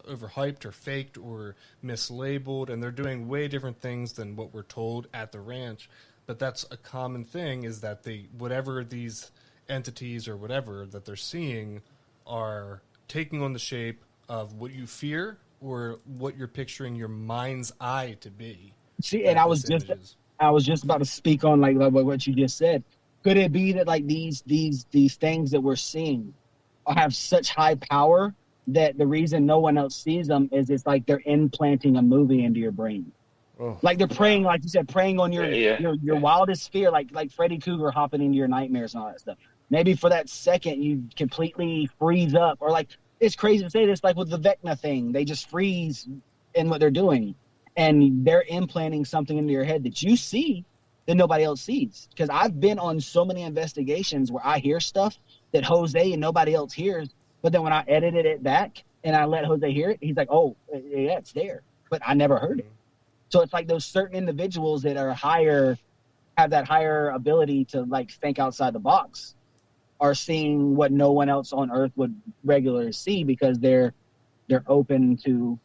Speaker 2: overhyped or faked or mislabeled, and they're doing way different things than what we're told at the ranch. But that's a common thing, is that whatever these entities or whatever that they're seeing are taking on the shape of what you fear or what you're picturing your mind's eye to be.
Speaker 7: See, and I was just about to speak on like what you just said. Could it be that like these things that we're seeing have such high power that the reason no one else sees them is it's like they're implanting a movie into your brain? Oh. Like they're preying, like you said, preying on your wildest fear, like Freddy Krueger hopping into your nightmares and all that stuff. Maybe for that second you completely freeze up, or like, it's crazy to say this, like with the Vecna thing, they just freeze in what they're doing, and they're implanting something into your head that you see that nobody else sees. Because I've been on so many investigations where I hear stuff that Jose and nobody else hears, but then when I edited it back and I let Jose hear it, he's like, "Oh, yeah, it's there," but I never heard it. So it's like those certain individuals that are have that higher ability to like think outside the box are seeing what no one else on Earth would regularly see, because they're open to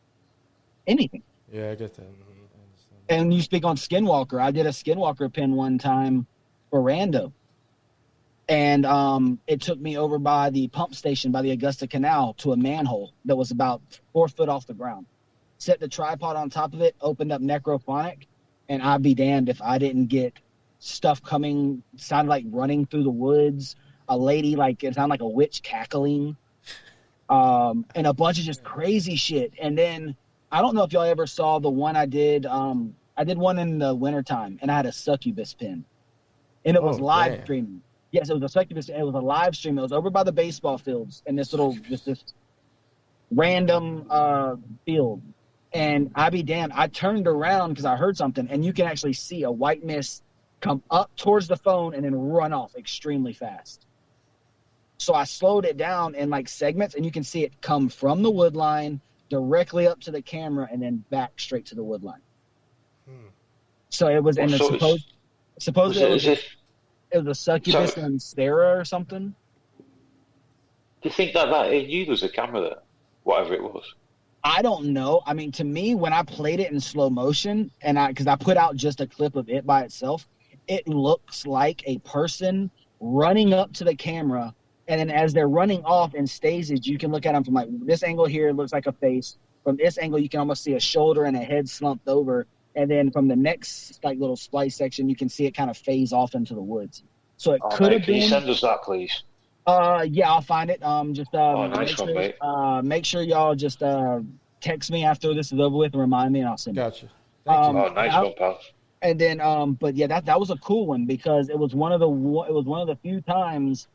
Speaker 7: anything.
Speaker 3: Yeah, I get that.
Speaker 7: And you speak on Skinwalker. I did a Skinwalker pin one time for Rando. And it took me over by the pump station by the Augusta Canal to a manhole that was about 4 foot off the ground. Set the tripod on top of it, opened up Necrophonic, and I'd be damned if I didn't get stuff coming, sounded like running through the woods, a lady, like it sounded like a witch cackling, and a bunch of just crazy shit. And then I don't know if y'all ever saw the one I did. I did one in the wintertime, and I had a succubus pin, and it was live streaming. Yes, it was a succubus. It was a live stream. It was over by the baseball fields in this random field. And I be damned, I turned around because I heard something, and you can actually see a white mist come up towards the phone and then run off extremely fast. So I slowed it down in like segments, and you can see it come from the wood line directly up to the camera and then back straight to the wood line. So it was, and supposedly it was a succubus and Sarah or something.
Speaker 5: Do you think that it used a camera there, whatever it was?
Speaker 7: I don't know. I mean, to me, when I played it in slow motion, because I put out just a clip of it by itself, it looks like a person running up to the camera, and then as they're running off in stages, you can look at them from like this angle here, it looks like a face. From this angle, you can almost see a shoulder and a head slumped over, and then from the next like little splice section, you can see it kind of phase off into the woods. So it could have been. Can
Speaker 5: you send us that, please?
Speaker 7: Yeah, I'll find it. Make sure y'all just text me after this is over with and remind me, and I'll send it.
Speaker 3: Gotcha.
Speaker 5: Nice one, pal.
Speaker 7: And then, but yeah, that was a cool one, because it was one of the few times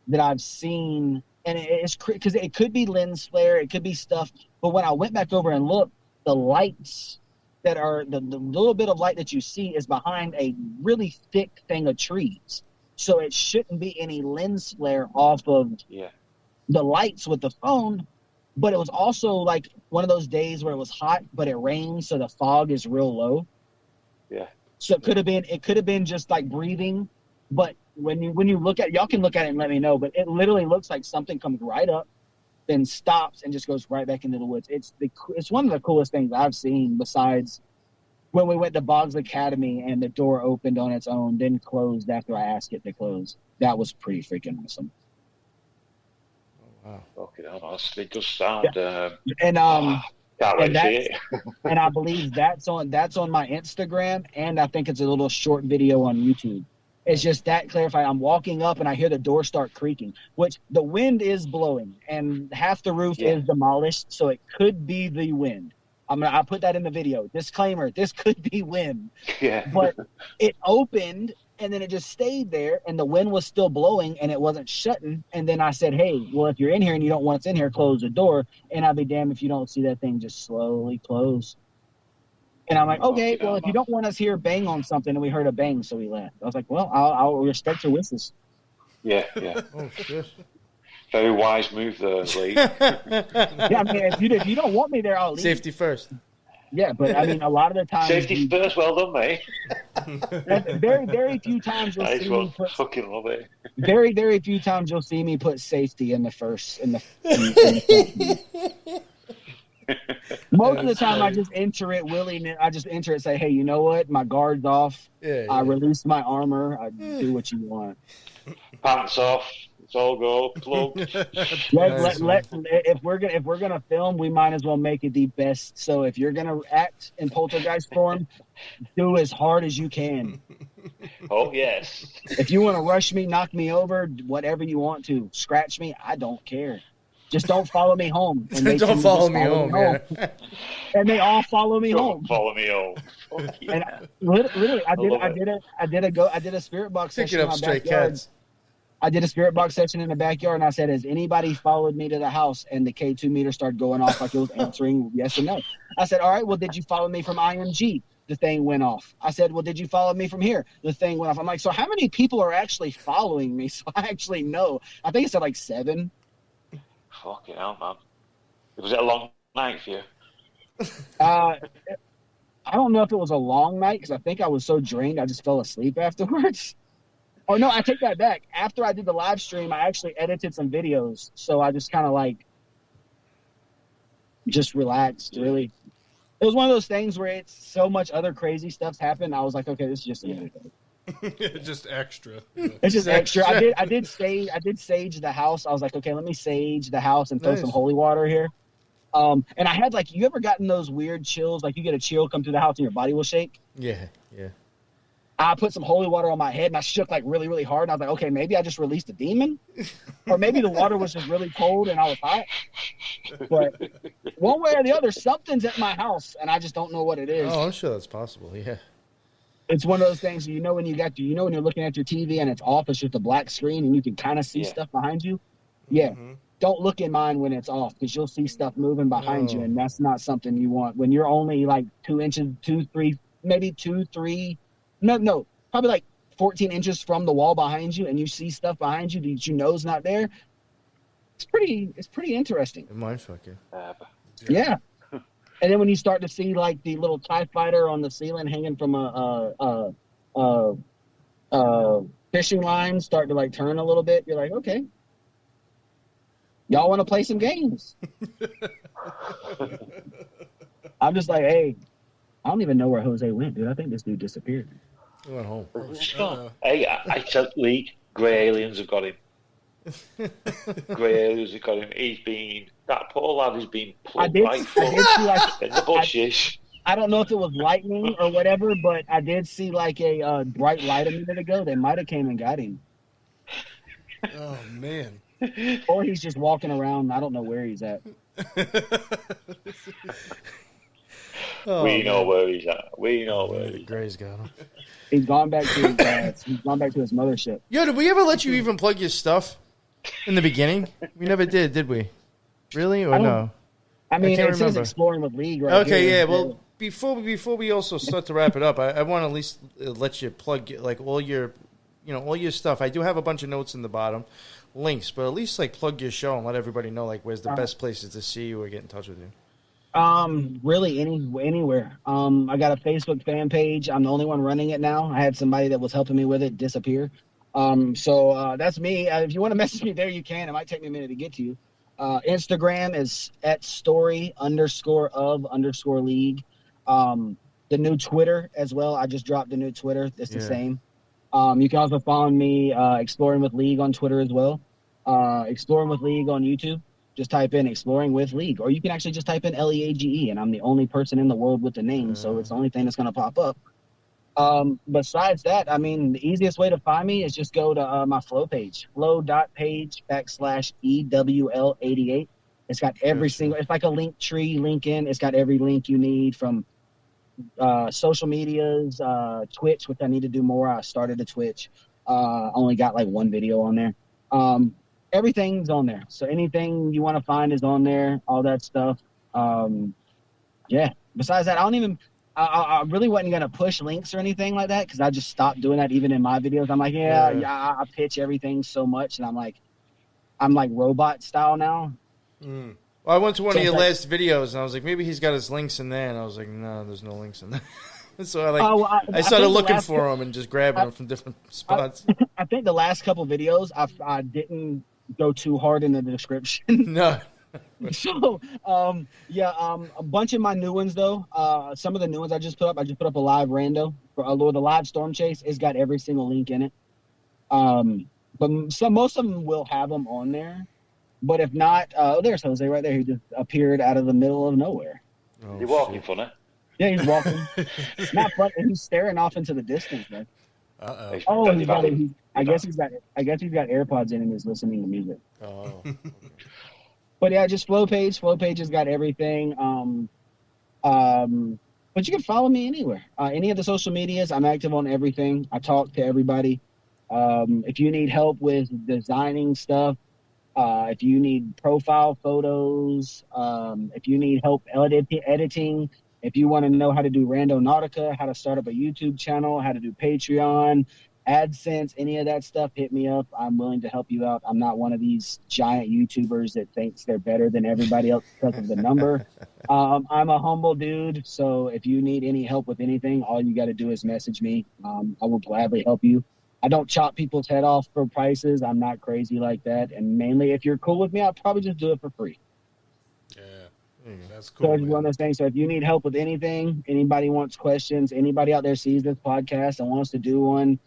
Speaker 7: that I've seen, and it's because it could be lens flare, it could be stuff. But when I went back over and looked, the lights that are the little bit of light that you see is behind a really thick thing of trees. So it shouldn't be any lens flare off of the lights with the phone. But it was also like one of those days where it was hot, but it rained, so the fog is real low.
Speaker 5: Yeah.
Speaker 7: So it could have been just like breathing. But when you look at, y'all can look at it and let me know, but it literally looks like something comes right up, then stops and just goes right back into the woods. It's one of the coolest things I've seen, besides when we went to Boggs Academy and the door opened on its own, then closed after I asked it to close. That was pretty freaking awesome.
Speaker 5: Oh, wow. Okay, it does sound.
Speaker 7: Yeah.
Speaker 5: Can't really see it.
Speaker 7: And I believe that's on my Instagram, and I think it's a little short video on YouTube. It's just that clarified. I'm walking up and I hear the door start creaking, which the wind is blowing, and half the roof is demolished, so it could be the wind. I'll put that in the video. Disclaimer: this could be wind.
Speaker 5: Yeah.
Speaker 7: But it opened and then it just stayed there, and the wind was still blowing and it wasn't shutting. And then I said, "Hey, well, if you're in here and you don't want us in here, close the door." And I'll be damned if you don't see that thing just slowly close. And I'm like, "Okay, well, if you don't want us here, bang on something." And we heard a bang, so we left. I was like, "Well, I'll respect your wishes."
Speaker 5: Yeah.
Speaker 3: Oh shit.
Speaker 5: Very wise move there, Lee.
Speaker 7: Yeah, I mean, if you don't want me there, I'll leave.
Speaker 3: Safety first.
Speaker 7: Yeah, but I mean, a lot of the time,
Speaker 5: Safety first. Well done, mate.
Speaker 7: Very, very few times you'll see me put.
Speaker 5: Fucking love it.
Speaker 7: Very, very few times you'll see me put safety in the first. Most of the time, I just enter it willy-nilly. I just enter it, say, "Hey, you know what? My guard's off. I release my armor. I do what you want.
Speaker 5: Pants off. It's all go. Plug.
Speaker 7: If we're gonna film, we might as well make it the best. So if you're gonna act in poltergeist form, do as hard as you can.
Speaker 5: Oh yes.
Speaker 7: If you want to rush me, knock me over, whatever you want to, scratch me, I don't care. Just don't follow me home. And
Speaker 3: don't follow me home. Yeah.
Speaker 7: And they all follow me home.
Speaker 5: Follow me home.
Speaker 7: And literally, I did a spirit box session in my backyard. I did a spirit box session in the backyard, and I said, "Has anybody followed me to the house?" And the K2 meter started going off like it was answering yes or no. I said, "All right, well, did you follow me from IMG?" The thing went off. I said, "Well, did you follow me from here?" The thing went off. I'm like, so how many people are actually following me? So I actually know. I think it said like 7.
Speaker 5: Fucking hell, man. Was it a long night for you?
Speaker 7: I don't know if it was a long night because I think I was so drained I just fell asleep afterwards. Oh, no, I take that back. After I did the live stream, I actually edited some videos. So I just kind of like just relaxed, really. It was one of those things where it's so much other crazy stuff's happened. I was like, okay, this is just another thing.
Speaker 2: Just extra.
Speaker 7: It's just extra. I did sage the house. I was like, okay, let me sage the house and throw some holy water here. And I had like, you ever gotten those weird chills? Like you get a chill come through the house and your body will shake?
Speaker 3: Yeah.
Speaker 7: I put some holy water on my head and I shook like really, really hard. And I was like, okay, maybe I just released a demon. Or maybe the water was just really cold and I was hot. But one way or the other, something's at my house and I just don't know what it is.
Speaker 3: Oh, I'm sure that's possible, yeah.
Speaker 7: It's one of those things, when you're looking at your TV and it's off, it's just a black screen and you can kind of see stuff behind you. Yeah. Mm-hmm. Don't look in mine when it's off because you'll see stuff moving behind you and that's not something you want. When you're only like 2 inches, 2, 3, maybe 2, 3, no, probably like 14 inches from the wall behind you and you see stuff behind you that you know is not there. It's pretty interesting.
Speaker 3: Mindfuck,
Speaker 7: yeah. And then when you start to see like the little TIE fighter on the ceiling hanging from a fishing line start to like turn a little bit, you're like, okay, y'all want to play some games? I'm just like, hey, I don't even know where Jose went, dude. I think this dude disappeared.
Speaker 3: He went home.
Speaker 5: Hey, I said, League, grey aliens have got him. Grey aliens have got him. That poor lad has been plugged right in the bushes.
Speaker 7: I don't know if it was lightning or whatever, but I did see like a bright light a minute ago. They might have came and got him.
Speaker 2: Oh, man.
Speaker 7: Or he's just walking around. I don't know where he's at.
Speaker 5: We know where he's at.
Speaker 3: Gray's got him.
Speaker 7: He's gone back to his mothership.
Speaker 3: Yo, did we ever let you even plug your stuff in the beginning? We never did we? Really or no?
Speaker 7: I mean, it says exploring with League right
Speaker 3: okay,
Speaker 7: here.
Speaker 3: Yeah. Well, before we also start to wrap it up, I want to at least let you plug like all your stuff. I do have a bunch of notes in the bottom, links, but at least like plug your show and let everybody know like where's the best places to see you or get in touch with you.
Speaker 7: Really anywhere. I got a Facebook fan page. I'm the only one running it now. I had somebody that was helping me with it disappear. So that's me. If you want to message me there, you can. It might take me a minute to get to you. Instagram is at story_of_league. The new Twitter as well. I just dropped the new Twitter. It's the same. You can also follow me, Exploring with League on Twitter as well. Exploring with League on YouTube. Just type in Exploring with League, or you can actually just type in LEAGE, and I'm the only person in the world with the name, so it's the only thing that's going to pop up. Besides that, I mean, the easiest way to find me is just go to my Flow page, flow.page/EWL88. It's got every single, it's like a link tree, LinkedIn. It's got every link you need from social medias, Twitch, which I need to do more. I started a Twitch. Only got like one video on there. Everything's on there. So anything you want to find is on there, all that stuff. Yeah. Besides that, I really wasn't going to push links or anything like that because I just stopped doing that even in my videos. I'm like, I pitch everything so much. And I'm like, I'm like robot style now.
Speaker 3: Well, I went to one of your last videos, and I was like, maybe he's got his links in there, and I was like, no, there's no links in there. So I started looking for them and just grabbing them from different spots.
Speaker 7: I think the last couple videos, I didn't go too hard in the description.
Speaker 3: No.
Speaker 7: So, a bunch of my new ones, though, some of the new ones I just put up a live rando for the live storm chase. It's got every single link in it. But most of them will have them on there. But if not, there's Jose right there who just appeared out of the middle of nowhere.
Speaker 5: Oh, you're walking funny.
Speaker 7: Yeah, he's walking. Not funny. He's staring off into the distance, man.
Speaker 5: Uh-oh.
Speaker 7: Oh, I guess he's got AirPods in and he's listening to music.
Speaker 3: Oh. Okay.
Speaker 7: But yeah, just Flow Page. Flow Page has got everything. But you can follow me anywhere. Any of the social medias, I'm active on everything. I talk to everybody. If you need help with designing stuff, if you need profile photos, if you need help editing, if you want to know how to do Randonautica, how to start up a YouTube channel, how to do Patreon, AdSense, any of that stuff, hit me up. I'm willing to help you out. I'm not one of these giant YouTubers that thinks they're better than everybody else because of the number. I'm a humble dude, so if you need any help with anything, all you got to do is message me. I will gladly help you. I don't chop people's head off for prices. I'm not crazy like that. And mainly, if you're cool with me, I'll probably just do it for free.
Speaker 2: Yeah, that's cool.
Speaker 7: So it's one of those things. So if you need help with anything, anybody wants questions, anybody out there sees this podcast and wants to do one,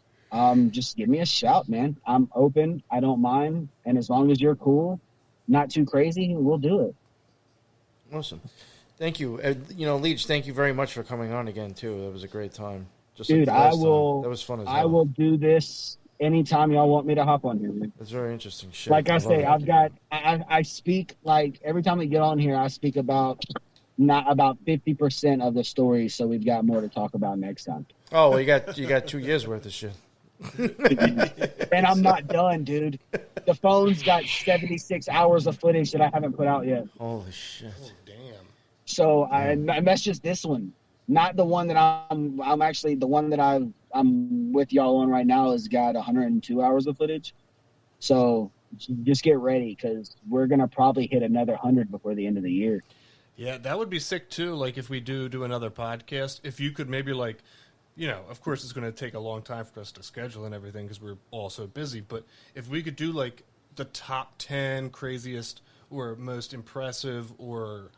Speaker 7: just give me a shout, man. I'm open. I don't mind. And as long as you're cool, not too crazy, we'll do it.
Speaker 3: Awesome. Thank you. Leage, thank you very much for coming on again, too. That was a great time.
Speaker 7: Dude, I will.
Speaker 3: That was fun as
Speaker 7: I
Speaker 3: hell.
Speaker 7: will do this anytime y'all want me to hop on here, man.
Speaker 3: It's very interesting shit.
Speaker 7: Like I say, I speak, like, every time we get on here, I speak about 50% of the story, so we've got more to talk about next time.
Speaker 3: Oh, well, you got 2 years worth of shit.
Speaker 7: And I'm not done, dude. The phone's got 76 hours of footage that I haven't put out yet.
Speaker 3: Holy shit.
Speaker 2: Oh, damn.
Speaker 7: So and that's just this one. Not the one that I'm actually the one that I'm with y'all on right now has got 102 hours of footage. So just get ready because we're gonna probably hit another 100 before the end of the year.
Speaker 2: Yeah, that would be sick too. Like if we do another podcast, if you could maybe like, of course it's going to take a long time for us to schedule and everything because we're all so busy. But if we could do like the top 10 craziest or most impressive or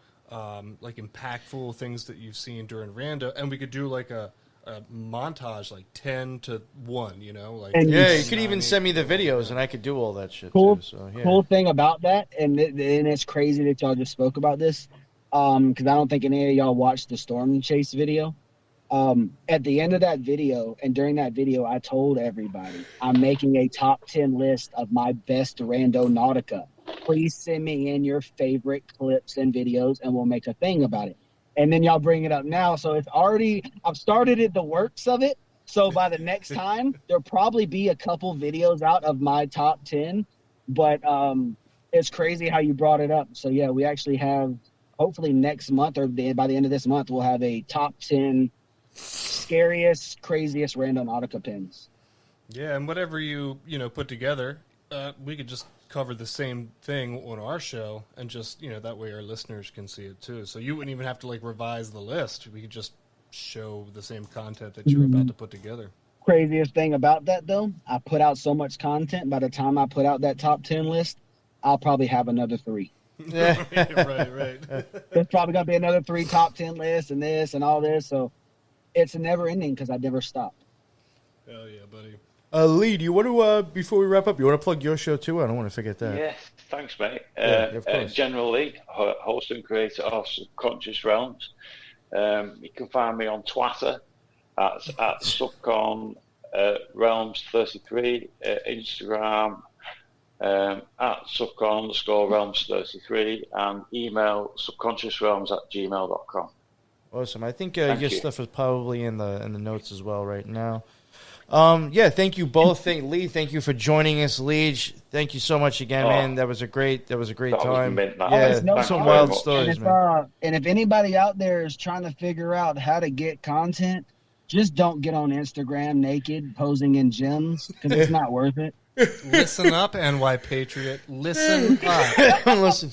Speaker 2: like impactful things that you've seen during Rando, and we could do like a montage, like 10 to 1, like.
Speaker 7: And
Speaker 3: you could even send me the videos, and I could do all that shit.
Speaker 7: Cool,
Speaker 3: too, so, yeah.
Speaker 7: Cool thing about that, and it's crazy that y'all just spoke about this, because I don't think any of y'all watched the storm chase video. At the end of that video, and during that video, I told everybody I'm making a top 10 list of my best Randonautica. Please send me in your favorite clips and videos, and we'll make a thing about it. And then y'all bring it up now. So it's already, I've started the works of it. So by the next time, there'll probably be a couple videos out of my top 10. But it's crazy how you brought it up. So yeah, we actually have, hopefully next month or by the end of this month, we'll have a top 10 scariest, craziest Randonautica pins.
Speaker 2: Yeah, and whatever you put together, we could just cover the same thing on our show, and just that way our listeners can see it too. So you wouldn't even have to like revise the list. We could just show the same content that you're about to put together.
Speaker 7: Craziest thing about that though, I put out so much content. By the time I put out that top 10 list, I'll probably have another 3.
Speaker 2: right.
Speaker 7: There's probably gonna be another 3 top 10 lists and this and all this. So it's never ending because I never stop.
Speaker 2: Hell yeah, buddy.
Speaker 3: Lee, do you want to, before we wrap up, you want to plug your show too? I don't want to forget that.
Speaker 5: Yeah, thanks, mate.
Speaker 3: Of course.
Speaker 5: General Lee, host and creator of Subconscious Realms. You can find me on Twitter at Subcon Realms 33, Instagram at Subcon_Realms 33, and email subconsciousrealms@gmail.com.
Speaker 3: Awesome. I think your stuff is probably in the notes as well right now. Thank you both. Lee, thank you for joining us. Leage, thank you so much again, man. That was a great time. Some wild stories, man.
Speaker 7: And if anybody out there is trying to figure out how to get content, just don't get on Instagram naked posing in gyms because it's not worth it.
Speaker 2: Listen up, NY Patriot. Listen up.
Speaker 3: Listen.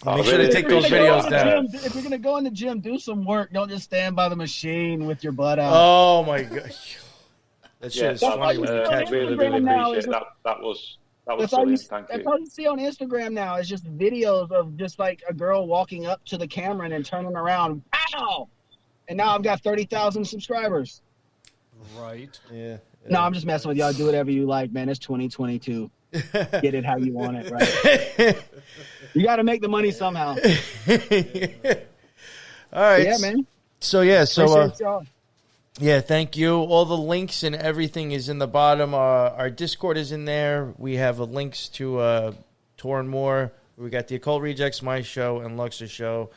Speaker 3: Make sure to take those videos down.
Speaker 7: If you're going to go in the gym, do some work. Don't just stand by the machine with your butt out.
Speaker 3: Oh, my God. That shit is funny when you catch
Speaker 5: really,
Speaker 3: me.
Speaker 5: really appreciate that. That was brilliant. Thank you.
Speaker 7: That's all you see on Instagram now. It's just videos of just like a girl walking up to the camera and then turning around. Ow! And now I've got 30,000 subscribers.
Speaker 2: Right.
Speaker 3: Yeah.
Speaker 7: No, I'm just messing with y'all. Do whatever you like, man. It's 2022. Get it how you want it, right? You got to make the money somehow.
Speaker 3: All right.
Speaker 7: Yeah, man.
Speaker 3: So yeah, thank you. All the links and everything is in the bottom. Our Discord is in there. We have links to Tor and More. We got the Occult Rejects, my show, and Lux's show.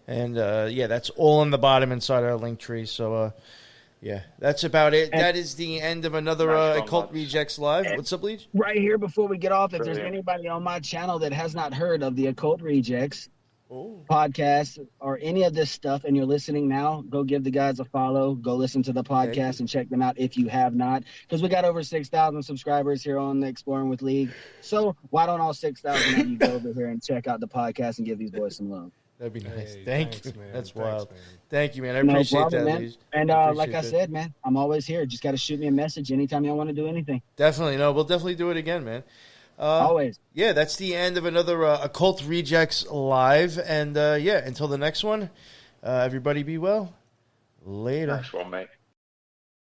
Speaker 3: And, that's all in the bottom inside our link tree. So, that's about it. And that is the end of another Occult Rejects Live. What's up, Leage?
Speaker 7: Right here before we get off, if there's anybody on my channel that has not heard of the Occult Rejects podcast or any of this stuff and you're listening now, go give the guys a follow. Go listen to the podcast and check them out if you have not. Because we got over 6,000 subscribers here on the Exploring with League. So why don't all 6,000 of you go over here and check out the podcast and give these boys some love?
Speaker 3: That'd be nice.
Speaker 2: Hey,
Speaker 3: Thank you.
Speaker 2: man.
Speaker 3: That's
Speaker 2: Thanks,
Speaker 3: wild.
Speaker 2: man.
Speaker 3: Thank you, man. I appreciate that,
Speaker 7: man.
Speaker 3: Leage.
Speaker 7: And like I said, man, I'm always here. Just got to shoot me a message anytime y'all want to do anything.
Speaker 3: Definitely. No, we'll definitely do it again, man.
Speaker 7: Always.
Speaker 3: Yeah, that's the end of another Occult Rejects Live. And, until the next one, everybody be well. Later.
Speaker 5: Next one, mate.